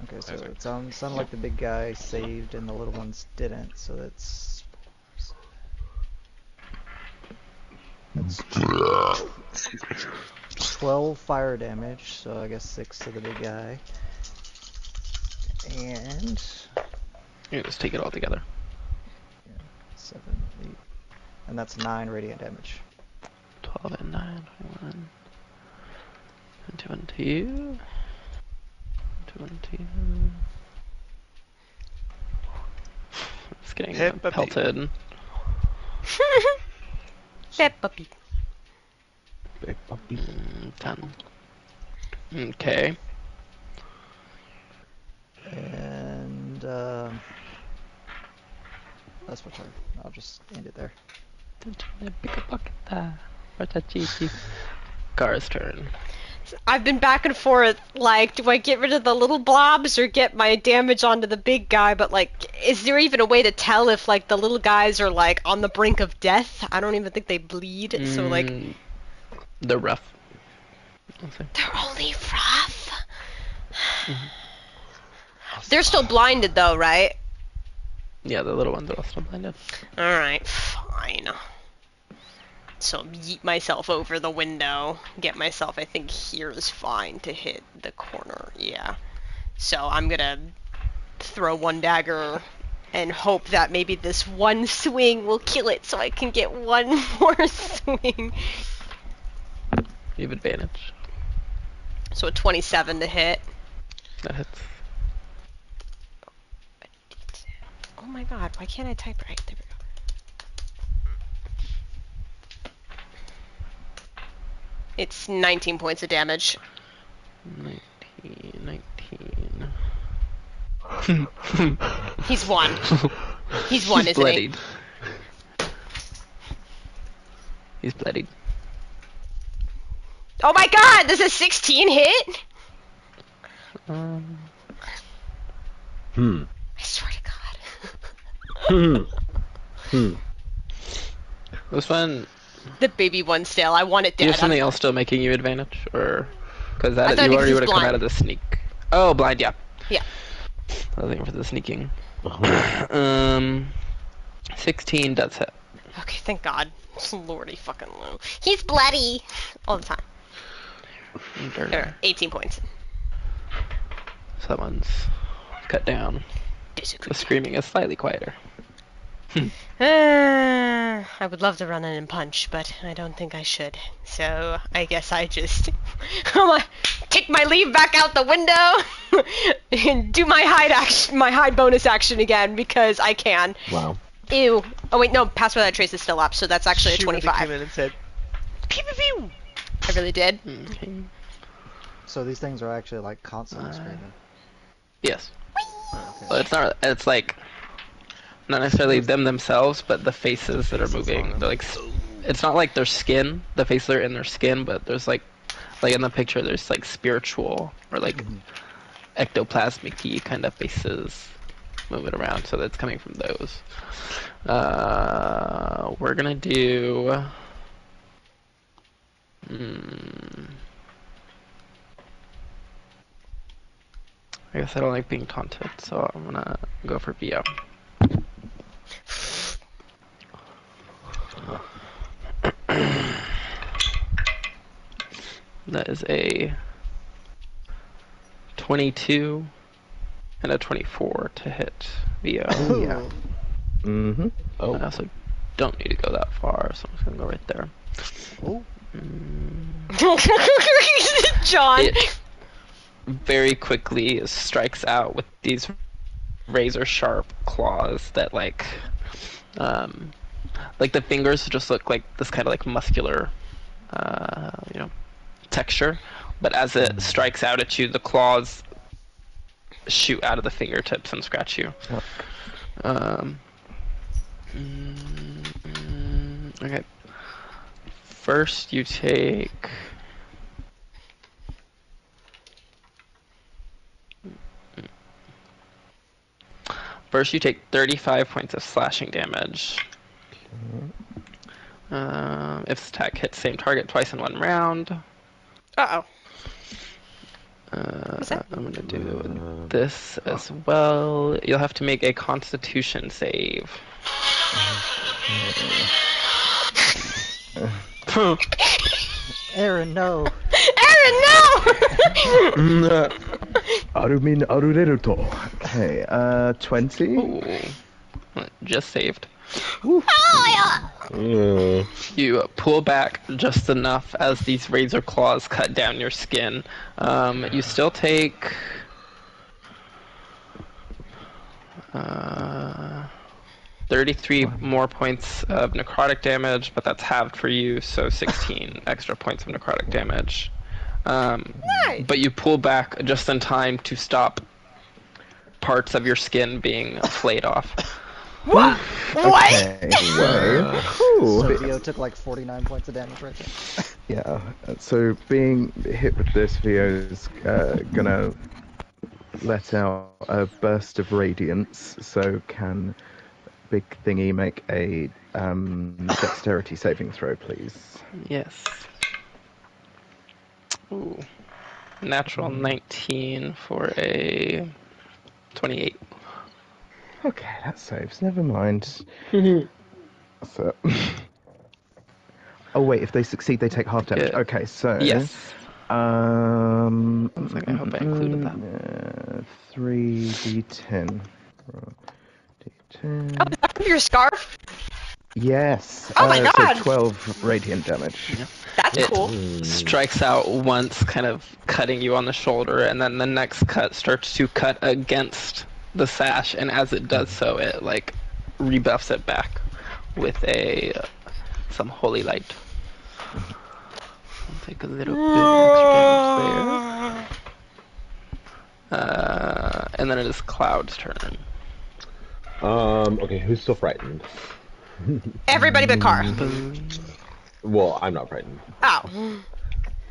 Okay, so That's right. it sounded like the big guy saved and the little ones didn't, so that's 12 fire damage, so I guess 6 to the big guy. And You just take it all together. 7, 8, and that's 9 radiant damage. 12 and 9, 21. And 22. 22. It's getting Peppa Pig. pelted. Peppa Pig. Big puppy. 10. Okay. And that's my turn. I'll just end it there. Gara's turn. I've been back and forth, like, do I get rid of the little blobs or get my damage onto the big guy? But, like, is there even a way to tell if, like, the little guys are, like, on the brink of death? I don't even think they bleed, so, like... They're rough. I'll say. They're only rough. Mhm. They're still blinded though, right? Yeah, the little ones are all still blinded. Alright, fine. So yeet myself over the window. Get myself, I think here is fine to hit the corner. Yeah. So I'm gonna throw one dagger and hope that maybe this one swing will kill it so I can get one more swing. You have advantage. So a 27 to hit. That hits. Oh my god, why can't I type right? There we go. It's 19 points of damage. 19. He's one. He's one, isn't bloodied. He's bloodied. Oh my god, does a 16 hit? I swear to god. This one. The baby one's still. I want it Do you dead. have something else still making you advantage, or because I that thought you he already was would have come blind. out of the sneak? Oh, blind. Yeah. Yeah. I was thinking for the sneaking. 16 does hit. Okay, thank god. Lordy fucking low. He's bloody. All the time. There, 18 points. So that one's cut down. The screaming is slightly quieter. I would love to run in and punch, but I don't think I should. So I guess I just I'm gonna take my leave back out the window and do my hide bonus action again because I can. Wow. Ew. Oh wait, no, pass without trace is still up, so that's actually a She really 25. came in and said, pew pew pew. I really did. Okay. So these things are actually like constantly screaming. Yes. Okay. Well, it's not. It's like not necessarily them themselves, but the faces that are moving. They're like. It's not like their skin. The faces are in their skin, but there's like in the picture, there's like spiritual or like ectoplasmic-y kind of faces moving around. So that's coming from those. We're gonna do. I guess I don't like being taunted, so I'm gonna go for VO. That is a 22 and a 24 to hit VO. Yeah. Mm-hmm. Oh. I also don't need to go that far, so I'm just gonna go right there. Oh. John. It very quickly strikes out with these razor sharp claws that like the fingers just look like this kind of like muscular texture, but as it strikes out at you, the claws shoot out of the fingertips and scratch you. Okay. First you take 35 points of slashing damage. If this attack hits same target twice in one round. Uh-oh. I'm gonna do this as well. You'll have to make a Constitution save. Aaron, no. Aaron, no! Arumin arureru to. Okay, 20. Ooh. Just saved. Yeah. You pull back just enough as these razor claws cut down your skin. You still take 33 more points of necrotic damage, but that's halved for you, so 16 extra points of necrotic damage. Nice. But you pull back just in time to stop parts of your skin being flayed off. What? What? Okay, so, So Theo took like 49 points of damage right there. yeah, so being hit with this, Vio's gonna let out a burst of radiance, so can Big Thingy make a dexterity saving throw, please? Yes. Ooh. Natural 19 for a 28. Okay, that saves. Never mind. So... Oh wait, if they succeed, they take half damage. Good. Okay, so Yes. Looks like I hope I included that. 3d10. Oh, D10. is that from your scarf? Yes. Oh my So god! 12 radiant damage. That's It cool. strikes out once, kind of cutting you on the shoulder, and then the next cut starts to cut against the sash, and as it does so, it like rebuffs it back with some holy light. I'll take a little bit extra damage there. And then it is Cloud's turn. Okay, who's still frightened? Everybody but Car. Well, I'm not frightened. Oh.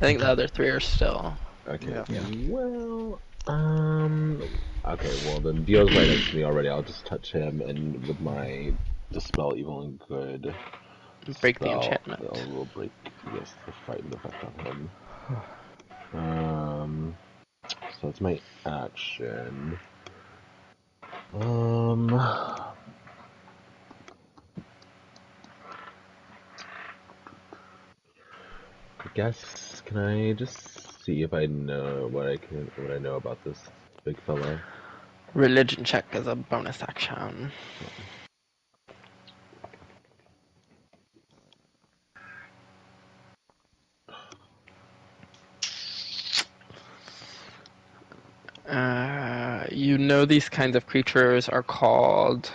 I think the other three are still. Okay. Yeah. Well, okay, well then Dio's right next to me already. I'll just touch him, and with my Dispel Evil and Good Break the spell, enchantment. I will break, yes, the frightened effect on him. So that's my action. I guess, can I just see if I know what I know about this big fellow? Religion check as a bonus action. You know these kinds of creatures are called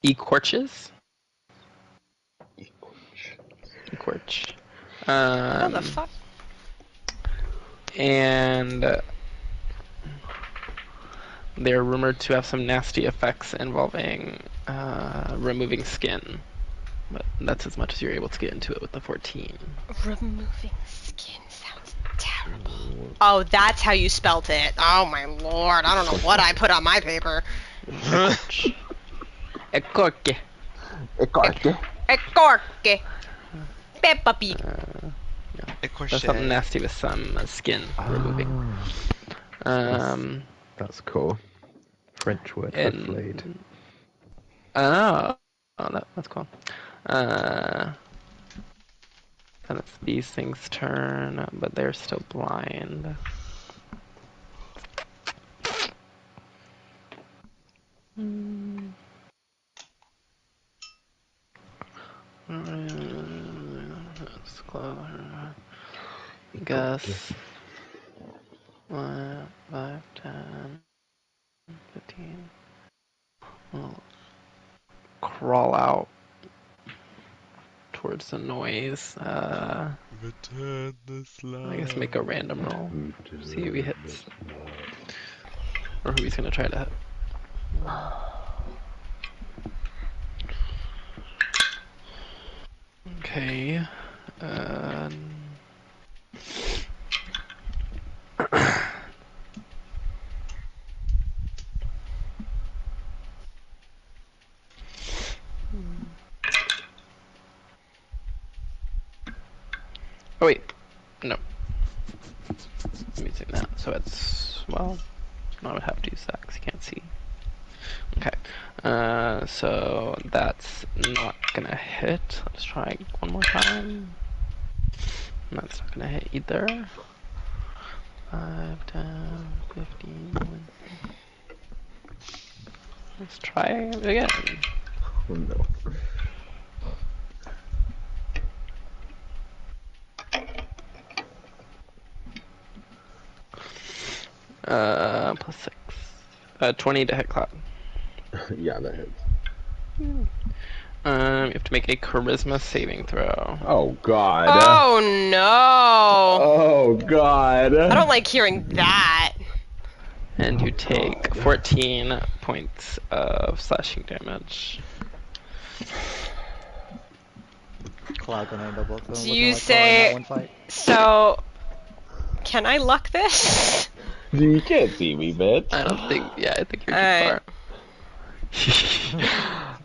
Equorches? Equorch. What the fuck? And they're rumored to have some nasty effects involving removing skin. But that's as much as you're able to get into it with the 14. Removing skin sounds terrible. Oh, that's how you spelt it. Oh my lord, I don't know what I put on my paper. Equorch. Equorche. Ecorque. Peppa Pig. There's something nasty with some skin removing. That's cool. French word for And- flayed. That's cool. And it's these things' turn, but they're still blind. Let's close. Guess. 1, 5, 10, 15. We'll crawl out towards the noise. Return this love. I guess make a random roll. See who he hits. Or who he's gonna try to hit. Okay. Oh wait, no. Let me see that. So it's, well, I would have to use that because you can't see. Okay, so that's not gonna hit. Let's try one more time. That's not gonna hit either. 5, 10, 15. Let's try it again. Oh no. Plus 6. 20 to hit Cloud. Yeah, that hits. You have to make a charisma saving throw. Oh god. Oh no. Oh god. I don't like hearing that. And you take 14 points of slashing damage. Cloud gonna end up looking Do like you Cloud in say- that one fight. So, can I luck this? You can't see me, bitch. I don't think, yeah, I think you're Alright. too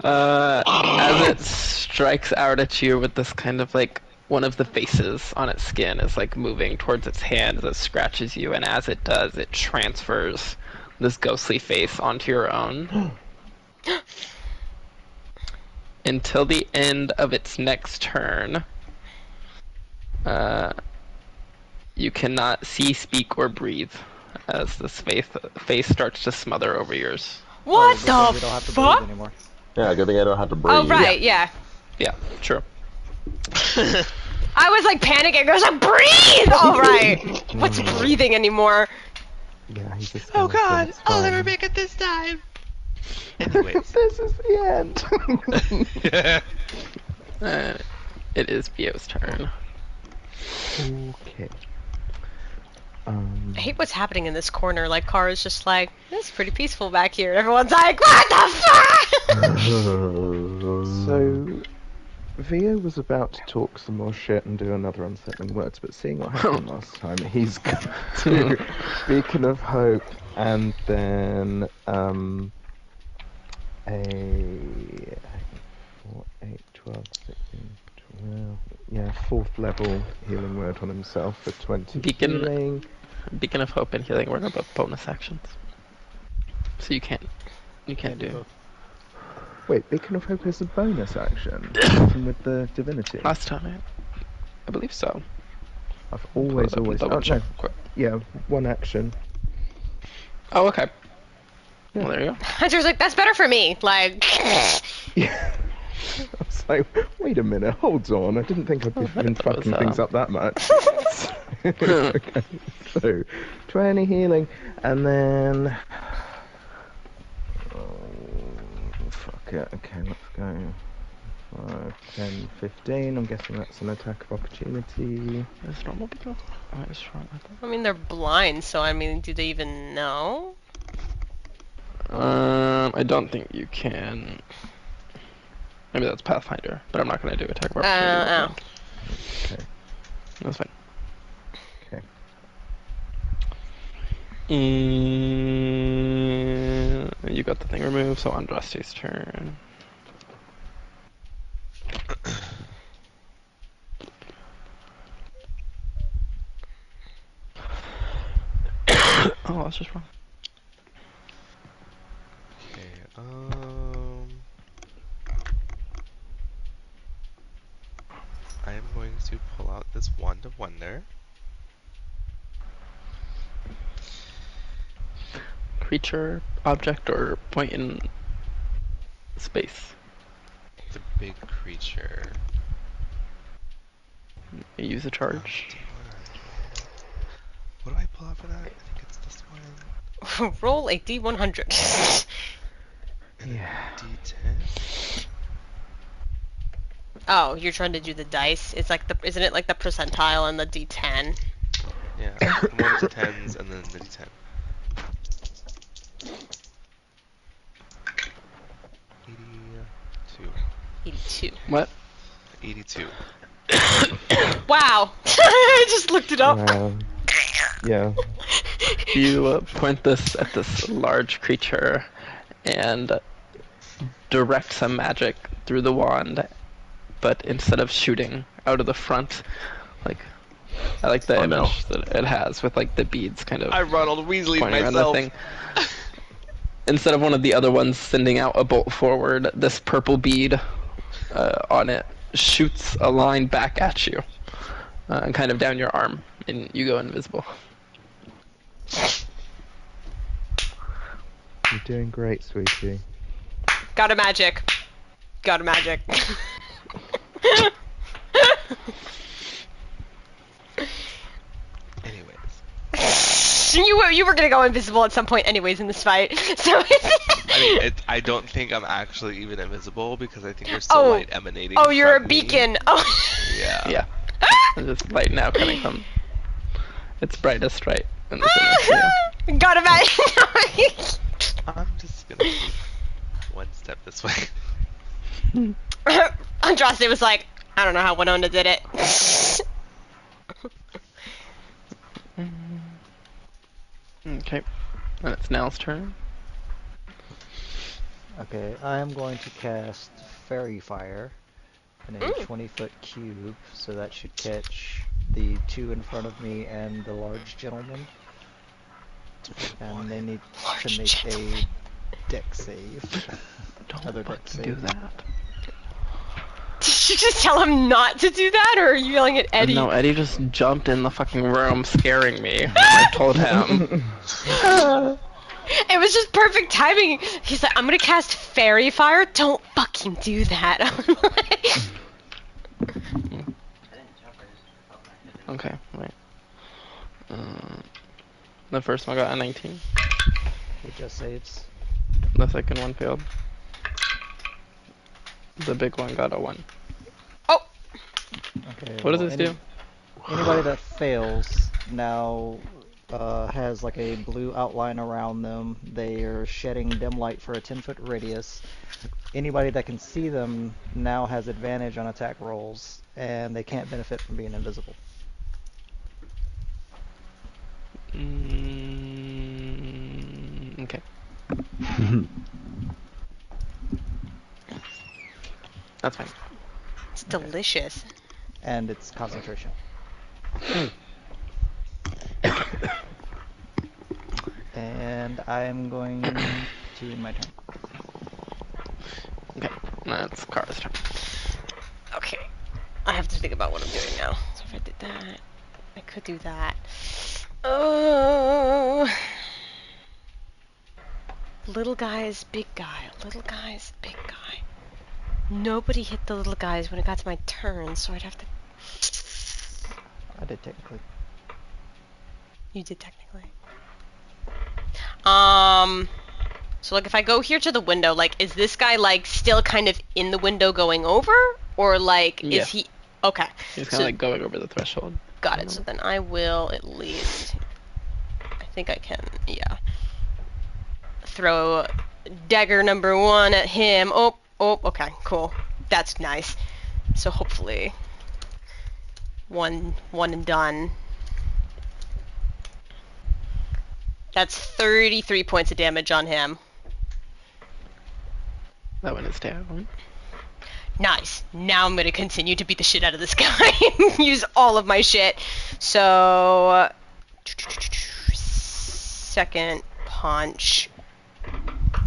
far. As it strikes out at you with this kind of like one of the faces on its skin is like moving towards its hand as it scratches you, and as it does, it transfers this ghostly face onto your own. Until the end of its next turn, you cannot see, speak, or breathe as this face starts to smother over yours. What good thing we the don't have to breathe fuck? anymore. Yeah, good thing I don't have to breathe. Oh, right, yeah. Yeah, true. I was like panicking. I was like, breathe! All right. What's breathing anymore? Yeah, he's a Oh skeleton, god, it's I'll fine. never make it this time. Anyways. This is the end. It is Bio's turn. Okay. I hate what's happening in this corner. Like, Kara's just like, it's pretty peaceful back here. And everyone's like, what the fuck? So, Vio was about to talk some more shit and do another unsettling words, but seeing what happened last time, he's going to Beacon of Hope and then a 4, 8, 12, 16, 12, yeah, 4th level healing word on himself for 20 healing. Beacon of Hope and Healing Word are both bonus actions. So you can't do. Wait, Beacon of Hope is a bonus action even with the divinity. Last time, I believe so. I've always. Double Oh, no. check quick. Yeah, one action. Oh, okay. Well, there you go. Hunter's like, that's better for me. Like, Yeah. I was like, wait a minute, hold on. I didn't think I'd been fucking things up that much. Okay, so 20 healing, and then fuck it. Okay, let's go. 5, 10, 15. I'm guessing that's an attack of opportunity. Is normal people? Oh, it's wrong. I mean, they're blind, so I mean, do they even know? I don't think you can. Maybe that's Pathfinder, but I'm not going to do attack of opportunity. Okay. That's fine. Okay. You got the thing removed, so Andraste's turn. Oh, that's just wrong. Okay, I am going to pull out this Wand of Wonder. Creature, object, or point in space. The big creature. You use a charge. What do I pull out for that? I think it's this one. Roll a d100. And Yeah. D10. Oh, you're trying to do the dice. It's like isn't it like the percentile and the d10? Yeah, the ones the 10s and then the D10. 82. 82. What? 82. Wow! I just looked it up. Yeah. You point this at this large creature and direct some magic through the wand, but instead of shooting out of the front, like I like the image that it has with like the beads kind of I Ronald Weasley pointing around myself. the thing. Instead of one of the other ones sending out a bolt forward, this purple bead on it shoots a line back at you, and kind of down your arm, and you go invisible. You're doing great, sweetie. Got a magic. Got a magic. Anyways. You were gonna go invisible at some point anyways in this fight, so... I mean, I don't think I'm actually even invisible because I think there's still Oh. light emanating Oh, you're a from me. beacon. Oh. Yeah. Yeah. There's light now coming from its brightest right in the center. Yeah. Got a magic. I'm just gonna move one step this way. Andraste was like, I don't know how Winona did it. Okay. And it's Nell's turn. Okay, I am going to cast Fairy Fire in a Mm. 20-foot cube, so that should catch the two in front of me and the large gentleman. And they need to Large make gentleman. a deck save. Don't Another deck fucking do save. that. Did you just tell him not to do that, or are you yelling at Eddie? No, Eddie just jumped in the fucking room, scaring me. I told him. It was just perfect timing. He's like, I'm gonna cast Fairy Fire. Don't fucking do that. I'm like, Okay, wait. The first one got a 19. He just saves. The second one failed. The big one got a 1. oh, Okay. What does well, this do? Anybody that fails now has like a blue outline around them. They are shedding dim light for a 10-foot radius. Anybody that can see them now has advantage on attack rolls, and they can't benefit from being invisible. Okay. That's fine. it's delicious. And it's concentration. And I'm going to end my turn. Okay, that's Kara's turn. Okay, I have to think about what I'm doing now. So if I did that, I could do that. Oh, little guys, big guy. Little guys, big guy. Nobody hit the little guys when it got to my turn, so I'd have to. I did technically. You did technically. So like if I go here to the window, like is this guy like still kind of in the window going over, or like Yeah. is he? Okay. He's kind So- of like going over the threshold. Got it. So then I will at least. I think I can. Yeah. Throw dagger number 1 at him. Oh. Okay. Cool. That's nice. So hopefully, one and done. That's 33 points of damage on him. That one is down. Nice. Now I'm gonna continue to beat the shit out of this guy and use all of my shit. So, second punch.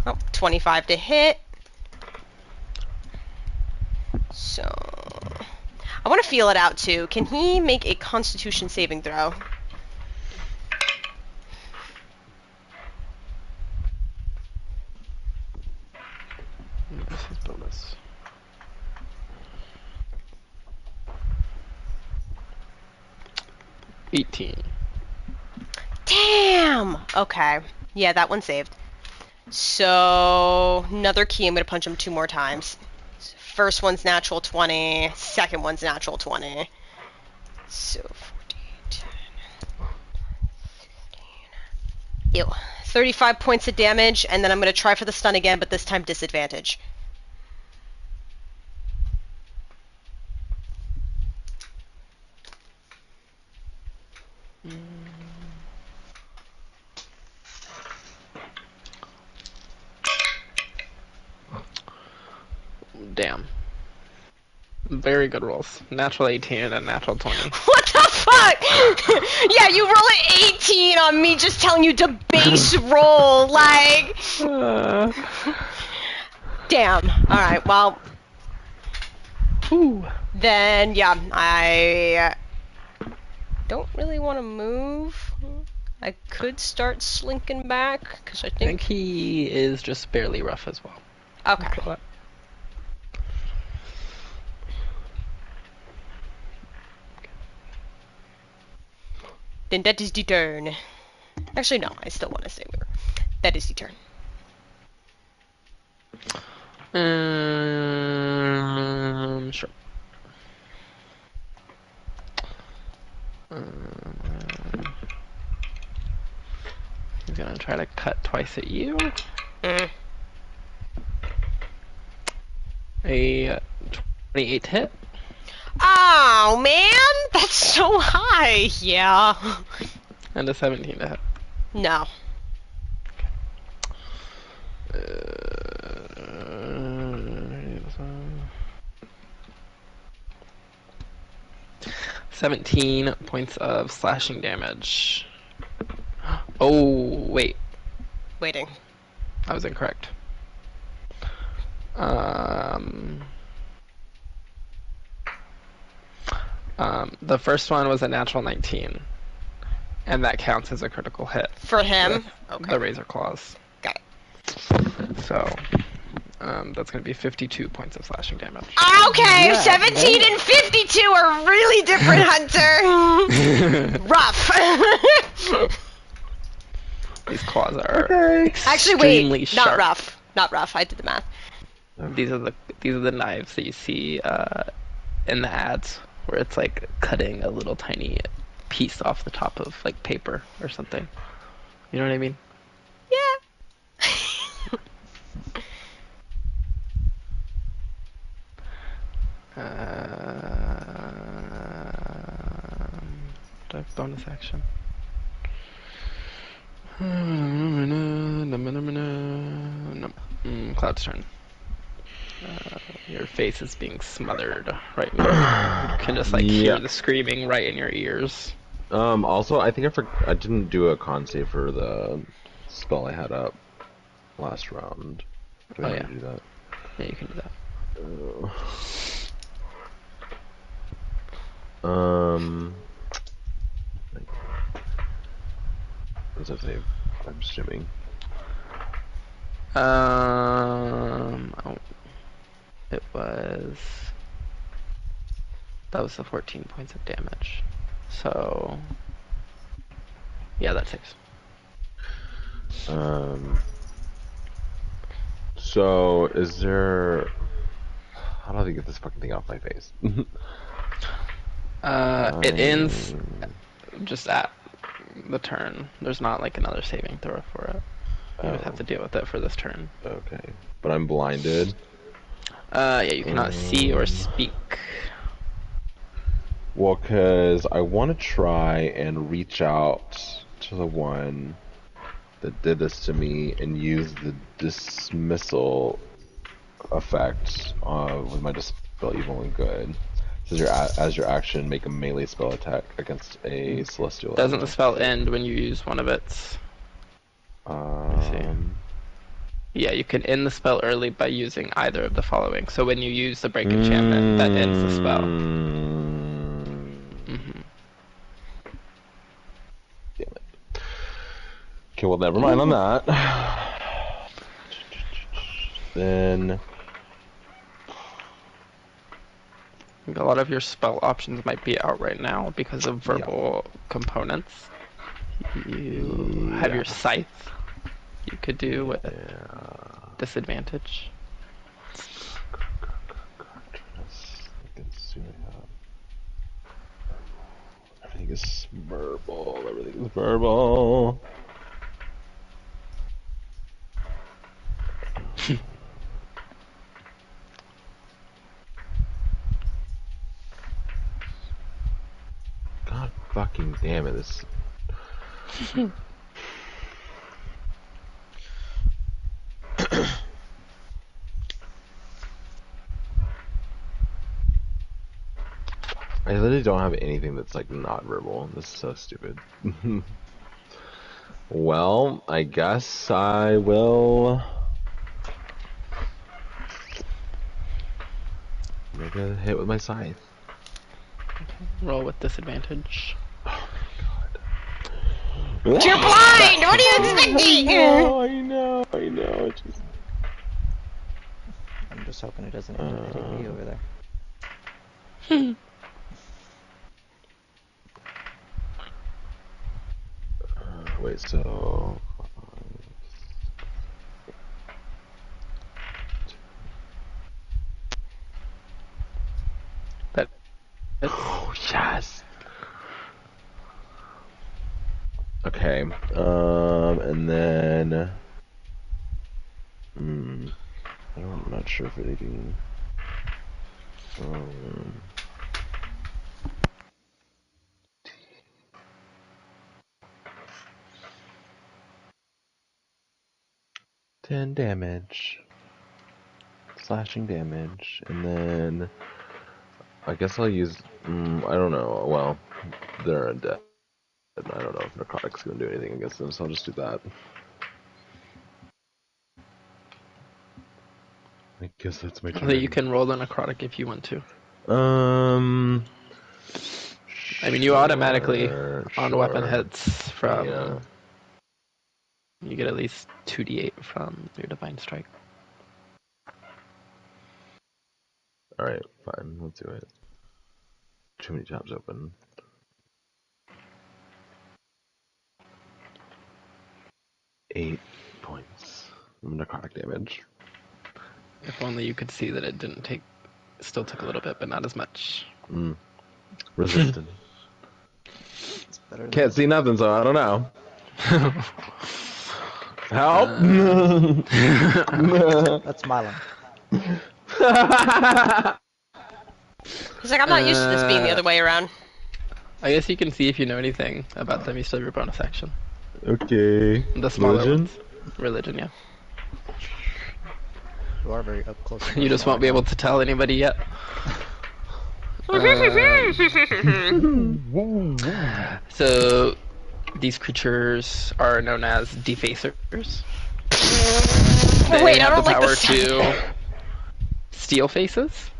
Oh, 25 to hit. So, I want to feel it out too. Can he make a Constitution saving throw? This is bonus. $18. Damn! Okay. Yeah, that one saved. So, another key, I'm going to punch him 2 more times. First one's natural 20, second one's natural 20. So, 14, 10, 15. Ew. 35 points of damage, and then I'm going to try for the stun again, but this time disadvantage. Damn. Very good rolls. Natural 18 and natural 20. What the fuck? Yeah, you roll an 18 on me just telling you to base roll, like... Damn. Alright, well... Ooh. Then, yeah, I don't really want to move. I could start slinking back, because I I think think... he is just barely rough as well. Okay. Then that is the turn. Actually, no, I still want to stay with her. That is the turn. Sure. He's gonna try to cut twice at you. Mm. A 28 hit. Oh, man! That's so high! Yeah. And a 17 to hit. No. 17 points of slashing damage. Oh, wait. Waiting. I was incorrect. The first one was a natural 19, and that counts as a critical hit For him? with Okay. the razor claws. Got it. So, that's going to be 52 points of slashing damage. Okay, Yeah, 17 damn. and 52 are really different, Hunter. Rough. These claws are Actually, extremely wait, sharp. not rough. Not rough. I did the math. These are the knives that you see in the ads, where it's like cutting a little tiny piece off the top of like paper or something. You know what I mean? Yeah. Do I have bonus action? No. Cloud's turn. Your face is being smothered right now. You can just like hear the screaming right in your ears. Also, I think I didn't do a con save for the spell I had up last round. Do I need to do that? Yeah, you can do that. What does that save? I'm assuming. That was the 14 points of damage. So, yeah, that saves. So is there? How do I get this fucking thing off my face? It ends just at the turn. There's not like another saving throw for it. You would have to deal with it for this turn. Okay, but I'm blinded. Yeah, you cannot see or speak. Well, cause I want to try and reach out to the one that did this to me and use the dismissal effect with my dispel evil and good. Says as your action, make a melee spell attack against a celestial. Doesn't the spell end when you use one of its? Yeah, you can end the spell early by using either of the following. So when you use the break enchantment, that ends the spell. Damn it. Okay, well, never mind on that. Then A lot of your spell options might be out right now because of verbal components. You have your scythe. You could do with disadvantage. Everything is verbal. Everything is verbal. God fucking damn it! This. I literally don't have anything that's like not verbal. This is so stupid. Well, I guess I will make a hit with my scythe. Roll with disadvantage. Oh my god. You're blind! What are you expecting? I know. Just... I'm just hoping it doesn't end up hitting me over there. Wait, so... Oh, yes! Okay, and then... I'm not sure if anything... 10 damage. Slashing damage. And then I guess I'll use. I don't know. Well, they're undead. I don't know if necrotic's gonna do anything against them, so I'll just do that. I guess that's my turn. Although you can roll the necrotic if you want to. I mean, you automatically on weapon hits from. Yeah. You get at least 2d8 from your divine strike. All right, fine. Let's do it. Too many tabs open. Eight points of necrotic damage. If only you could see that it didn't take. Still took a little bit, but not as much. Resistant. It's better than Can't see nothing, so I don't know. Help! That's my line. He's like, I'm not used to this being the other way around. I guess you can see if you know anything about them. You still have your bonus action. Okay. The smaller Religion? ones. Religion, yeah. You are very up close. You just won't be able to tell anybody yet. So, these creatures are known as defacers. They Wait, I have don't the like power the sound. to steal faces,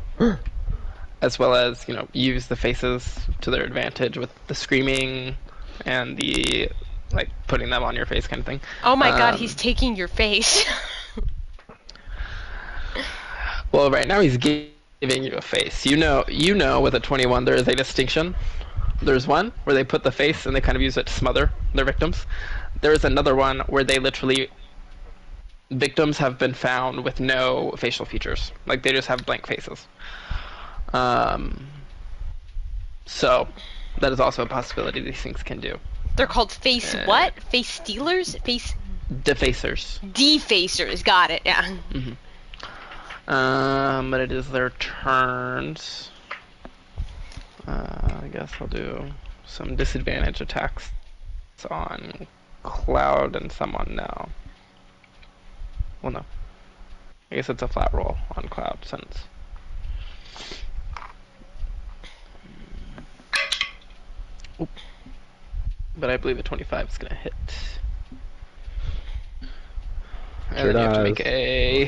as well as, you know, use the faces to their advantage with the screaming and the, like, putting them on your face kind of thing. Oh my god, he's taking your face. Well, right now he's giving you a face. You know, with a 21 there is a distinction. There's one where they put the face and they kind of use it to smother their victims. There is another one where they literally, victims have been found with no facial features. Like, they just have blank faces. So, that is also a possibility these things can do. They're called face what? Face stealers? Face Defacers. defacers. Got it. Yeah. But it is their turns. I guess I'll do some disadvantage attacks on Cloud and someone now. Well, no. I guess it's a flat roll on Cloud since. Oop. But I believe a 25 is gonna hit. And Sure then you have to does. make a.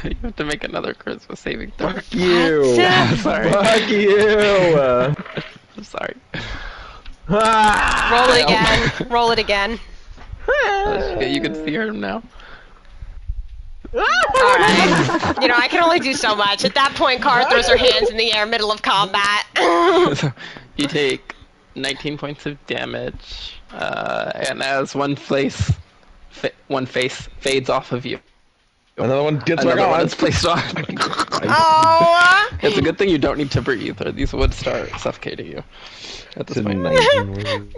You have to make another charisma saving throw. Fuck you! Sorry. Fuck you! I'm sorry. Roll it again. Roll it again. You can see her now. Alright. You know, I can only do so much. At that point, Cara throws her hands in the air, middle of combat. So you take 19 points of damage, and as one face fades off of you, Another one gets back another one on. is placed on. Oh! It's a good thing you don't need to breathe, or these would start suffocating you at this To point. 19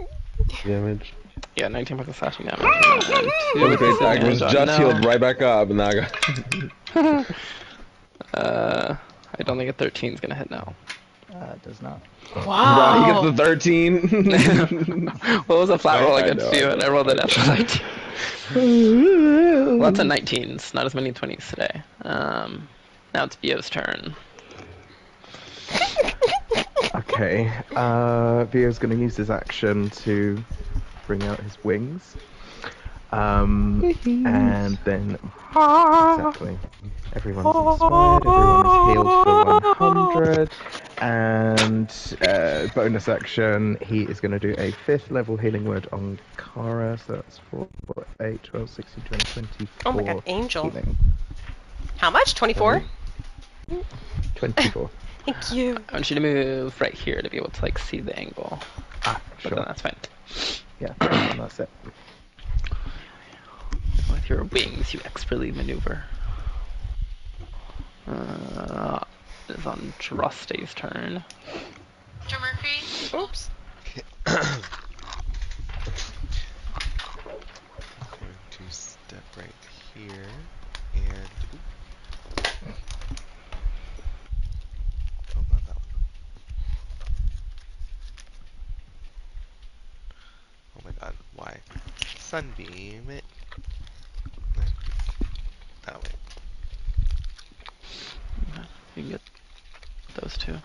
damage. Yeah, 19 points of slashing damage. Okay, I was just healed right back up, and now I got. I don't think a 13 is gonna hit now. It does not. Wow, he Wow. gets the 13. What was a flat roll I against know, you? I And I rolled an after 19. Lots of 19s, not as many 20s today. Now it's Bio's turn. Okay. Vio's going to use his action to bring out his wings. And then exactly. Everyone's inspired, everyone is healed for 100. And bonus action, he is going to do a 5th level healing word on Kara. So that's 4, 8, 12, 16, 20, 24. Oh my god, Angel. Healing. How much? 24? 24. Thank you. I want you to move right here to be able to like see the angle. Ah, But sure. then that's fine. Yeah, that's it. With your wings, you expertly maneuver. It is on Droste's turn. Mr. Murphy? Oops. Going to step right here and. Oh, not that one. Oh my god, why? Sunbeam. That way. You can get those two.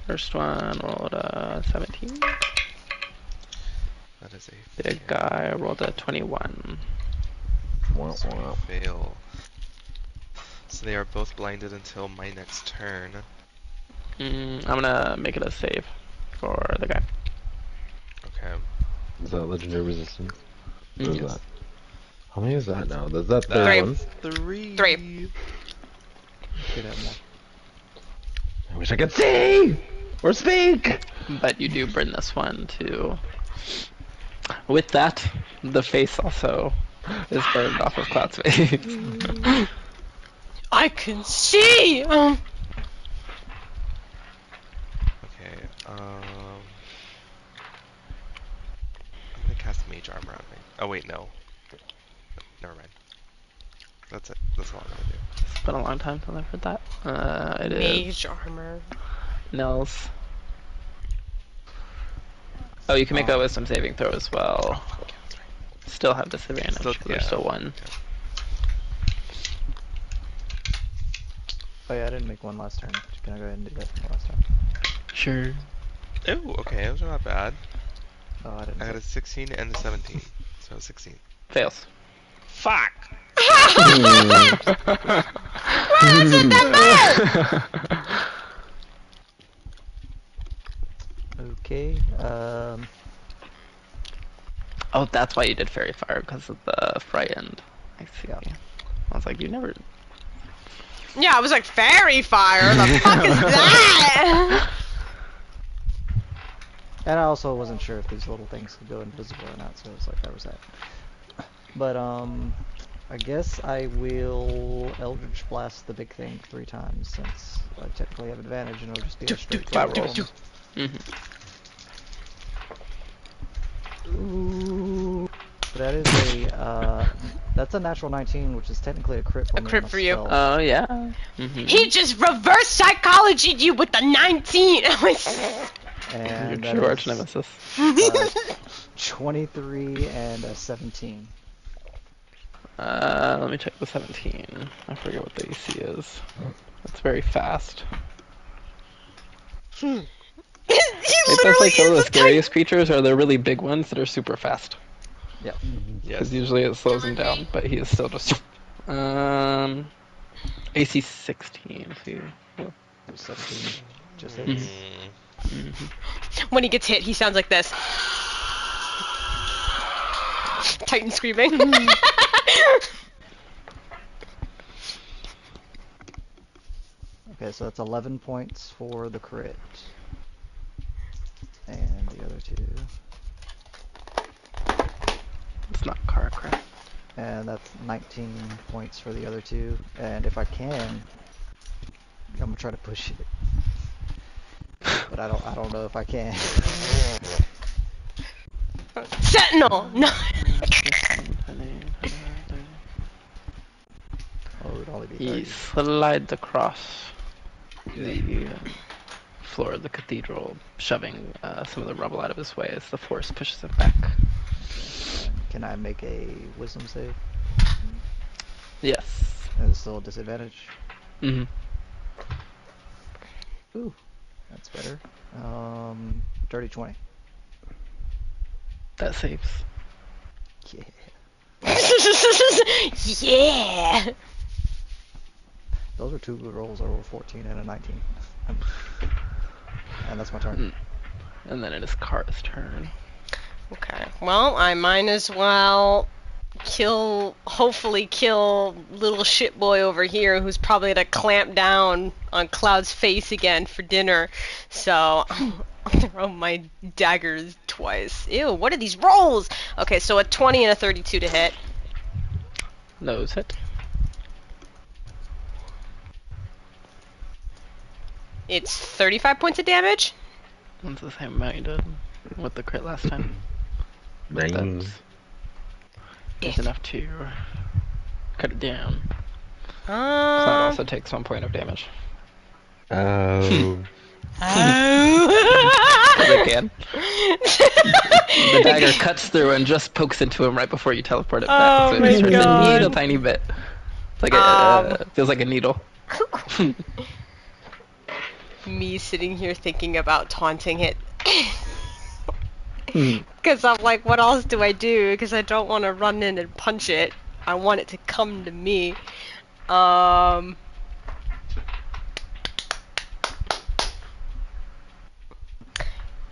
First one rolled a 17. That is a Big guy rolled a 21. fail. So they are both blinded until my next turn. I'm gonna make it a save for the guy. Okay. Is that legendary resistance? What is Yes. that? How many is that now? Is that That's third one? 3. 3. Could have more. I wish I could see or speak. But you do burn this one too. With that, the face also is burned off of Cloud's face. I can see. Okay. I'm gonna cast Mage Armor on me. Oh wait, no. Never mind. That's it. That's all I'm gonna do. It's been a long time since I've heard that. It is Mage armor. Nels. Oh, you can make a wisdom saving throw as well. Okay, that's right. Still have disadvantage. Still- There's yeah. still one. Oh yeah, I didn't make one last turn. Can I go ahead and do that for last turn? Sure. Oh, okay, those are not bad. Oh, I didn't. I got a 16 and a 17. So 16. Fails. Fuck. Okay. Oh, that's why you did Fairy Fire, because of the frightened. I see. Yeah. I was like, you never... Yeah, I was like, fairy fire. The fuck is that? And I also wasn't sure if these little things could go invisible or not, so it's like, where was that? But I guess I will Eldritch Blast the big thing 3 times since I technically have advantage, and it'll just be a straight Flat roll. rolls. Ooh. That is a that's a natural 19, which is technically a crit for A me crit on a for you. spell. Oh, yeah. He just reverse psychologied you with the 19. And Your that true arch is, nemesis. 23 and a 17. Let me check the 17. I forget what the AC is. It's very fast. He It does like some of the scariest creatures are the really big ones that are super fast. Yep. Because usually it slows him down, but he is still just... AC 16. See. 17 just hits. When he gets hit, he sounds like this. Titan screaming. Okay, so that's 11 points for the crit. And the other 2. It's not car crash. And that's 19 points for the other 2. And if I can, I'm gonna try to push it. But I don't know if I can. Sentinel! No. Oh, it would only be He 30. slides across the floor of the cathedral, shoving some of the rubble out of his way as the force pushes him back. Can I make a wisdom save? Yes. And it's still a disadvantage? Mm-hmm. Ooh, that's better. Dirty 20. That saves. Yeah. Yeah. Those are 2 good rolls. I rolled 14 and a 19. And that's my turn. And then it is Kara's turn. Okay. Well, I might as well hopefully kill little shit boy over here who's probably gonna clamp down on Cloud's face again for dinner. So I'll throw my daggers twice. Ew, what are these rolls? Okay, so a 20 and a 32 to hit. Those hit. It's 35 points of damage. That's the same amount you did with the crit last time. But Nine. that's enough to cut it down. Cloud also takes 1 point of damage. Oh. They can. The dagger cuts through and just pokes into him right before you teleport it back. Oh So it my just hurts a God. little tiny bit. It's like feels like a needle. me sitting here thinking about taunting it. Because I'm like, what else do I do? Because I don't want to run in and punch it. I want it to come to me.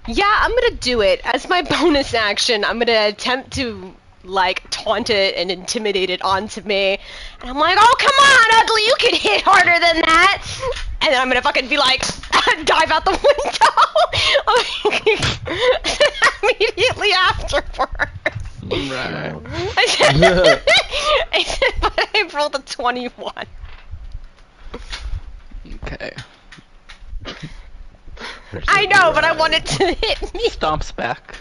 Yeah, I'm gonna do it. As my bonus action, I'm gonna attempt to, like, taunt it and intimidate it onto me. And I'm like, oh, come on, Ugly, you can hit harder than that! And then I'm gonna fucking be like, dive out the window! Immediately afterwards. Right. I said, but I rolled a 21. Okay. I know, but I want it to hit me. Stomps back.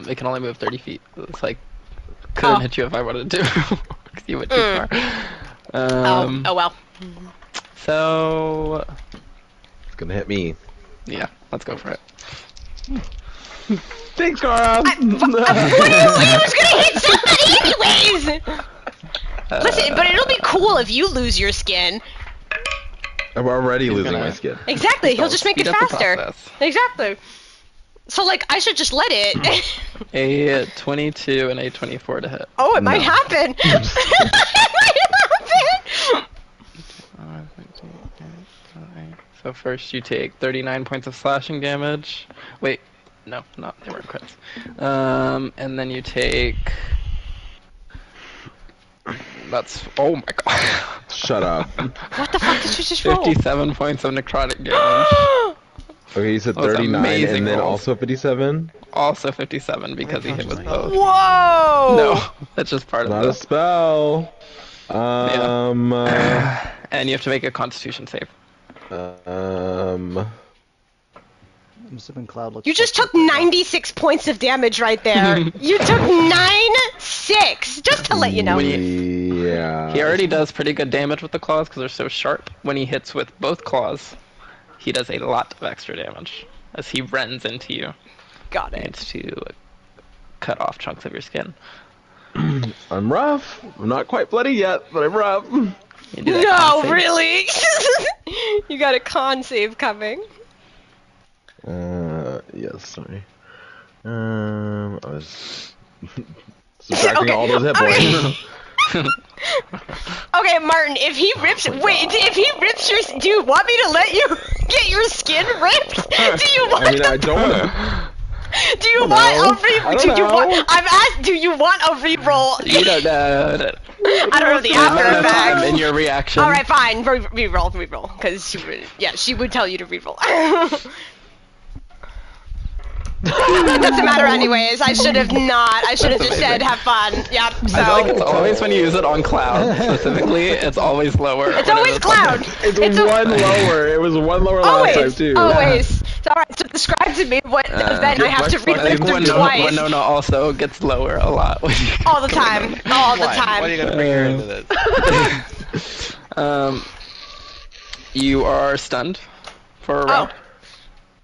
It can only move 30 feet. It's like, couldn't hit you if I wanted to. Because you went too far. Oh well. So, It's gonna hit me. yeah, let's go for it. Thanks, Cara. What do you was gonna hit somebody anyways? Listen, but it'll be cool if you lose your skin. I'm already He's losing gonna- my skin. Exactly, he'll just make it Speed up the faster. process. Exactly. So like, I should just let it. A 22 and a 24 to hit. Oh, it might happen. It might happen. So first you take 39 points of slashing damage. Wait, no, they weren't crits. And then you take... That's... Oh my god. Shut up. What the fuck did you just roll? 57 points of necrotic damage. Okay, you said That was 39 amazing and then rolls. also 57? Also 57 because he hit with both. Whoa! No, that's just part of Not a the... spell. And you have to make a constitution save. I'm assuming Cloud looks. You just fucked took up right now. 96 points of damage right there. You took 9-6, just to let you know. Yeah. He already does pretty good damage with the claws because they're so sharp. When he hits with both claws, he does a lot of extra damage as he rends into you. Got He it. needs to cut off chunks of your skin. I'm rough. I'm not quite bloody yet, but I'm rough. You do that No, con save. really? You got a con save coming. Yes, sorry. I was subtracting Okay, all those hit points. Okay, Martin, if he rips, if he rips your, do you want me to let you get your skin ripped? Do you want? I mean, I don't want to. Do you don't want know. a re? I don't Do you want? know. I'm asked. Do you want a reroll? You don't know. I don't know the There's not after enough time effects. in your reaction. All right, fine. Reroll, because she would tell you to reroll. It doesn't matter anyways. I should have not. I should have just said have fun. Yep. So I feel like it's always when you use it on Cloud, specifically, it's always lower. it's when always it is Cloud. It's a- one lower. It was one lower last time Always. too. Always. So, all right. So describe to me what event I have to read I think through Winona, twice. Winona also gets lower a lot. When you All the time. All the Why? time. Why do you gotta bring her into this? You are stunned for a round.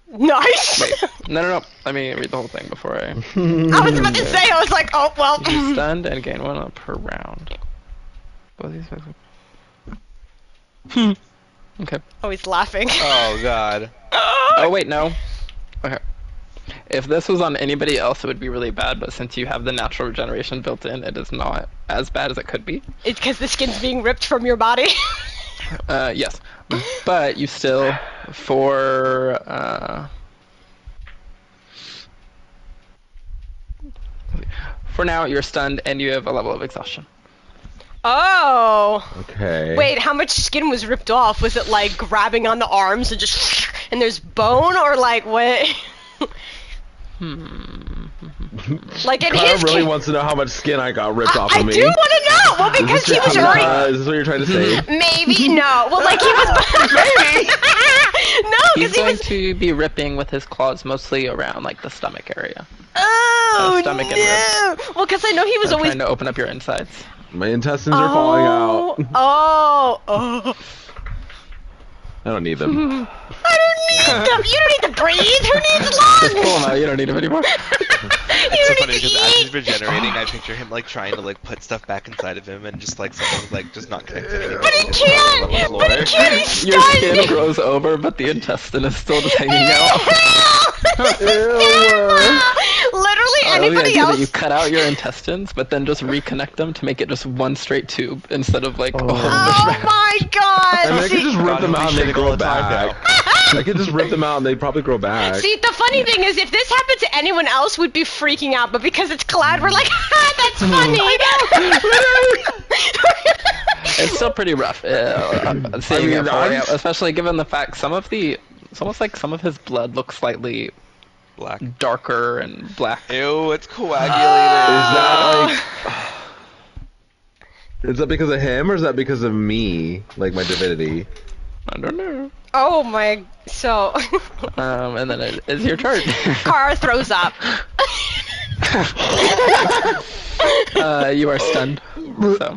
Nice. Wait, no. Let me read the whole thing before I. I was about to say. I was like, oh well. You're stunned and gain 1 up per round. Both these guys. Okay. Oh, he's laughing. Oh god. Oh wait, no. Okay. If this was on anybody else, it would be really bad. But since you have the natural regeneration built in, it is not as bad as it could be. It's because the skin's being ripped from your body. Yes, but you still for now you're stunned and you have a level of exhaustion. Oh. Okay. Wait, how much skin was ripped off? Was it like grabbing on the arms and just and there's bone, or like what? Like in Kyle his really case, wants to know how much skin I got ripped off I of me. do want to know. Well, because he was already. Is this what you're trying to say? Maybe no. Well, like he was. Maybe. No, He's because he going was. to be ripping with his claws mostly around like the stomach area. Oh stomach and no. Well, because I know he was I'm always. trying to open up your insides. My intestines are falling out. Oh. I don't need them. I don't need them. You don't need to breathe. Who needs Just pull lungs? him out. You don't need him anymore. It's so You funny need to because as he's eat. regenerating, I picture him like trying to like put stuff back inside of him and just like something's like just not connecting anymore. But he It's rolling can't. on the floor. But he can't. He's Your skin stunned. grows over, but the intestine is still just hanging out. Literally, I love the anybody idea that else? you cut out your intestines, but then just reconnect them to make it just one straight tube instead of like a whole Oh mishmash. my god! I mean, I could just rip God, them we out and shit they it all grow the time back. I could just rip them out and they probably grow back. See, the funny thing is, if this happened to anyone else, we'd be freaking out. But because it's Cloud, we're like, ha, that's funny. It's still pretty rough seeing mean, it falling I'm- out, especially given the fact it's almost like some of his blood looks slightly Black. darker and black. Ew, it's coagulated. Is that like? Is that because of him or is that because of me? Like my divinity? I don't know. Oh my! So, And then it is your turn. Kara throws up. You are stunned. So.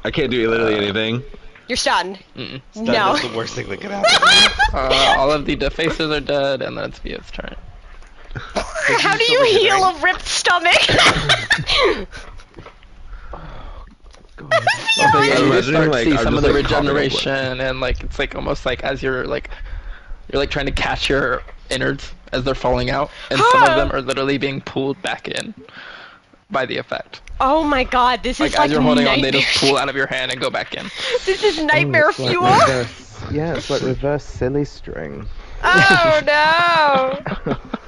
I can't do literally anything. You're stunned. Mm-mm. That No. is the worst thing that could happen. All of the faces are dead, and then it's Via's turn. How do you heal a ripped stomach? Also, yeah, you I'm just start imagining, to see like, some I'm of the just, like, coughing up regeneration, and like it's like almost like as you're like trying to catch your innards as they're falling out, and some of them are literally being pulled back in by the effect. Oh my god, this Like is like as you're holding on, nightmare. they just pull out of your hand and go back in. This is nightmare It's like fuel. yeah, it's like reverse silly string. Oh no!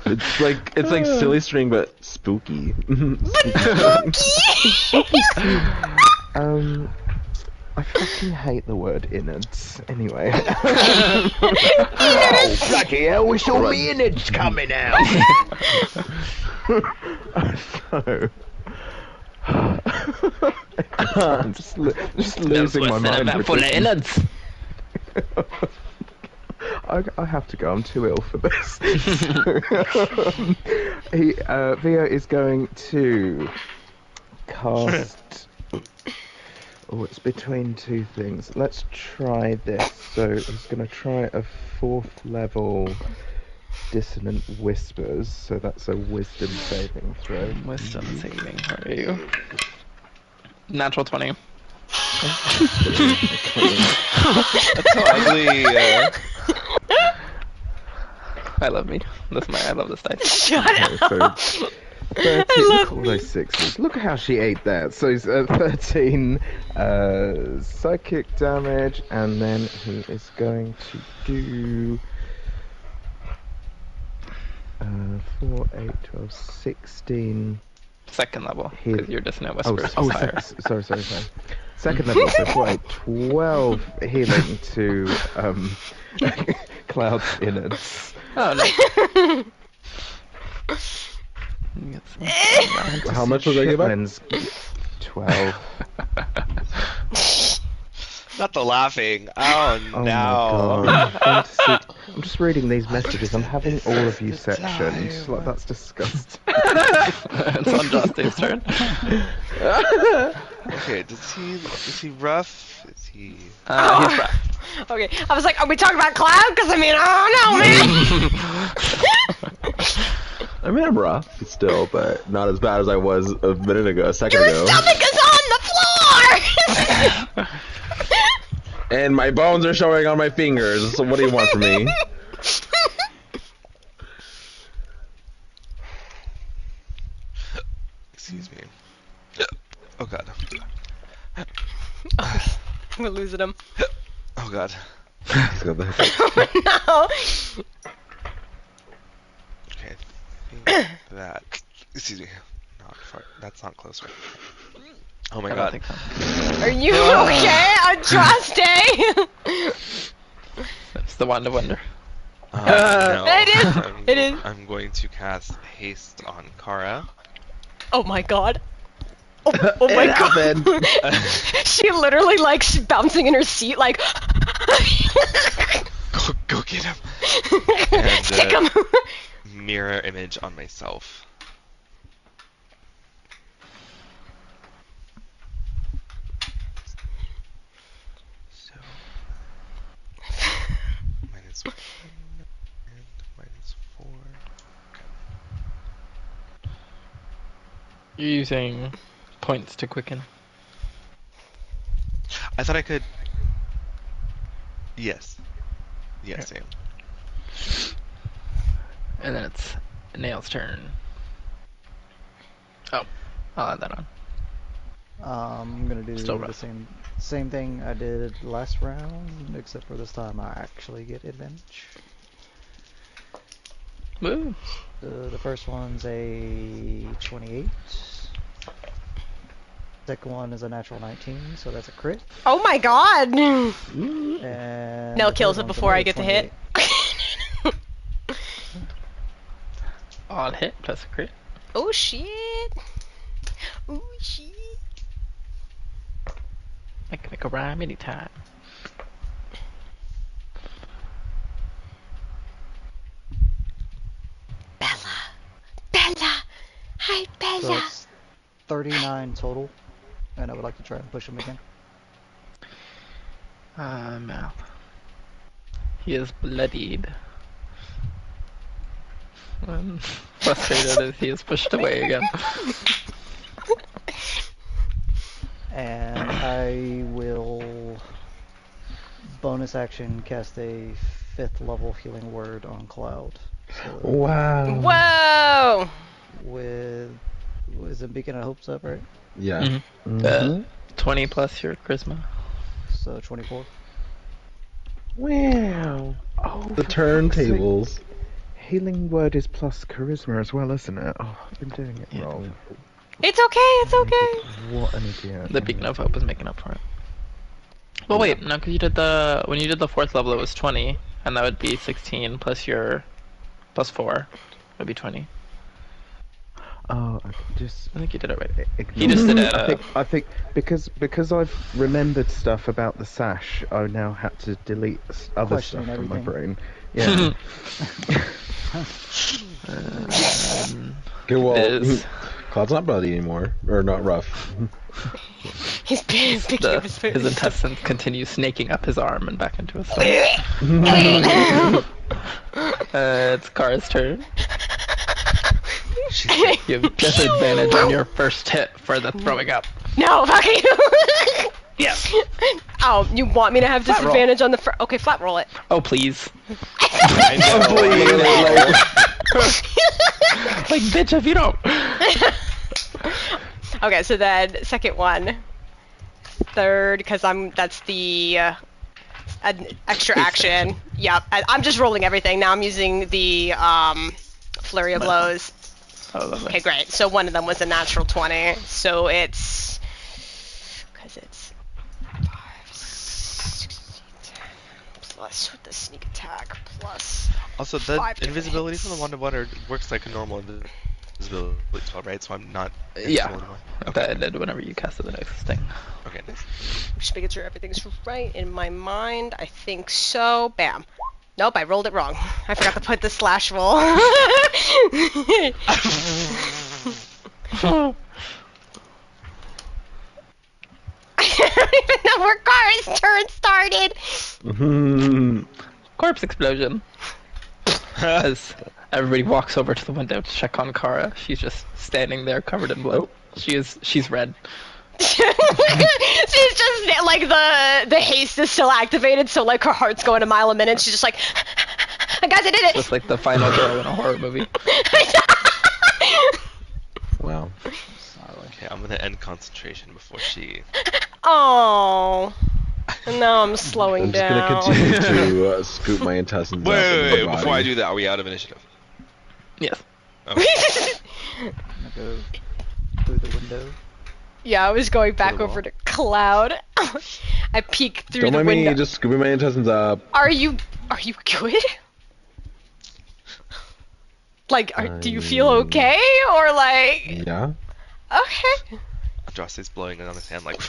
It's like silly string but spooky. I fucking hate the word innards. Anyway. Oh, bloody hell, we saw me innards coming out! So... I'm just losing my mind. Full of innards. I have to go. I'm too ill for this. Vio is going to cast. Oh, it's between two things. Let's try this. So he's going to try a 4th level dissonant whispers. So that's a wisdom saving throw. Wisdom saving for you. Natural 20. That's so ugly. I love me. I love this dice. Shut up. So 13, look at all those 6s. Look at how she ate that. So it's 13 psychic damage, and then he is going to do 4, 8, 12, 16. Second level, Here. because your dissonant whispers Oh, is higher. sorry. Second level, so 4, 8, 12 healing to Cloud's innards. Oh no. How much was I given? Shitlands, 12. Not the laughing. Oh, Oh no. my god. I'm just reading these messages. I'm having all of you sectioned. Like, that's disgusting. It's on Josty's turn. Okay, is he rough? Is he... He's rough. Okay, I was like, are we talking about Cloud? Because I mean, I don't know, man. I mean, I'm rough still, but not as bad as I was a second Your ago. stomach is on the floor. And my bones are showing on my fingers. So what do you want from me? Excuse me. Oh god. We're losing him. Oh god. He's got the- No. Okay. I think that. Excuse me. Not far. That's not close, right? Oh my I don't god. think so. Are you okay? Andraste? It's the wand of wonder. No. It is. It is. I'm going to cast haste on Kara. Oh my god. Oh my god. She literally likes bouncing in her seat like Go get him. And, stick him. Mirror image on myself. So -1 and -4. You're using points to quicken. I thought I could. Yes. Yes, Okay. Sam. And then it's Nail's turn. Oh, I'll add that on. I'm gonna do Still the rough. same thing I did last round, except for this time I actually get advantage. Woo. The first one's a 28. Second one is a natural 19, so that's a crit. Oh my god! And Nell the kills third it one's before I another get to hit. 28. Odd hit plus a crit. Oh shit! Oh shit! I can make a rhyme anytime. Bella! Bella! Hi, So Bella! it's 39 total, and I would like to try and push him again. Mouth. He is bloodied. Frustrated as he is pushed away again. And I will bonus action cast a 5th level healing word on Cloud. So Wow. Whoa! with is it Beacon of Hope's up, right? Yeah. Mhm. 20 plus your charisma. So 24. Wow. Oh, The for fuck's sake. turntables. Healing word is plus charisma as well, isn't it? Oh, I've been doing it Yeah. wrong. It's okay, it's okay. What an idiot. The Beacon of Hope is making up for it. Well, wait, no, because you did when you did the 4th level, it was 20, and that would be 16 plus your plus 4 would be 20. Oh, I just I think you did it right. ignore He just did it. it. I think because I've remembered stuff about the sash, I now had to delete other Questioning stuff from my everything. brain. Yeah. Okay, well, Is Cloud's not bloody anymore, or not rough. He's picking up his food. his intestines continue snaking up his arm and back into his stomach. It's Kara's turn. You have disadvantage on your first hit for the throwing up. No, fuck you! Yes. Oh, you want me to have Flat roll. disadvantage on the Okay, flat roll it. Oh, please. I know. Like, bitch, if you don't. Okay, so then second one. Third, because that's the extra action. Yep, I'm just rolling everything. Now I'm using the flurry of blows. Oh, lovely. Okay, great. So one of them was a natural 20. So it's... Because it's 5, 6, 10, plus with the sneak attack, plus... Also, the 5 different invisibility hits. from the 1-to-1 works like a normal invisibility spell, right? So I'm not Yeah. invisible anymore. That did whenever you casted the next thing. Okay, nice. Just making sure everything's right in my mind. I think so. Bam. Nope, I rolled it wrong. I forgot to put the slash roll. I don't even know where Kara's turn started. Corpse explosion. As everybody walks over to the window to check on Kara, she's just standing there covered in blood. She's red. She's just like the haste is still activated, so like her heart's going a mile a minute. She's just like, guys, I did it. Just like the final girl in a horror movie. Wow. Okay, I'm gonna end concentration before she. Oh. No, I'm slowing I'm just down. gonna continue to scoop my intestines up Wait, in my before I body. do that, are we out of initiative? Yes. Okay. I'm gonna go through the window. Yeah, I was going back the over wall. to Cloud. I peeked through Don't the mind window. me, just scooping my intestines up. Are you good? Like, do you feel okay, or like? Yeah. Okay. Joss is blowing it on his hand like.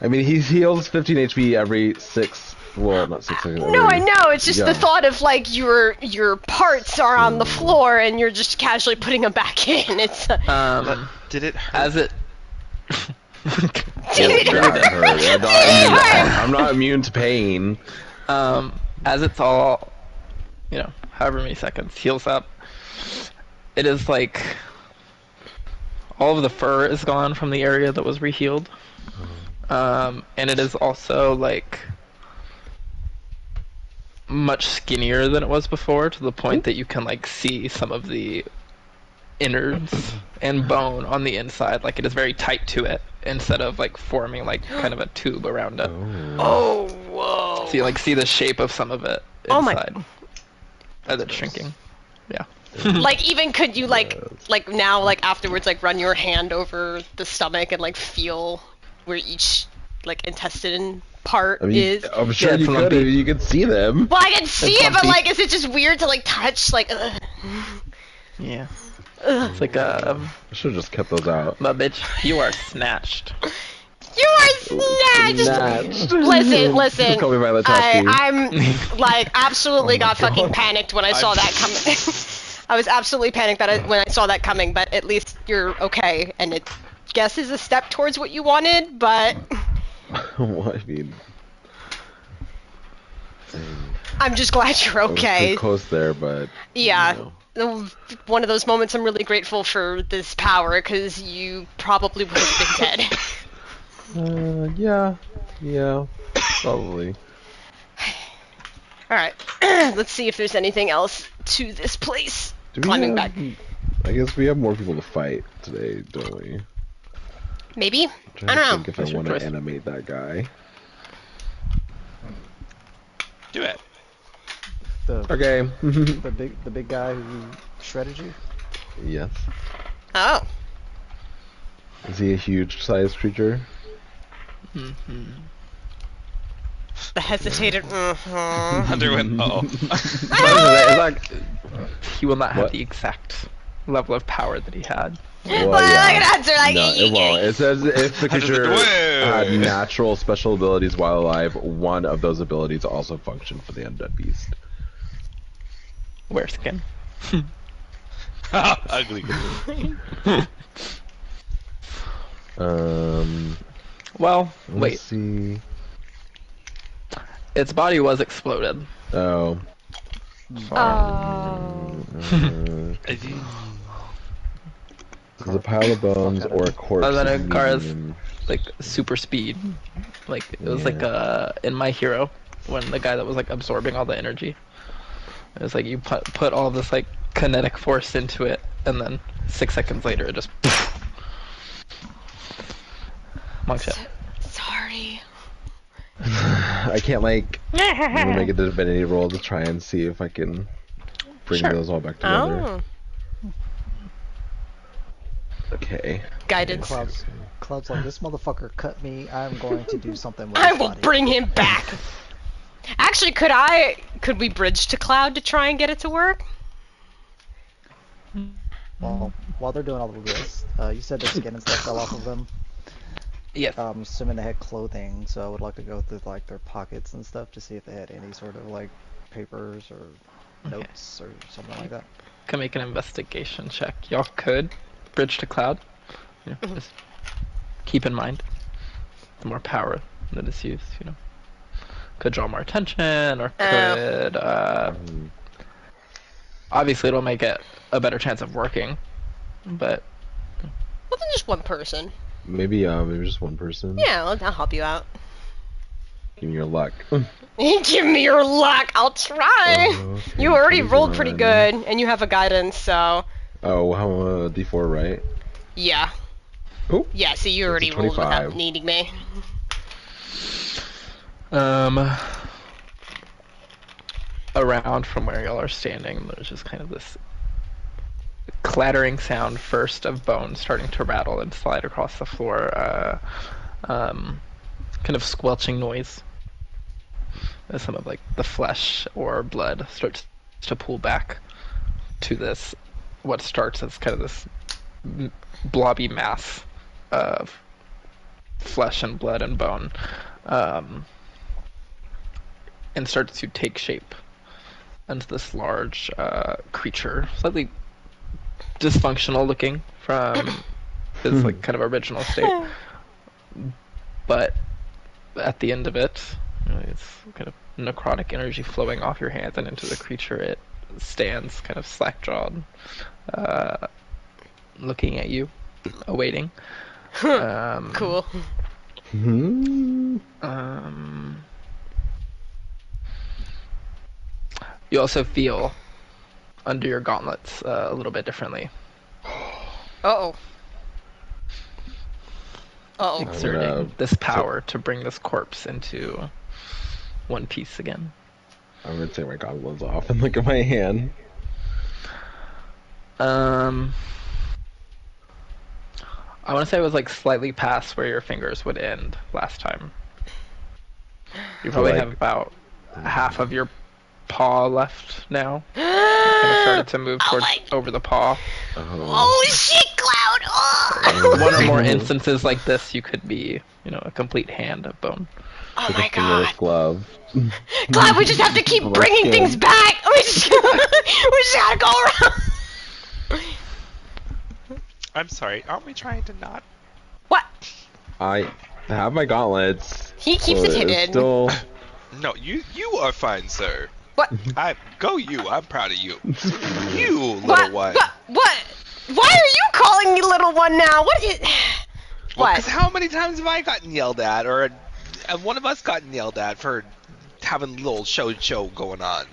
I mean, he heals 15 HP every 6. Well, not 6 seconds. No, I know. It's just yeah. the thought of like your parts are on the floor and you're just casually putting them back in. It's. Did it hurt? As it. Did it Yeah, hurt? it hurt. I'm not immune to pain. as it's all, however many seconds, heals up, it is like all of the fur is gone from the area that was rehealed. And it is also like much skinnier than it was before, to the point that you can like see some of the innards and bone on the inside. Like it is very tight to it, instead of like forming like kind of a tube around it. Oh, whoa. So you like see the shape of some of it Oh my- inside as it's shrinking. Yeah. Like, even could you, like now, like, afterwards, like, run your hand over the stomach and, like, feel where each, like, intestine part I mean, is? I'm sure Yeah, you it's could. lumpy. You could see them. Well, I can see it, but, lumpy. like, is it just weird to, like, touch? Like, ugh. Yeah. It's like I should have just kept those out. but bitch, you are snatched. You are snatched! Listen, Just call me Violet Chachki. I'm, like, absolutely Oh my got fucking God. panicked when I saw that coming. I was absolutely panicked when I saw that coming, but at least you're okay, and it, guess, is a step towards what you wanted, but Well, I mean, I'm just glad you're I was okay. pretty close there, but Yeah. you know. One of those moments I'm really grateful for this power, because you probably would have been dead. Yeah, probably. Alright, let's see if there's anything else to this place. Do we Climbing have, back. I guess we have more people to fight today, don't we? Maybe? I'm I trying to don't know. think if That's I your want to choice. animate that guy. Do it. The Okay. the big guy who shredded you. Yes. Oh. Is he a huge-sized creature? The hesitated. Hunter went, uh-oh. It's like he will not have What? the exact level of power that he had. Well, Well, yeah. I can answer like. No, it won't. It says if the Hunter's creature like, had "Whoa." natural special abilities while alive, one of those abilities also function for the undead beast. Wear skin. Ugly. Well, Let's wait. see. Its body was exploded. Oh. There's a pile of bones or a corpse. Other than of Kara's, medium- like super speed. Like it was like Yeah. in My Hero, when the guy that was like absorbing all the energy. It was like you put all this like kinetic force into it, and then 6 seconds later it just. Monk shit. Sorry. I can't like make a divinity roll to try and see if I can bring Sure. those all back together. Oh. Okay. Guidance. Cloud's like, this motherfucker cut me. I'm going to do something with I his will body. bring him back. Actually, could we bridge to Cloud to try and get it to work? Well, while they're doing all of this, you said the skin and stuff fell off of them. Yes. I'm assuming they had clothing, so I would like to go through like their pockets and stuff to see if they had any sort of like papers or notes or something like that. Can make an investigation check. Y'all could bridge to Cloud. Just keep in mind the more power that is used. Could draw more attention, or could obviously it'll make it a better chance of working, but Well, then just one person. Maybe just one person. Yeah, I'll help you out. Give me your luck. Give me your luck. I'll try. Okay, You already rolled pretty 21. good, and you have a guidance, so Oh, how D4, right? yeah. Oh. Yeah, so you That's a already rolled 25. without needing me. around from where y'all are standing, there's just kind of this clattering sound first of bones starting to rattle and slide across the floor. Kind of squelching noise as some of like the flesh or blood starts to pull back to this, what starts as kind of this blobby mass of flesh and blood and bone, and starts to take shape into this large creature, slightly dysfunctional looking from his like kind of original state, but at the end of it, it's kind of necrotic energy flowing off your hands and into the creature. It stands kind of slack-jawed, looking at you, awaiting. Cool. You also feel under your gauntlets a little bit differently. Uh-oh. Uh-oh. Exerting this power to bring this corpse into one piece again. I'm gonna take my gauntlets off and look at my hand. I want to say it was like slightly past where your fingers would end last time. You probably have about half of your paw left now. Kind of started to move towards over the paw. Oh shit, Cloud! Oh. One or more instances like this, you could be, a complete hand of bone. Oh With my a fingerless god. glove. Cloud, we just have to keep bringing things back! We just gotta go around! I'm sorry, aren't we trying to not? What? I have my gauntlets. He keeps it but it's hidden. Still... No, you are fine, sir. What? I'm proud of you. You little What? one. What? Why are you calling me little one now? What is... What? Because how many times have I gotten yelled at, or one of us gotten yelled at for having a little show going on?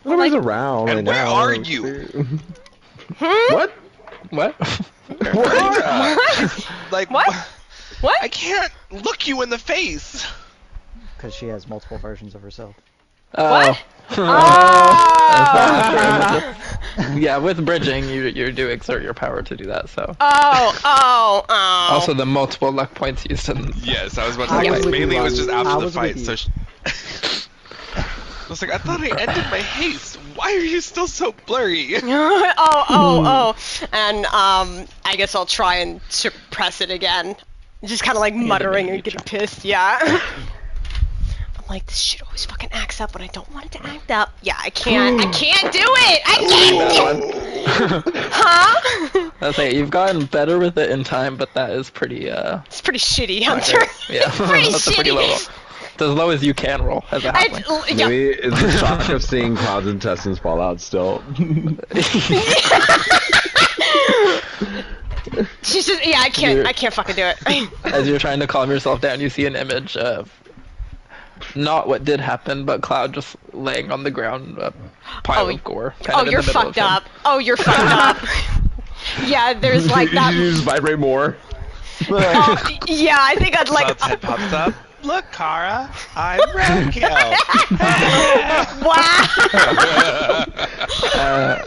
Nobody's around And right where now. are you? What? What? Like What? What? I can't look you in the face. Because she has multiple versions of herself. What? Oh. Yeah, with bridging, you do exert your power to do that. So. Oh. Also, the multiple luck points used in. Yes, I was about I to was say. with Mainly you, it was just Ron. I after the was fight. with So I was like, I thought I ended my haste. Why are you still so blurry? oh. And I guess I'll try and suppress it again. Just kind of like muttering and getting pissed. Yeah. I'm like, this shit always fucking acts up when I don't want it to act up. Yeah, I can't do it. I can't do it. Huh? I say you've gotten better with it in time, but that is pretty. It's pretty shitty, Hunter. Yeah, Pretty that's a pretty shitty. low roll. It's as low as you can roll as a halfling. Yeah. Maybe it's the shock of seeing Cloud's intestines fall out still. She's just, I can't fucking do it. As you're trying to calm yourself down, you see an image of not what did happen, but Cloud just laying on the ground, a pile of gore. Kind of in you're the middle fucked of him. up. Oh, you're fucked up. Yeah, there's like that. You just vibrate more. Yeah, I think I'd like. Cloud's head pops up. Look, Kara, I'm roadkill. Wow.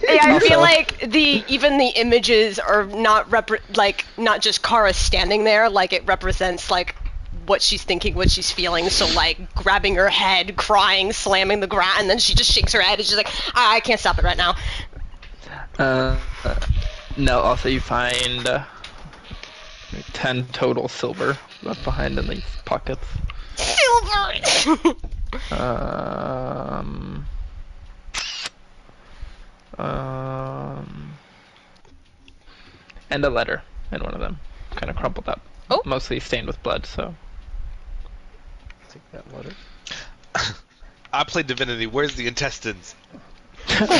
Yeah, I feel also- like even the images are not not just Kara standing there, like it represents like what she's thinking, what she's feeling. So like grabbing her head, crying, slamming the ground, and then she just shakes her head and she's like, I can't stop it right now. No, also you find 10 total silver left behind in these pockets. Silver. And a letter in one of them, kind of crumpled up, Oh. mostly stained with blood. So Take that letter. I played Divinity. Where's the intestines? There they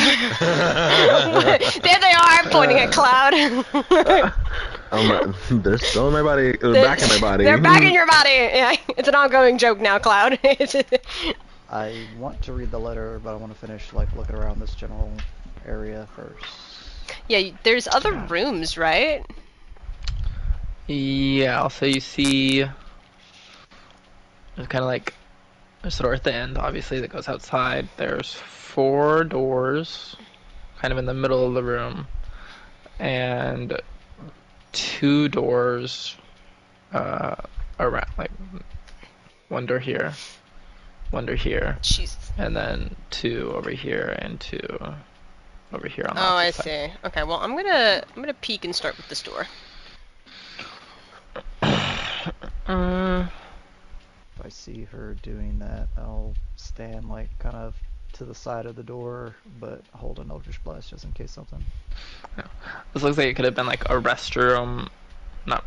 are, pointing at Cloud. They're still in my body. They're back in my body. They're back in your body. Yeah, it's an ongoing joke now, Cloud. I want to read the letter, but I want to finish looking around this general area first. Yeah, there's other rooms, right? yeah, also you see there's kind of like there's a door at the end, obviously, that goes outside. There's 4 doors, kind of in the middle of the room, and 2 doors around, like one door here, Jesus. and then 2 over here and 2 over here on the Oh, I opposite side. see. Okay, well, I'm gonna peek and start with this door. If I see her doing that, I'll stand kind of to the side of the door, but hold an Eldritch Blast just in case something. This looks like it could have been like a restroom, not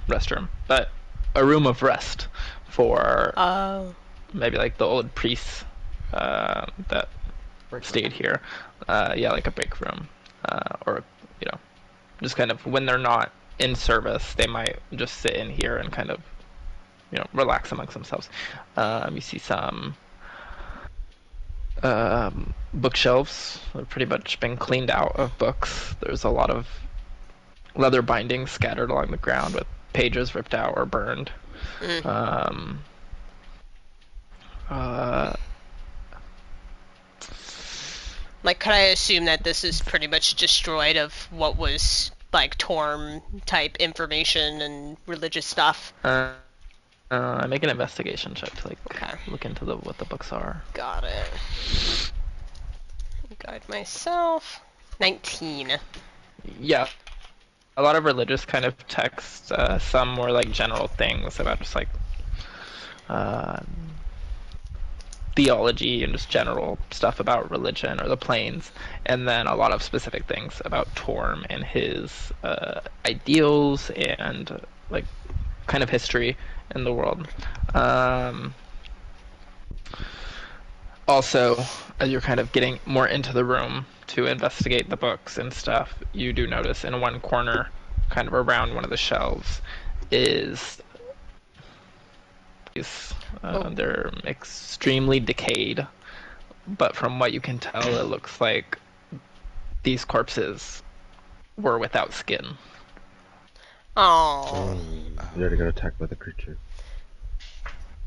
restroom, but a room of rest for Oh. maybe like the old priests that Break stayed room. here. Yeah, like a break room, or you know, just kind of when they're not in service, they might just sit in here and kind of relax amongst themselves. You see some bookshelves have pretty much been cleaned out of books. There's a lot of leather bindings scattered along the ground with pages ripped out or burned. Mm. Um, uh, Like, could I assume that this is pretty much destroyed of what was like Torm type information and religious stuff? Make an investigation check to like Okay. look into what the books are. Got it. Guide myself. 19. Yeah, a lot of religious kind of texts. Some more like general things about just like uh, theology and just general stuff about religion or the planes, and then a lot of specific things about Torm and his ideals and like kind of history in the world. Also, as you're kind of getting more into the room to investigate the books and stuff, you do notice in one corner, kind of around one of the shelves, is they're extremely decayed, but from what you can tell, it looks like these corpses were without skin. Oh. You already got attacked by the creature.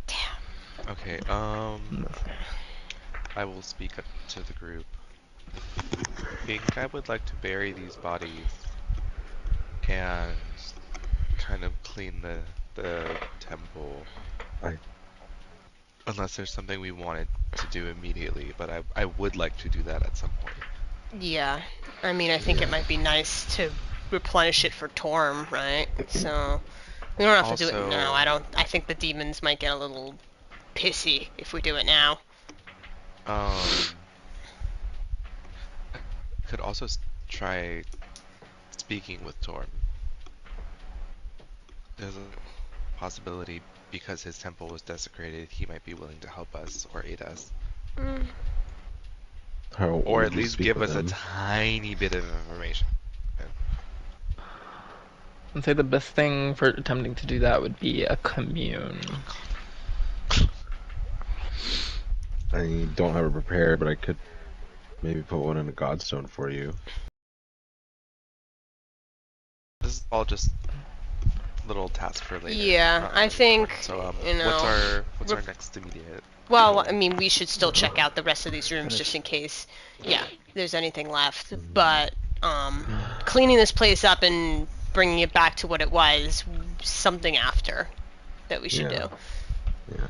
Damn. Okay, I will speak up to the group. I think I would like to bury these bodies and kind of clean the temple. Unless there's something we wanted to do immediately, but I would like to do that at some point. Yeah. I mean, I think it might be nice to replenish it for Torm, right? So we don't have to do it Also- now. I think the demons might get a little pissy if we do it now. Could also try speaking with Torm. There's a possibility because his temple was desecrated, he might be willing to help us or aid us. How Or would at you least speak give with us a him? tiny bit of information. I'd say the best thing for attempting to do that would be a commune. I don't have it prepared, but I could maybe put one in a godstone for you. This is all just little tasks for later. Yeah, not I very think, important. So, you know, what's our next immediate? Well, I mean, we should still check out the rest of these rooms Finish. just in case, yeah, there's anything left. But cleaning this place up and bringing it back to what it was, something after that we should Yeah. do.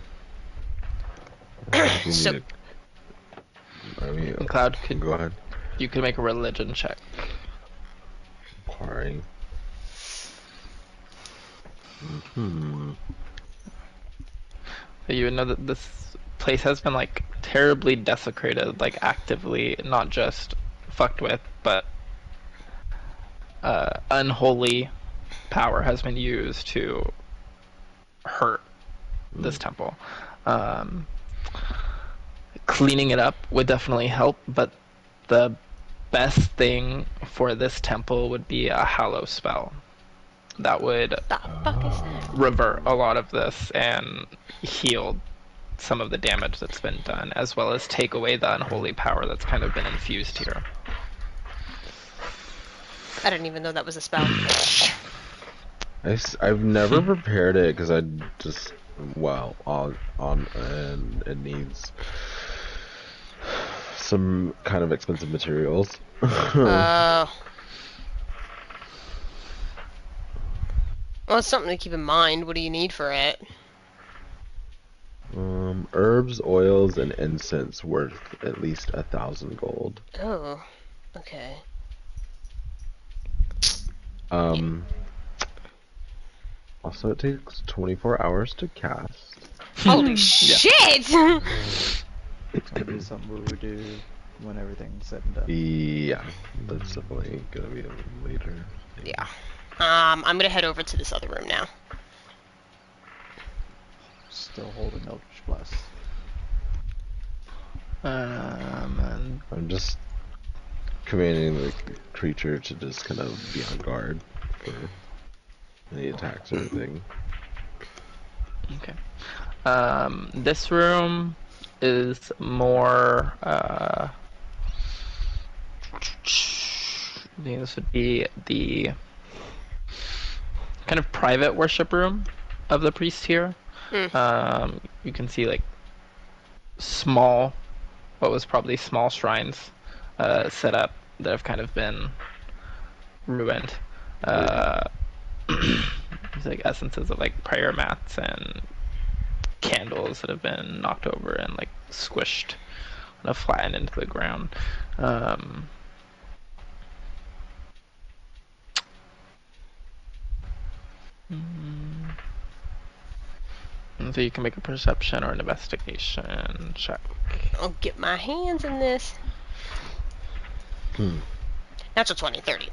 If you So- need it. I mean, Cloud, go ahead. you could make a religion check. Sorry. You would know that this place has been like terribly desecrated, like actively, not just fucked with, but unholy power has been used to hurt this temple. Cleaning it up would definitely help, but the best thing for this temple would be a hallow spell that would The fuck is that? revert a lot of this and heal some of the damage that's been done, as well as take away the unholy power that's kind of been infused here. I didn't even know that was a spell. I've never prepared it because I just and it needs some kind of expensive materials. Well, it's something to keep in mind. What do you need for it? Herbs, oils, and incense worth at least 1,000 gold. Oh, okay. Also, it takes 24 hours to cast. Holy shit! It's gonna be something we would do when everything's said and done. Yeah, that's definitely gonna be later. Yeah. I'm gonna head over to this other room now. Still holding Eldritch Blast. And I'm just commanding the creature to just kind of be on guard for any attacks or anything. okay. This room is more. I think this would be the kind of private worship room of the priest here. You can see like small, what was probably small shrines set up that have kind of been ruined. It's like essences of like prayer mats and candles that have been knocked over and like squished, kind of flattened into the ground. And so you can make a perception or an investigation check. I'll get my hands in this. That's a 20, 30.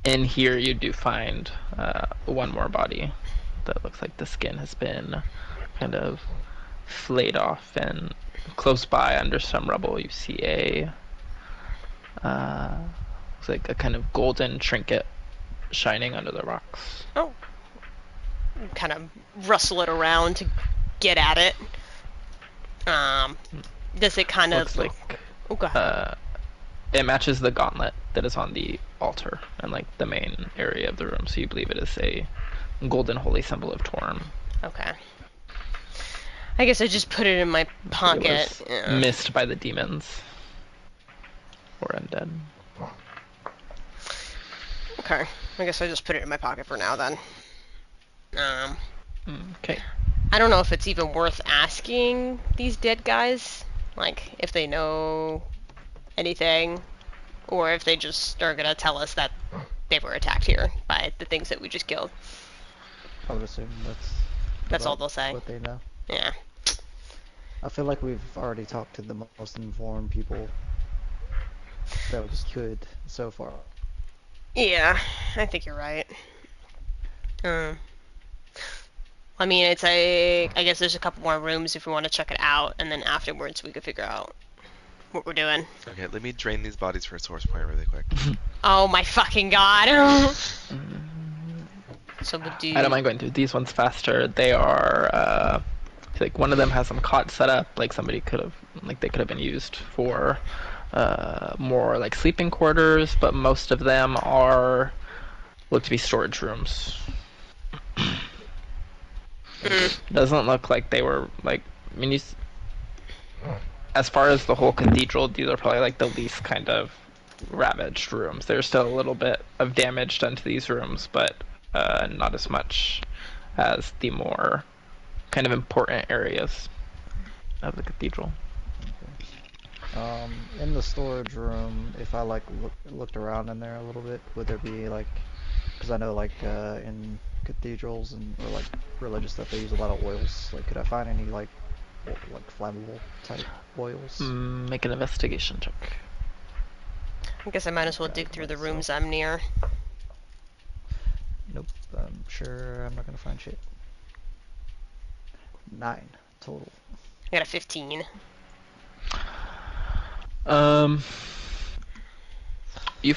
In here you do find one more body that looks like the skin has been kind of flayed off, and close by under some rubble you see a looks like a kind of golden trinket shining under the rocks. Oh. Kind of rustle it around to get at it. Does it kind Looks of like Oh, go ahead. it matches the gauntlet that is on the altar and like the main area of the room, so you believe it is a golden holy symbol of Torm. Okay. I guess I just put it in my pocket. It was missed by the demons or undead. Okay. I guess I just put it in my pocket for now then. Okay. I don't know if it's even worth asking these dead guys, like, if they know anything, or if they just are gonna tell us that they were attacked here by the things that we just killed. I would assume That's all about they'll say. what they know. Yeah. I feel like we've already talked to the most informed people that we could so far. Yeah, I think you're right. I mean, it's I guess there's a couple more rooms if we want to check it out, and then afterwards we could figure out what we're doing. Okay, let me drain these bodies for a source point really quick. Oh my fucking god. So we'll do... I don't mind going through these ones faster. They are like one of them has some cots set up, like somebody could have, like they could have been used for more like sleeping quarters, but most of them look to be storage rooms. Doesn't look like they were like, I mean, as far as the whole cathedral, these are probably like the least kind of ravaged rooms. There's still a little bit of damage done to these rooms, but not as much as the more kind of important areas of the cathedral. In the storage room, if I like looked around in there a little bit, would there be like, because I know like in cathedrals and or like religious stuff they use a lot of oils. Like, could I find any like flammable type oils? Make an investigation check. I guess I might as well dig through the rooms I'm near. Nope, I'm sure I'm not gonna find shit. 9 total. I got a 15. You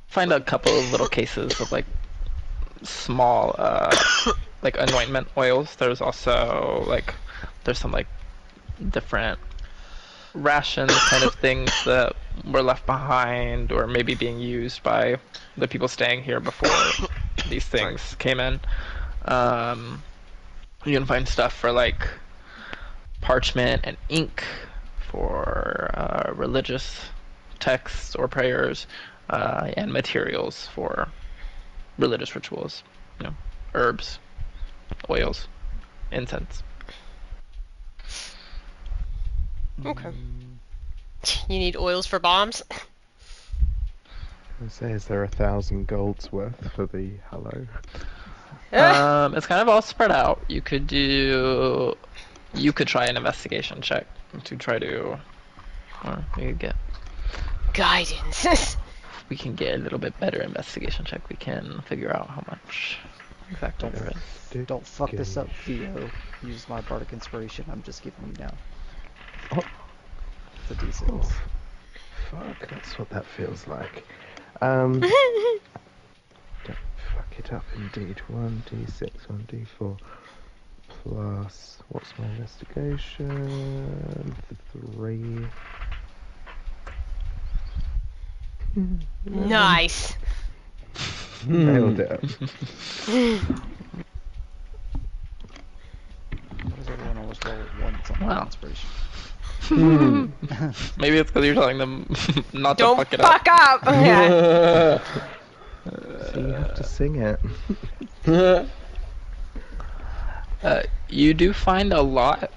find a couple of little cases of like small like anointment oils. There's also like there's some like different rations kind of things that were left behind or maybe being used by the people staying here before these things came in. You can find stuff for like parchment and ink for religious texts or prayers, and materials for religious rituals, you know, herbs, oils, incense. Okay. You need oils for bombs? I say, is there 1,000 golds worth for the hello? It's kind of all spread out. You could try an investigation check to try to, or you could get Guidance. we can get a little bit better investigation check, we can figure out how much exactly there is. Don't fuck this up, Theo. Use my bardic inspiration. I'm just giving you now. Oh, It's a D6. fuck, that's what that feels like. Don't fuck it up indeed. 1d6, 1d4 plus. What's my investigation? 3. Nice. Nailed it. Why does everyone always roll ones on Wow. inspiration? Maybe it's because you're telling them not Don't to fuck it fuck up. Yeah. So you have to sing it. You do find a lot.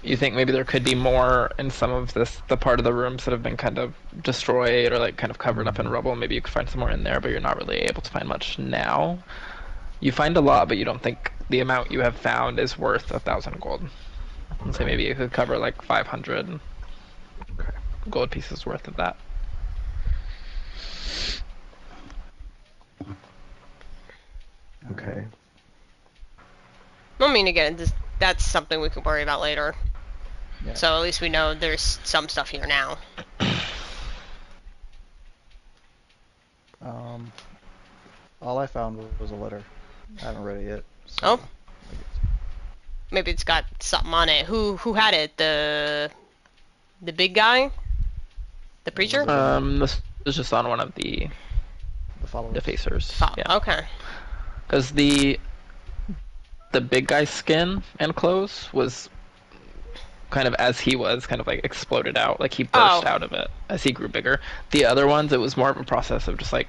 You think maybe there could be more in some of the part of the rooms that have been kind of destroyed or like kind of covered up in rubble. Maybe you could find some more in there, but you're not really able to find much now. You find a lot, but you don't think the amount you have found is worth 1,000 gold. So maybe you could cover like 500 gold pieces worth of that. Okay. I mean, again, that's something we can worry about later. Yeah. So at least we know there's some stuff here now. All I found was a letter. I haven't read it yet. So Oh. Maybe it's got something on it. Who had it? The big guy? The preacher? This is just on one of the the followers. defacers. Oh, Yeah. okay. Because the big guy's skin and clothes was kind of as he was, kind of like exploded out, like he burst out of it as he grew bigger. The other ones, it was more of a process of just like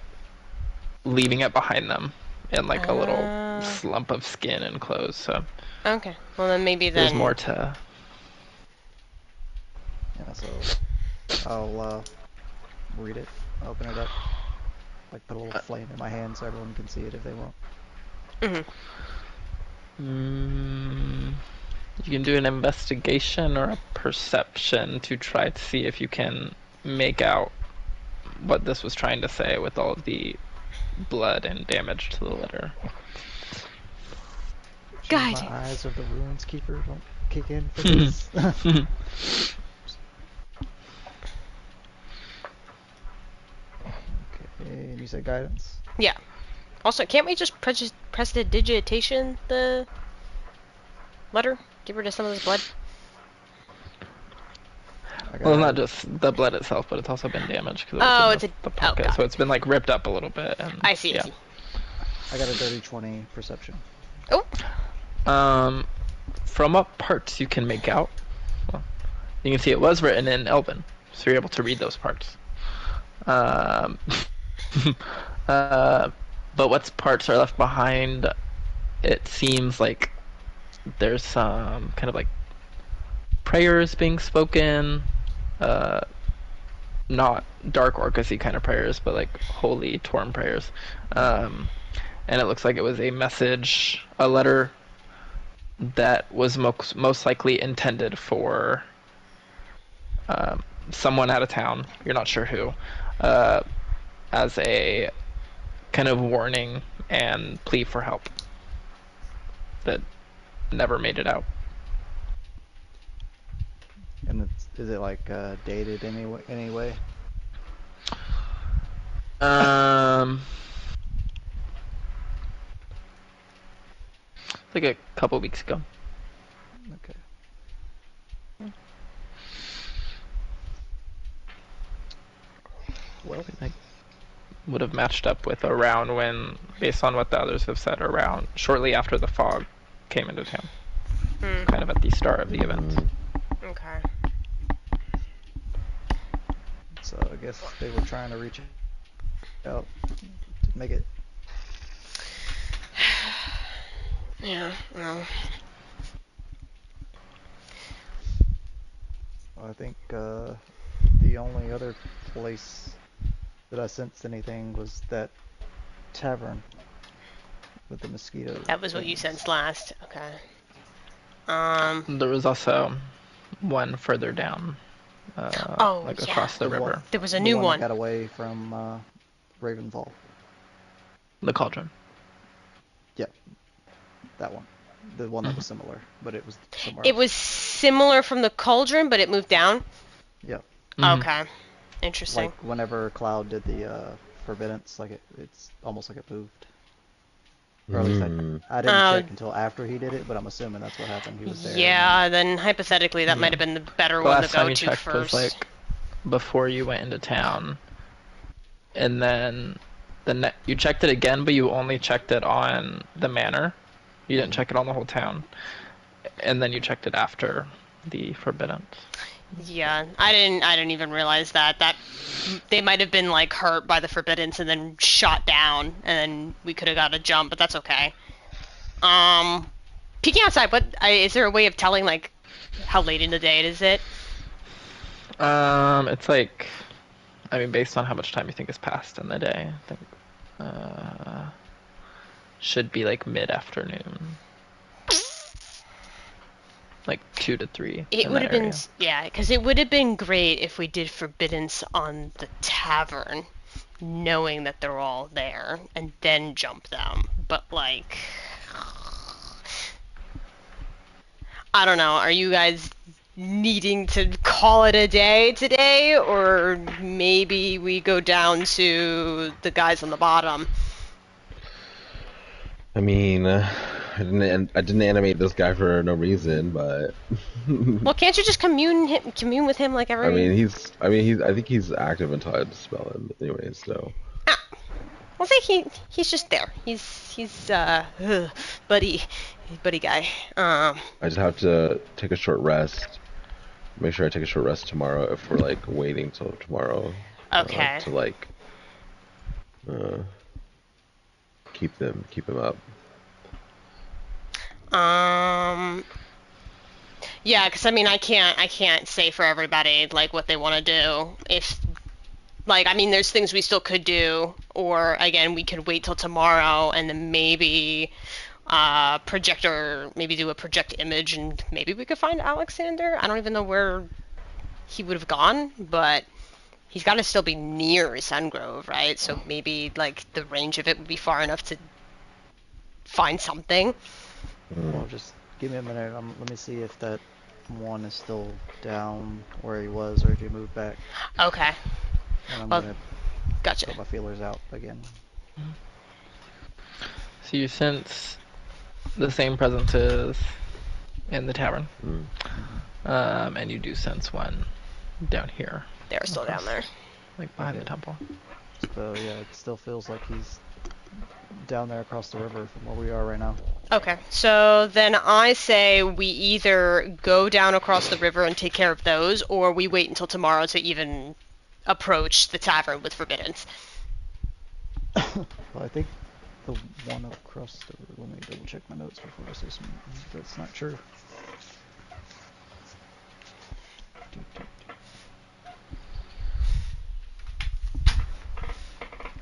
leaving it behind them in like a little slump of skin and clothes. So Okay. Well, then maybe there's more to. Yeah, so I'll read it, open it up, like put a little flame in my hand so everyone can see it if they want. You can do an investigation or a perception to try to see if you can make out what this was trying to say with all of the blood and damage to the letter. Guidance. My eyes of the ruins keeper don't kick in for this. Okay, and you said guidance? Yeah. Also, can't we just press the digitation the letter? Get rid of some of this blood? Well, not just the blood itself, but it's also been damaged because Oh, the pocket, so it's been like ripped up a little bit. And, I see. Yeah. I see. I got a dirty 20 perception. Oh. From what parts you can make out, well, you can see it was written in Elven, so you're able to read those parts. But what parts are left behind? It seems like there's some kind of like prayers being spoken, not dark orcusy kind of prayers, but like holy Torm prayers. And it looks like it was a message, a letter that was most likely intended for someone out of town. You're not sure who, as a kind of warning and plea for help that never made it out. And is it like dated anyway? Like a couple weeks ago. Okay. Well, Like, would have matched up with around when, based on what the others have said, around shortly after the fog came into town. Kind of at the start of the event. Okay. so I guess they were trying to reach out to make it. Yeah. Well. I think the only other place that I sensed anything was that tavern with the mosquitoes. That was what you sensed last. Okay. There was also one further down Oh, like yeah. across the The one- river. There was a the new one one. that got away from Ravenfall. The cauldron. Yep, that one. The one that was similar, but it was somewhere It else. was similar from the cauldron, but it moved down. Yep. Mhm. Okay, interesting. Like whenever Cloud did the Forbiddance, like it's almost like it moved. Or at least I didn't Oh. check until after he did it, but I'm assuming that's what happened. He was there. Yeah, then hypothetically that might have been the better The one to last go time you to checked first. was like before you went into town, and then you checked it again, but you only checked it on the manor. You didn't check it on the whole town, and then you checked it after the Forbiddance. Yeah, I didn't even realize that they might have been like hurt by the Forbiddance and then shot down, and then we could have got a jump, but that's okay. Peeking outside, is there a way of telling like how late in the day is it? It's like, I mean, based on how much time you think has passed in the day, I think should be like mid-afternoon, like 2 to 3. It in would that have been, area. yeah, because it would have been great if we did Forbiddance on the tavern, knowing that they're all there, and then jump them. But, like, I don't know, are you guys needing to call it a day today, or maybe we go down to the guys on the bottom? I mean, I didn't animate this guy for no reason, but Well, can't you just commune with him like every... I think he's active until I dispel him anyway, so. Well, say he's just there. He's buddy guy. I just have to take a short rest. Make sure I take a short rest tomorrow if we're like waiting till tomorrow. Okay. To like keep him up. Yeah, because I mean, I can't say for everybody like what they want to do. If like, I mean, there's things we still could do, or again, we could wait till tomorrow and then maybe maybe do a project image, and maybe we could find Alexander. I don't even know where he would have gone, but he's got to still be near Sungrove, right? So maybe like the range of it would be far enough to find something. Well, just give me a minute. Let me see if that one is still down where he was, or if he moved back. Okay. And I'm Well, gonna gotcha. put my feelers out again. So you sense the same presences in the tavern, and you do sense one down here, They're still down there. like behind the temple. So yeah, it still feels like he's down there across the river from where we are right now. Okay, so then I say we either go down across the river and take care of those, or we wait until tomorrow to even approach the tavern with Forbiddance. Well, I think the one across the river. Let me double check my notes before I say something that's not true.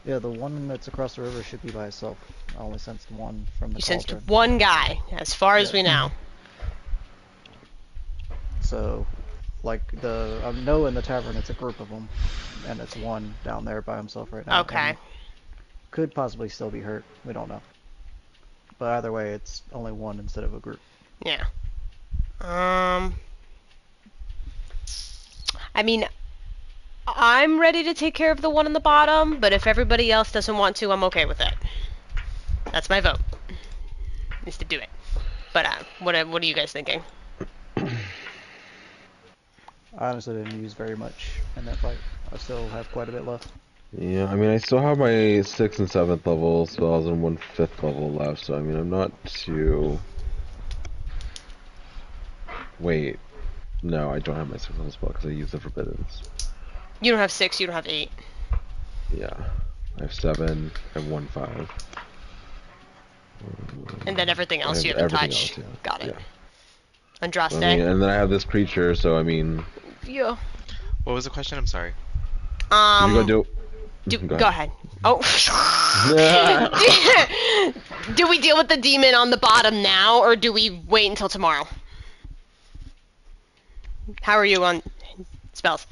Yeah, the one that's across the river should be by itself. I only sensed one from the You sensed cauldron. one guy, as far as Yeah. we know. So, like, I know in the tavern it's a group of them, and it's one down there by himself right now. Okay. and Could possibly still be hurt. We don't know. But either way, it's only one instead of a group. Yeah. I mean, I'm ready to take care of the one on the bottom, but if everybody else doesn't want to, I'm okay with it. That's my vote. Is to do it. But what are you guys thinking? I honestly didn't use very much in that fight. I still have quite a bit left. Yeah, I mean, I still have my 6th and 7th level spells and 1 5th level left, so I mean, I'm not too... Wait. No, I don't have my 6th level spell because I used the Forbiddance. You don't have 6, you don't have 8. Yeah. I have 7, I have 1 5. And then everything else I you have haven't everything touched. else, yeah. Got it. Yeah. Andraste? I mean, and then I have this creature, so I mean... Yeah. What was the question? I'm sorry. You go do... Go ahead. Oh. Do we deal with the demon on the bottom now, or do we wait until tomorrow? How are you on spells.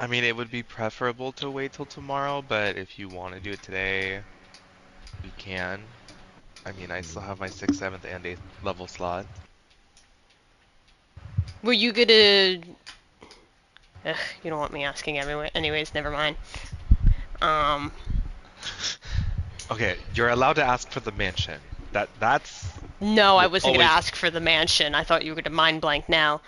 I mean, it would be preferable to wait till tomorrow, but if you want to do it today, we can. I mean, I still have my 6th, 7th, and 8th level slot. Were you gonna... Ugh, you don't want me asking anyway. Anyways, never mind. Okay, you're allowed to ask for the mansion. That's... No, I wasn't gonna Always- ask for the mansion. I thought you were gonna mind blank now.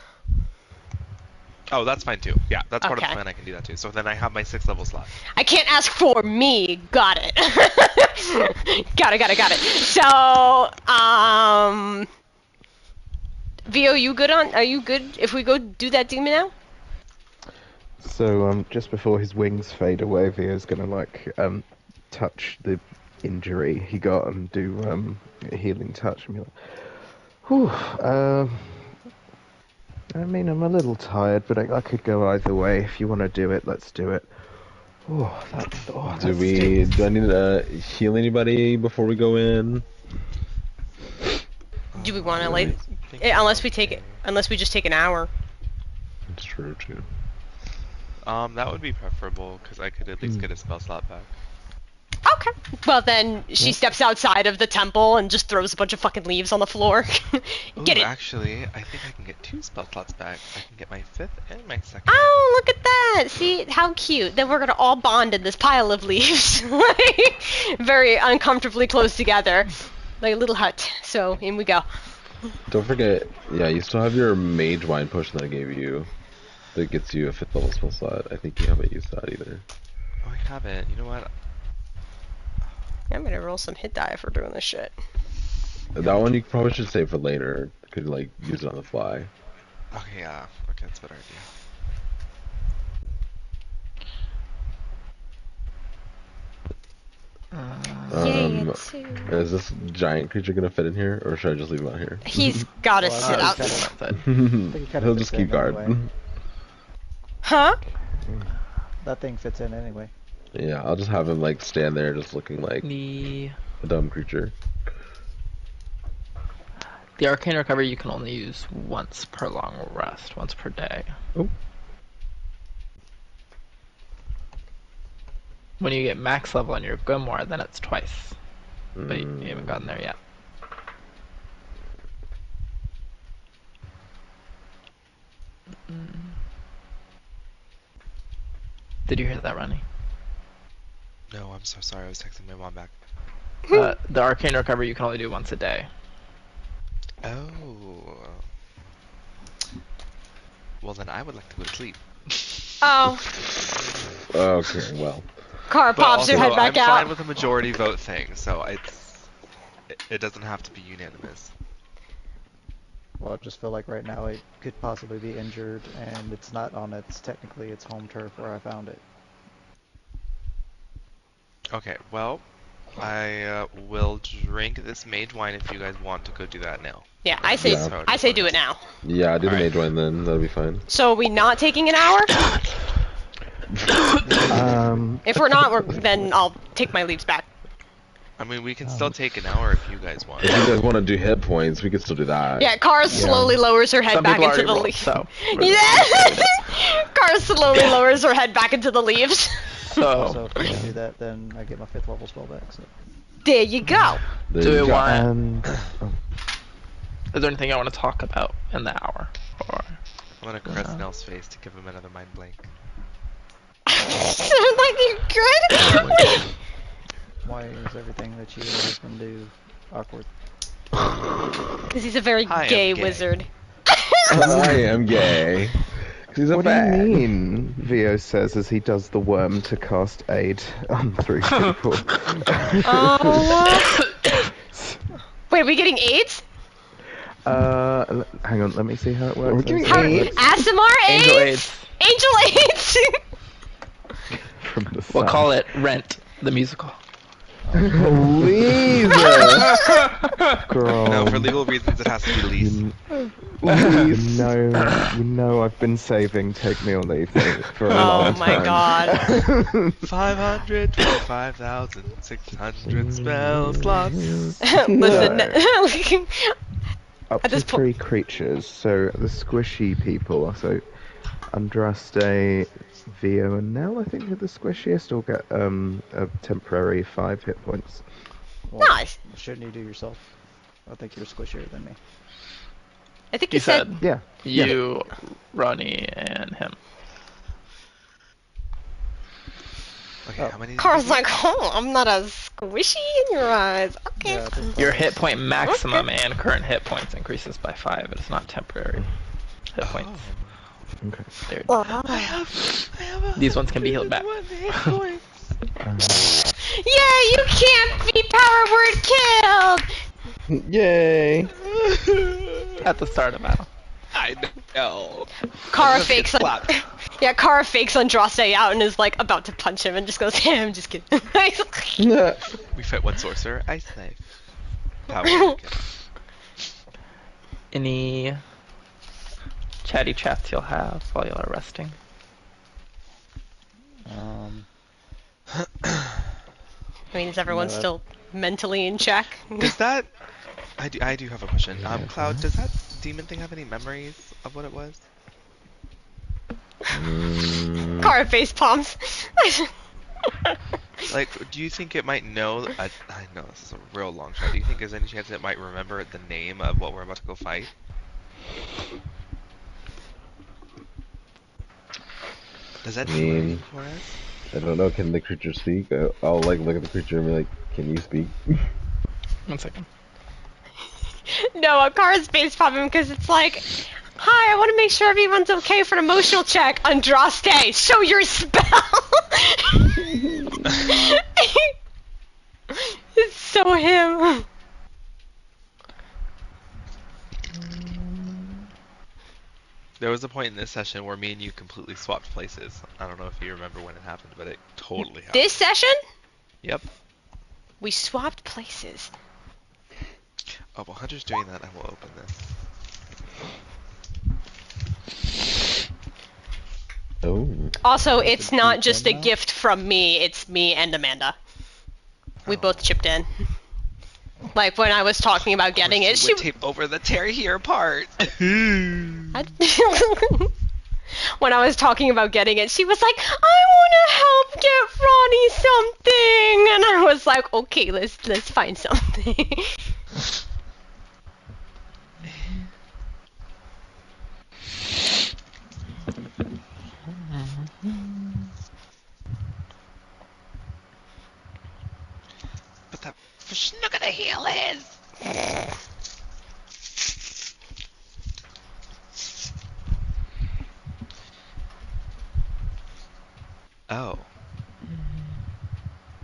Oh, that's fine too. Yeah, that's part of the Okay. plan. I can do that too. So then I have my 6th level slot. I can't ask for me. Got it. Got it. So, Vio, are you good if we go do that demon now? So just before his wings fade away, Vio's gonna like touch the injury he got and do a healing touch and be like, whew, I mean, I'm a little tired, but I could go either way. If you want to do it, let's do it. Do that I need to heal anybody before we go in? Do we want to Really? unless we just take an hour? It's true too. That would be preferable because I could at least get a spell slot back. Okay. Well, then she steps outside of the temple and just throws a bunch of fucking leaves on the floor. Get Ooh, it. Actually, I think I can get 2 spell slots back. I can get my 5th and my 2nd. Oh, look at that! See how cute. Then we're gonna all bond in this pile of leaves, like, very uncomfortably close together, like a little hut. So in we go. Don't forget, yeah, you still have your mage wine potion that I gave you. That gets you a 5th level spell slot. I think you haven't used that either. Oh, I haven't. You know what? I'm gonna roll some hit die for doing this shit. That one you probably should save for later. Could like use it on the fly. Okay, yeah. Okay, that's a better idea. Is this giant creature gonna fit in here, or should I just leave him out here? He's gotta Well, sit I out. think it kinda He'll fits just keep in guard. anyway. Huh? That thing fits in anyway. Yeah, I'll just have him like stand there, just looking like The a dumb creature. arcane recovery you can only use once per long rest, once per day. Oh. When you get max level on your grimoire, then it's twice. But you haven't gotten there yet. Did you hear that, Ronnie? No, I'm so sorry. I was texting my mom back. The arcane recovery you can only do once a day. Oh. Well, then I would like to go to sleep. Oh, Okay, well. car But pops her also, head back I'm out. fine with a majority vote thing, so it doesn't have to be unanimous. Well, I just feel like right now it could possibly be injured, and it's not on technically its home turf where I found it. Okay, well, I will drink this mage wine if you guys want to go do that now. Yeah, I say Yeah. I say do it now. Yeah, do the Alright. mage wine then. That'll be fine. So are we not taking an hour? If we're not, then I'll take my leaves back. I mean, we can still take an hour if you guys want. If you guys want to do hit points, we can still do that. Yeah, Kara slowly lowers her head Some back people into already the rolled, leaves. so Yeah. Kara slowly lowers her head back into the leaves. so So if I do that, then I get my 5th level spell back. So. There you go. There do you we go. want? Is there anything I want to talk about in the hour? Or I'm gonna caress Nell's face to give him another mind blank. Like you good? Why is everything that you and your husband do awkward? Because he's a very I am gay gay. wizard. I am gay. He's a What do you fag. mean? Vio says as he does the worm to cast aid on 3 people. Oh. Wait, are we getting AIDS? Hang on, let me see how it works. Are we getting How, AIDS? ASMR AIDS? Angel AIDS. Angel AIDS? From the We'll sun. call it Rent, the musical. Please. Girl. No, for legal reasons, it has to be lease. You know I've been saving Take Me or Leave Me for a Oh long my time. god. 525,600 spell slots. Listen. Up At to this po- 3 creatures, so the squishy people, so Andraste, Vio, and Nell, I think, are the squishiest. All get a temporary 5 hit points. Well, Nice. shouldn't you do yourself? I think you're squishier than me. I think He you said. said Yeah. you, Ronnie, and him. Okay, Oh. how many? Carl's like, oh, I'm not as squishy in your eyes. Okay. Yeah, I just Your thought hit point maximum Okay. and current hit points increases by 5. It is not temporary hit points. Okay. They're- I have These ones can be healed back. 101 hit points. Yeah, you can't be power word killed. Yay! At the start of battle. I know. Kara Let's get fakes on. slapped. Yeah, Kara fakes Andraste out and is like about to punch him and just goes, I'm just kidding. We fight one sorcerer. Ice knife. Power. Kill. Any chatty chats you'll have while y'all are resting? I mean, is everyone No, still mentally in check? Does that? I do have a question. Cloud, does that demon thing have any memories of what it was? Kara face palms. Like, do you think it might know? I know this is a real long shot. Do you think there's any chance it might remember the name of what we're about to go fight? Does that do anything for us? I don't know. Can the creature speak? I'll like look at the creature and be like, "Can you speak?" 1 second. No, Kara's face popping because it's like, hi, I want to make sure everyone's okay for an emotional check. Andraste, show your spell. It's so him. There was a point in this session where me and you completely swapped places. I don't know if you remember when it happened, but it totally happened. This session, Yep. we swapped places. Oh, while Hunter's doing that, I will open this. Oh. Also, That's a it's not deep just a one now. gift from me, it's me and Amanda. We both chipped in. Like when I was talking about getting it, She would tape over the tear here part. when I was talking about getting it, she was like, I want to help get Ronnie something, and I was like, okay, let's find something. But that fish not gonna heal his. Oh.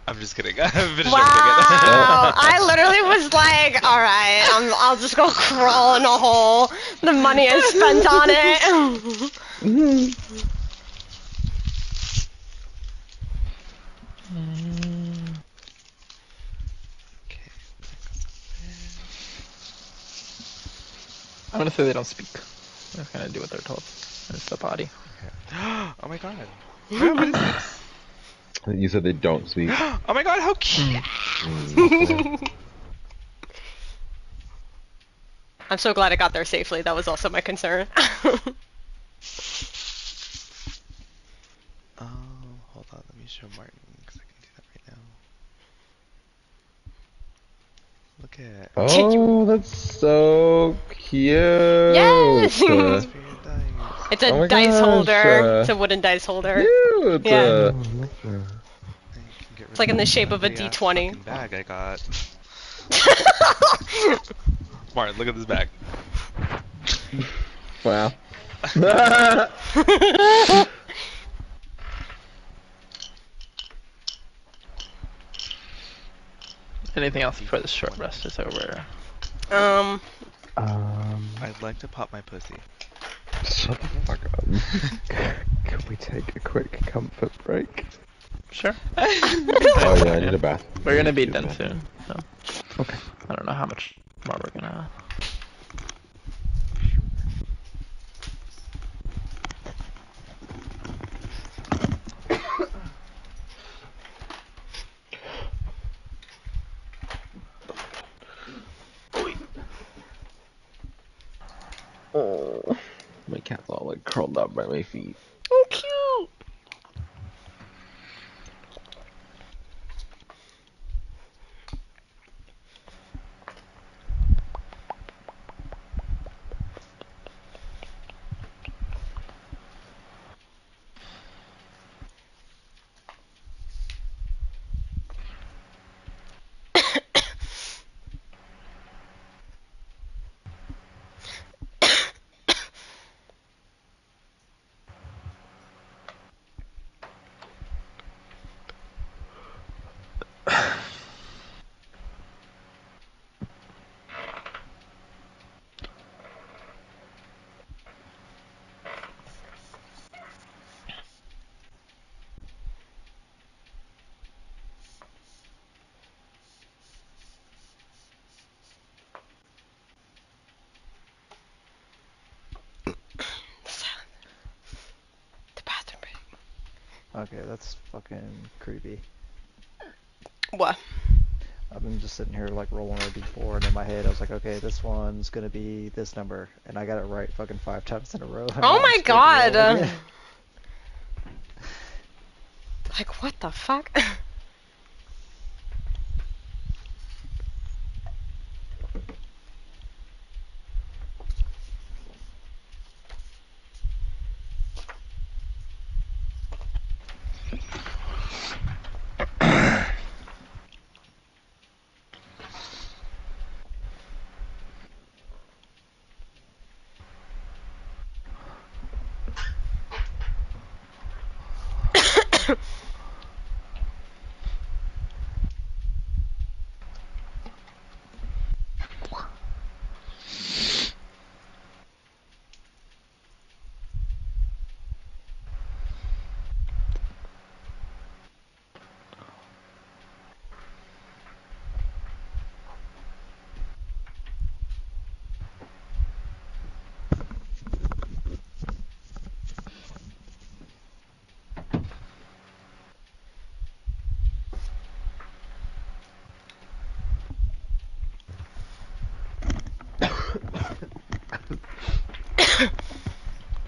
I'm just kidding. I'm finishing Wow, everything. I literally was like, all right, I'll just go crawl in a hole. The money I spent on it. Okay. I'm gonna say they don't speak. They're just gonna do what they're told. And it's the body. Oh my god. Wow, what is this? You said they don't speak. Oh my god, how cute! I'm so glad I got there safely. That was also my concern. Hold on, let me show Martin, because I can do that right now. Look at Oh, that's so cute. Yes! for your dice. It's a Oh my dice gosh, holder. It's a wooden dice holder. Cute. Yeah. It's like in the shape of a D20. Bag I got. Martin, look at this bag. Wow. Anything else before this short rest is over? I'd like to pop my pussy. Shut the fuck up. Can we take a quick comfort break? Sure. Oh yeah, I need a bath. We're gonna be done soon, so Okay. I don't know how much more we're gonna. Oh, my cat's all like curled up by my feet. Oh, cute. The bathroom break. Okay, that's fucking creepy. What? I've been just sitting here like rolling a d4, and in my head I was like, okay, this one's gonna be this number, and I got it right fucking 5 times in a row. And now Oh I'm my scared to roll god. again. Like, what the fuck?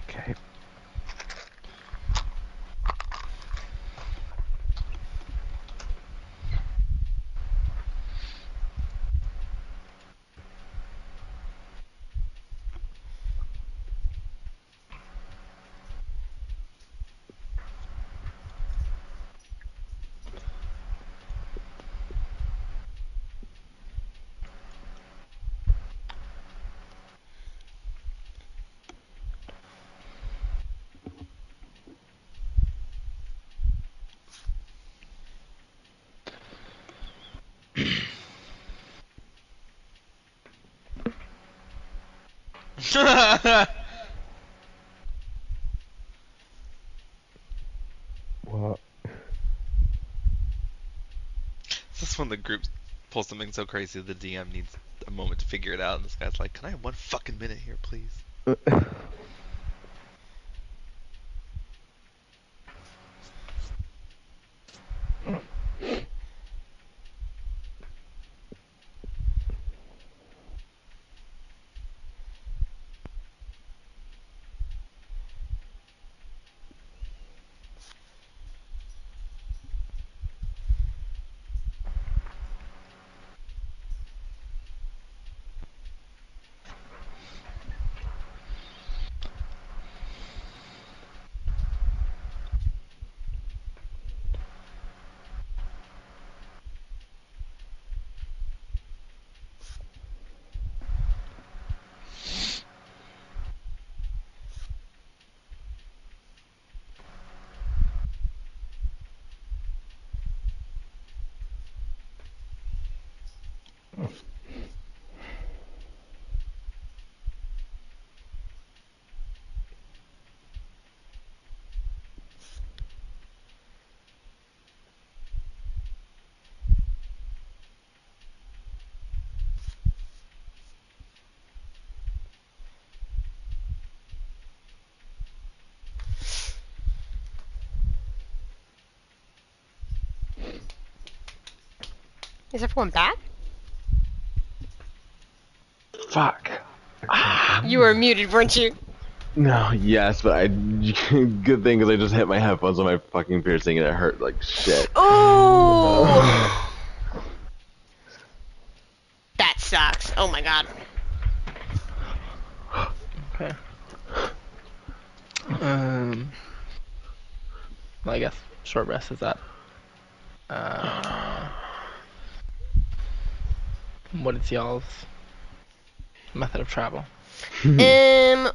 Okay. What? It's just when the group pulls something so crazy the DM needs a moment to figure it out, and this guy's like, "Can I have 1 fucking minute here, please?" Is everyone back? Fuck. You were muted, weren't you? No, yes, but I good thing because I just hit my headphones on my fucking piercing and it hurt like shit. Oh, that sucks. Oh my god. Okay. Well, I guess short rest is that. What is y'all's method of travel?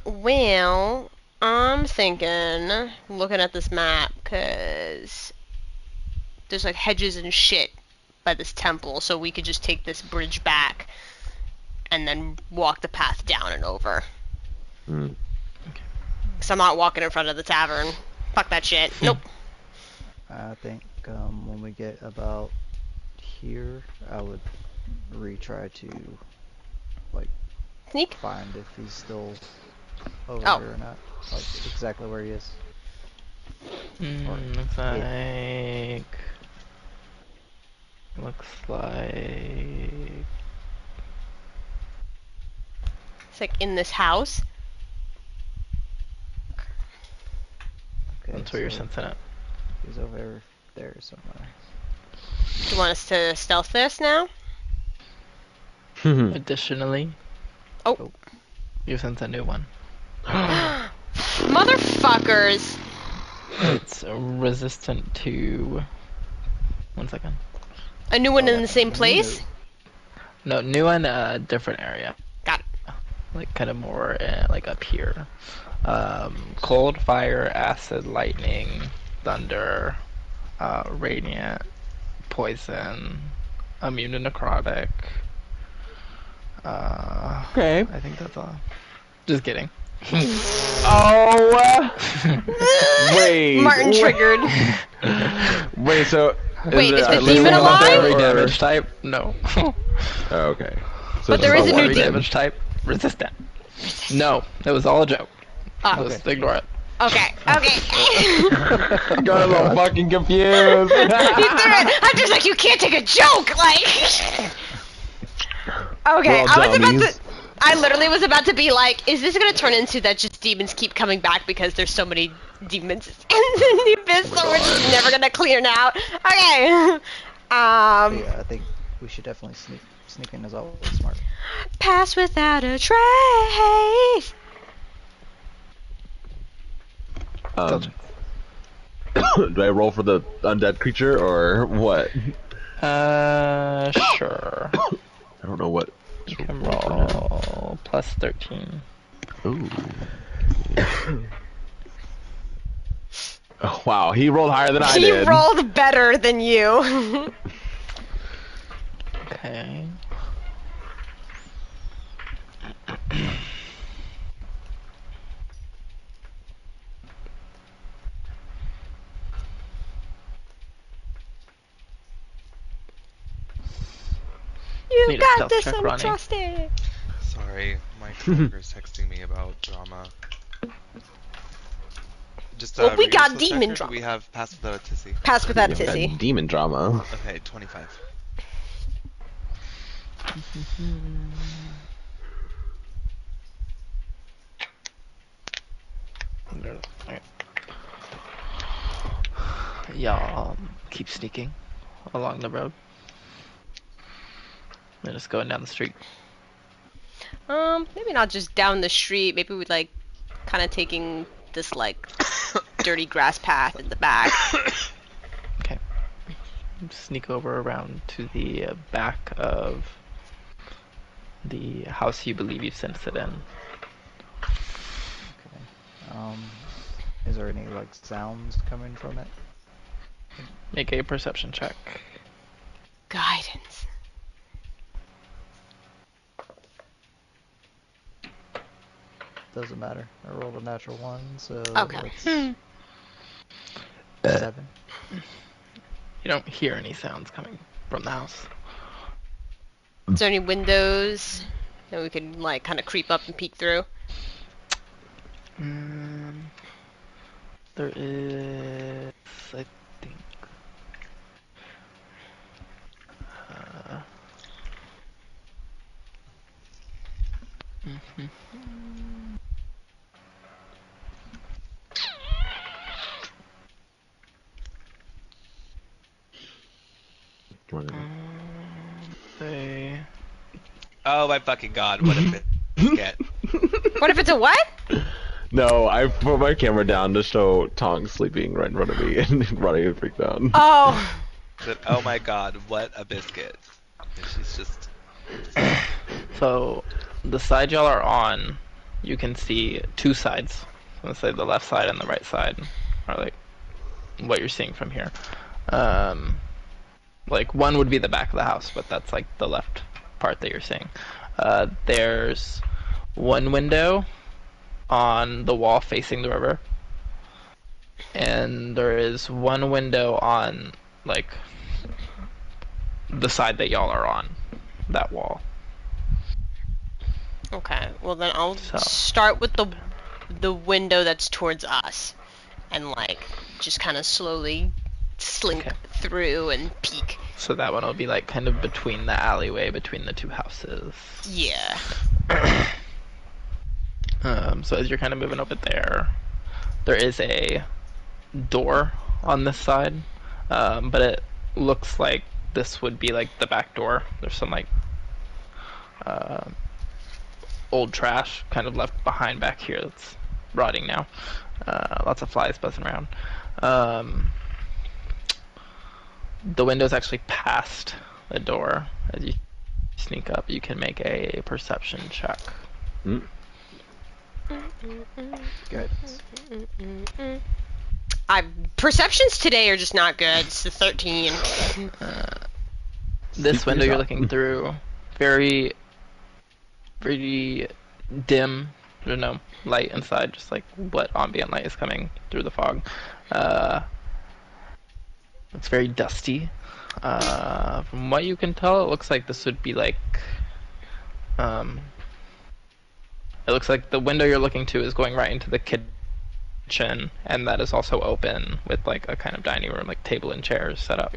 Well, I'm thinking, looking at this map, cause there's like hedges and shit by this temple, so we could just take this bridge back and then walk the path down and over. Mm. Cause I'm not walking in front of the tavern. Fuck that shit. Nope. I think when we get about here, I would retry to like Sneak? find if he's still over Oh. here or not, like exactly where he is. Looks like It's like in this house. Okay, that's where you're so sensing it. he's over there somewhere. Do you want us to stealth this now? Additionally, Oh. you sense a new one. Motherfuckers! It's resistant to. 1 second. A new one Oh, in the same place? No, new one, different area. Got it. Like kind of more like up here. Cold, fire, acid, lightning, thunder, radiant, poison, immune to necrotic. Okay. I think that's all. Just kidding. Oh. Wait. Martin triggered. Wait. So. Wait, is the at least demon one alive? Every or- damage type? No. Oh, okay. So But there it's is a not new one Every demon. damage type resistant. No, it was all a joke. Oh, Just ignore it. okay, okay. Got a little fucking confused. He threw it. I'm just like, you can't take a joke, like. Okay, We're all I was about dummies. to. I literally was about to be like, is this gonna turn into that just demons keep coming back because there's so many demons in the abyss, so we're just never gonna clear now? Okay. But yeah, I think we should definitely sneak in as always smart. Pass without a trace. Do I roll for the undead creature or what? Sure. I don't know what. You can roll plus 13. Ooh. Oh, wow, he rolled higher than I He did. rolled better than you. Okay. You Need a got stealth this, check, I'm Ronnie. trusted. Sorry, my coworker's texting me about drama. Just Well, we reduce got the demon check, or drama. Do we have pass without a tizzy? Pass without a That tizzy. demon drama. Okay, 25. Okay. Y'all keep sneaking along the road. They're just going down the street. Maybe not just down the street. Maybe we'd like kind of taking this like dirty grass path in the back. Okay. Sneak over around to the back of the house you believe you sensed it in. Okay. Is there any like sounds coming from it? Make a perception check. Guidance. Doesn't matter. I rolled a natural one, so Okay. it's 7. You don't hear any sounds coming from the house. Is there any windows that we could like kind of creep up and peek through? There is, I think. Come on, They... Oh my fucking god, what a biscuit. What if it's a what? No, I put my camera down to show Tong sleeping right in front of me and running and freaked out. Oh. Said, oh my god, what a biscuit. And she's just... So, the side y'all are on, you can see two sides. Let's say the left side and the right side are like what you're seeing from here. Like one would be the back of the house, but that's like the left part that you're seeing. There's one window on the wall facing the river, and there is one window on like the side that y'all are on, that wall. Okay. Well, then I'll So. start with the window that's towards us, and like just kind of slowly slink Okay. through and peek. So that one will be like kind of between the alleyway between the two houses. Yeah. So as you're kind of moving over there is a door on this side, but it looks like this would be like the back door. There's some like old trash kind of left behind back here that's rotting now. Lots of flies buzzing around. The window's actually past the door. As you sneak up, you can make a perception check. Mm. Good. Perceptions today are just not good. It's the 13. This Speak window you're yourself. looking through, very dim. There's no light inside, just like what ambient light is coming through the fog. It's very dusty. From what you can tell, it looks like this would be like... it looks like the window you're looking to is going right into the kitchen, and that is also open with like a kind of dining room, like table and chairs set up.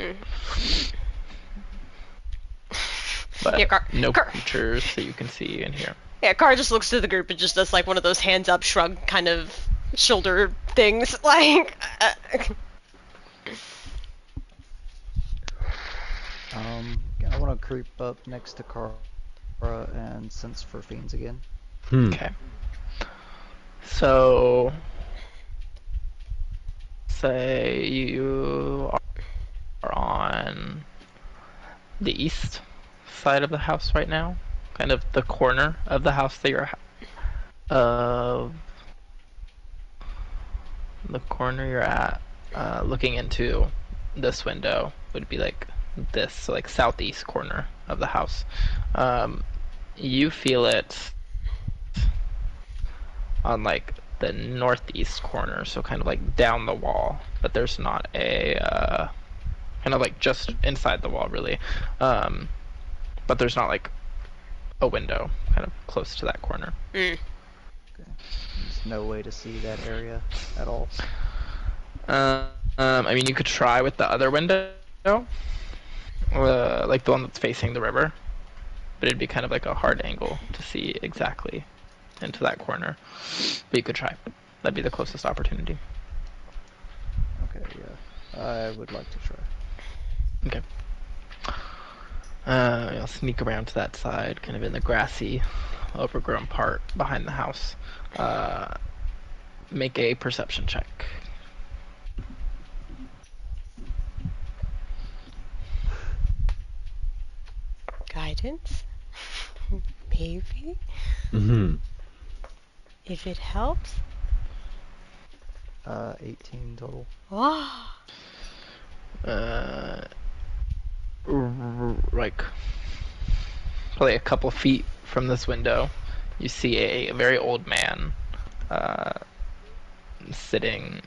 But Yeah, no Car- creatures that you can see in here. Yeah, Car just looks to the group and just does like one of those hands up shrug kind of shoulder things, like. I want to creep up next to Kara and sense for fiends again. Okay. So, say you are on the east side of the house right now, kind of the corner of the house that you're the corner you're at, looking into this window would be like this, so like southeast corner of the house. You feel it on like the northeast corner, so kind of like down the wall, but there's not a kind of like just inside the wall really, but there's not like a window kind of close to that corner. Okay. There's no way to see that area at all. I mean, you could try with the other window, like the one that's facing the river, but it'd be kind of like a hard angle to see exactly into that corner. But you could try. That'd be the closest opportunity. Okay, yeah. I would like to try. Okay. I'll sneak around to that side, kind of in the grassy, overgrown part behind the house. Make a perception check. Guidance? Maybe? Mm-hmm. If it helps? 18 total. Oh. Like probably a couple feet from this window, you see a very old man sitting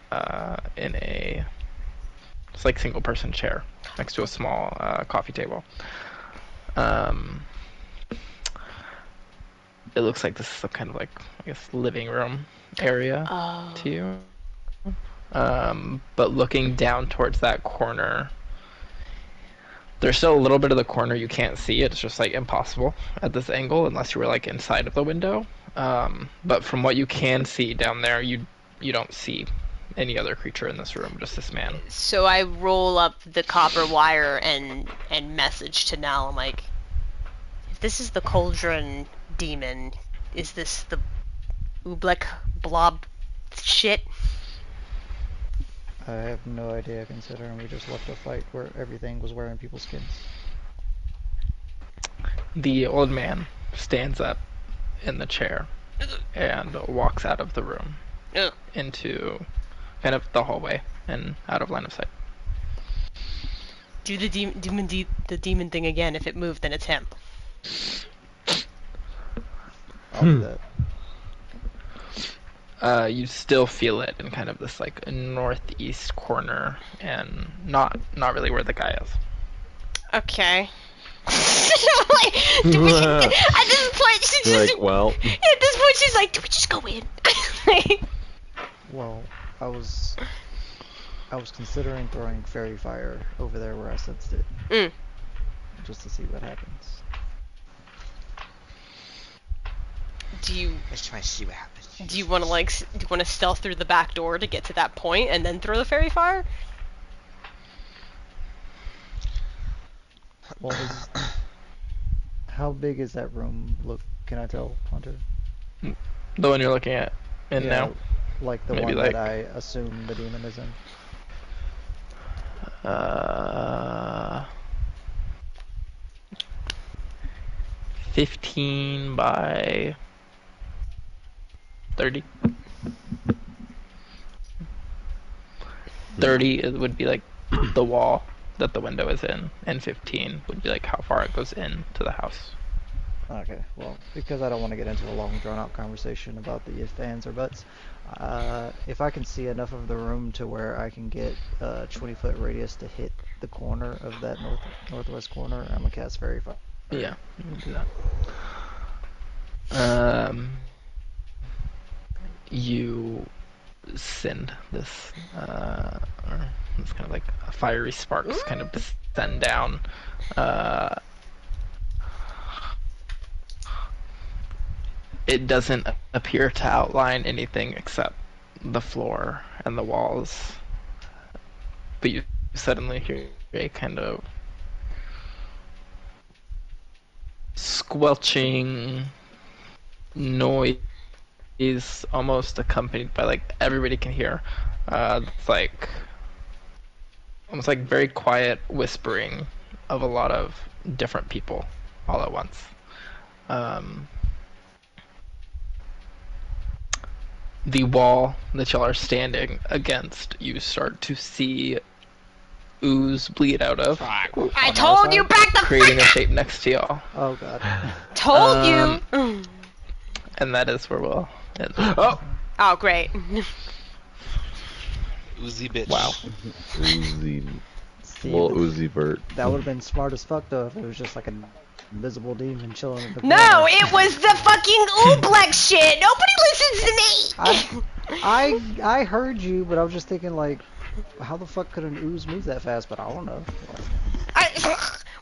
in a like single person chair next to a small coffee table. It looks like this is some kind of like, I guess, living room area to you. But looking down towards that corner, there's still a little bit of the corner you can't see. It's just like impossible at this angle unless you were like inside of the window. But from what you can see down there, you don't see any other creature in this room, just this man. So I roll up the copper wire and message to Nell. I'm like, if this is the cauldron demon, is this the Oobleck blob shit? I have no idea, considering we just left a fight where everything was wearing people's skins. The old man stands up in the chair and walks out of the room Ugh. into kind of the hallway and out of line of sight. Do the demon thing again. If it moved, then it's him. I'll do that. You still feel it in kind of this like northeast corner, and not really where the guy is. Okay. Like, at this point, she just. Like, well, At this point, she's like, "Do we just go in?" Well, I was considering throwing fairy fire over there where I sensed it, just to see what happens. Do you Just trying to see what happens. do you want to stealth through the back door to get to that point and then throw the fairy fire? Well, how big is that room? Look, can I tell, Hunter? The one you're looking at in now? Like the Maybe one like- that I assume the demon is in. 15 by 30. 30 it would be like the wall that the window is in, and 15 would be like how far it goes into the house. Okay, well, because I don't want to get into a long, drawn-out conversation about the if, ands, or buts, if I can see enough of the room to where I can get a 20-foot radius to hit the corner of that northwest corner, I'm gonna cast Fairy Fire. Yeah, you can do that. You send this, or it's kind of like fiery sparks kind of descend down. It doesn't appear to outline anything except the floor and the walls. But you suddenly hear a kind of squelching noise, almost accompanied by like everybody can hear. It's like almost like very quiet whispering of a lot of different people all at once. The wall that y'all are standing against, you start to see ooze bleed out of, I told you, back the creating a shape next to y'all. Oh god. Told you. And that is where we'll end. Oh, great. Oozy bitch. Wow. Uzi, See, little Uzi Bert. that would have been smart as fuck though if it was just like an invisible demon chilling in the No, corner. it was the fucking Oobleck shit. Nobody listens to me. I heard you, but I was just thinking like, how the fuck could an ooze move that fast? But I don't know.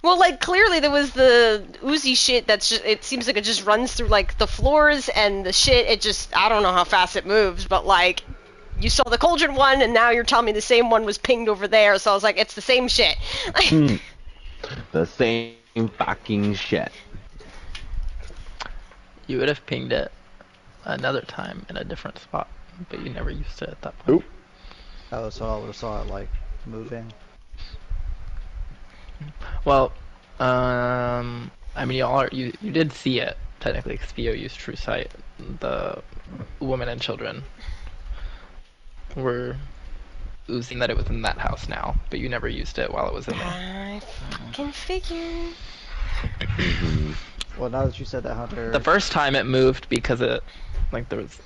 Well, like, clearly there was the oozy shit that's just, it seems like it just runs through, like, the floors and the shit, it just, I don't know how fast it moves, but, like, you saw the cauldron one, and now you're telling me the same one was pinged over there, so I was like, it's the same shit. The same fucking shit. You would have pinged it another time in a different spot, but you never used it at that point. Oop. Oh, so I would have saw it like moving. Well, I mean, you did see it technically, because Theo used True Sight. The women and children were oozing that it was in that house now, but you never used it while it was in there. I fucking figured. Well, now that you said that, Hunter. The first time it moved because it, like, there was,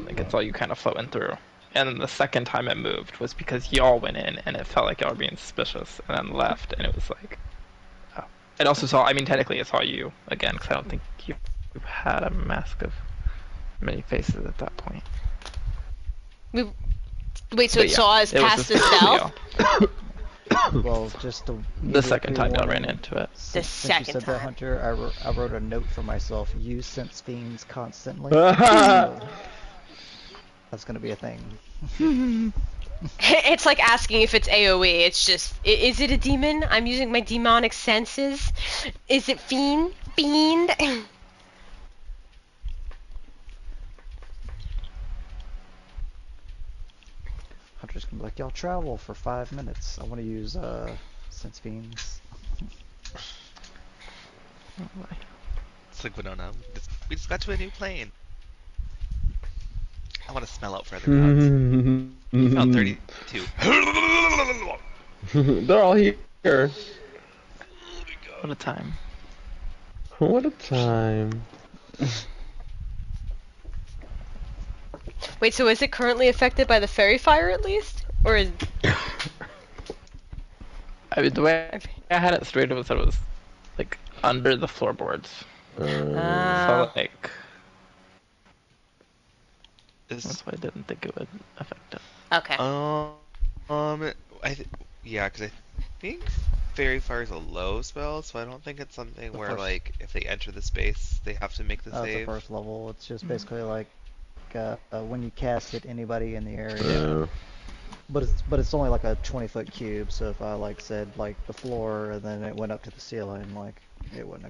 like, it's all you kind of floating through. And then the second time it moved was because y'all went in and it felt like y'all were being suspicious, and then left, and it was like, oh. It also saw, I mean, technically it saw you again, because I don't think you had a mask of many faces at that point. Wait, so But it yeah, saw us it was past the suspicious to stealth? y'all. Well, just to The second time y'all ran into it. Since second you said time. that, Hunter, I wrote a note for myself. You sense fiends constantly. That's gonna be a thing. It's like asking if it's AoE. It's just, is it a demon? I'm using my demonic senses. Is it fiend? Fiend? Hunter's gonna be like, y'all travel for 5 minutes. I want to use sense beams. It's like Winona. We just got to a new plane. I want to smell out for other gods. You found 32. They're all here. What a time. What a time. Wait, so is it currently affected by the fairy fire at least? Or is... I mean, the way I had it straight was that it was like under the floorboards. So like that's why I didn't think it would affect it. Okay. Yeah, because I think Fairy Fire is a low spell, so I don't think it's something where, like, if they enter the space, they have to make the It's the save. first level. It's just basically like when you cast it, anybody in the area. But it's only like a 20-foot cube. So if I like said like the floor and then it went up to the ceiling, like it wouldn't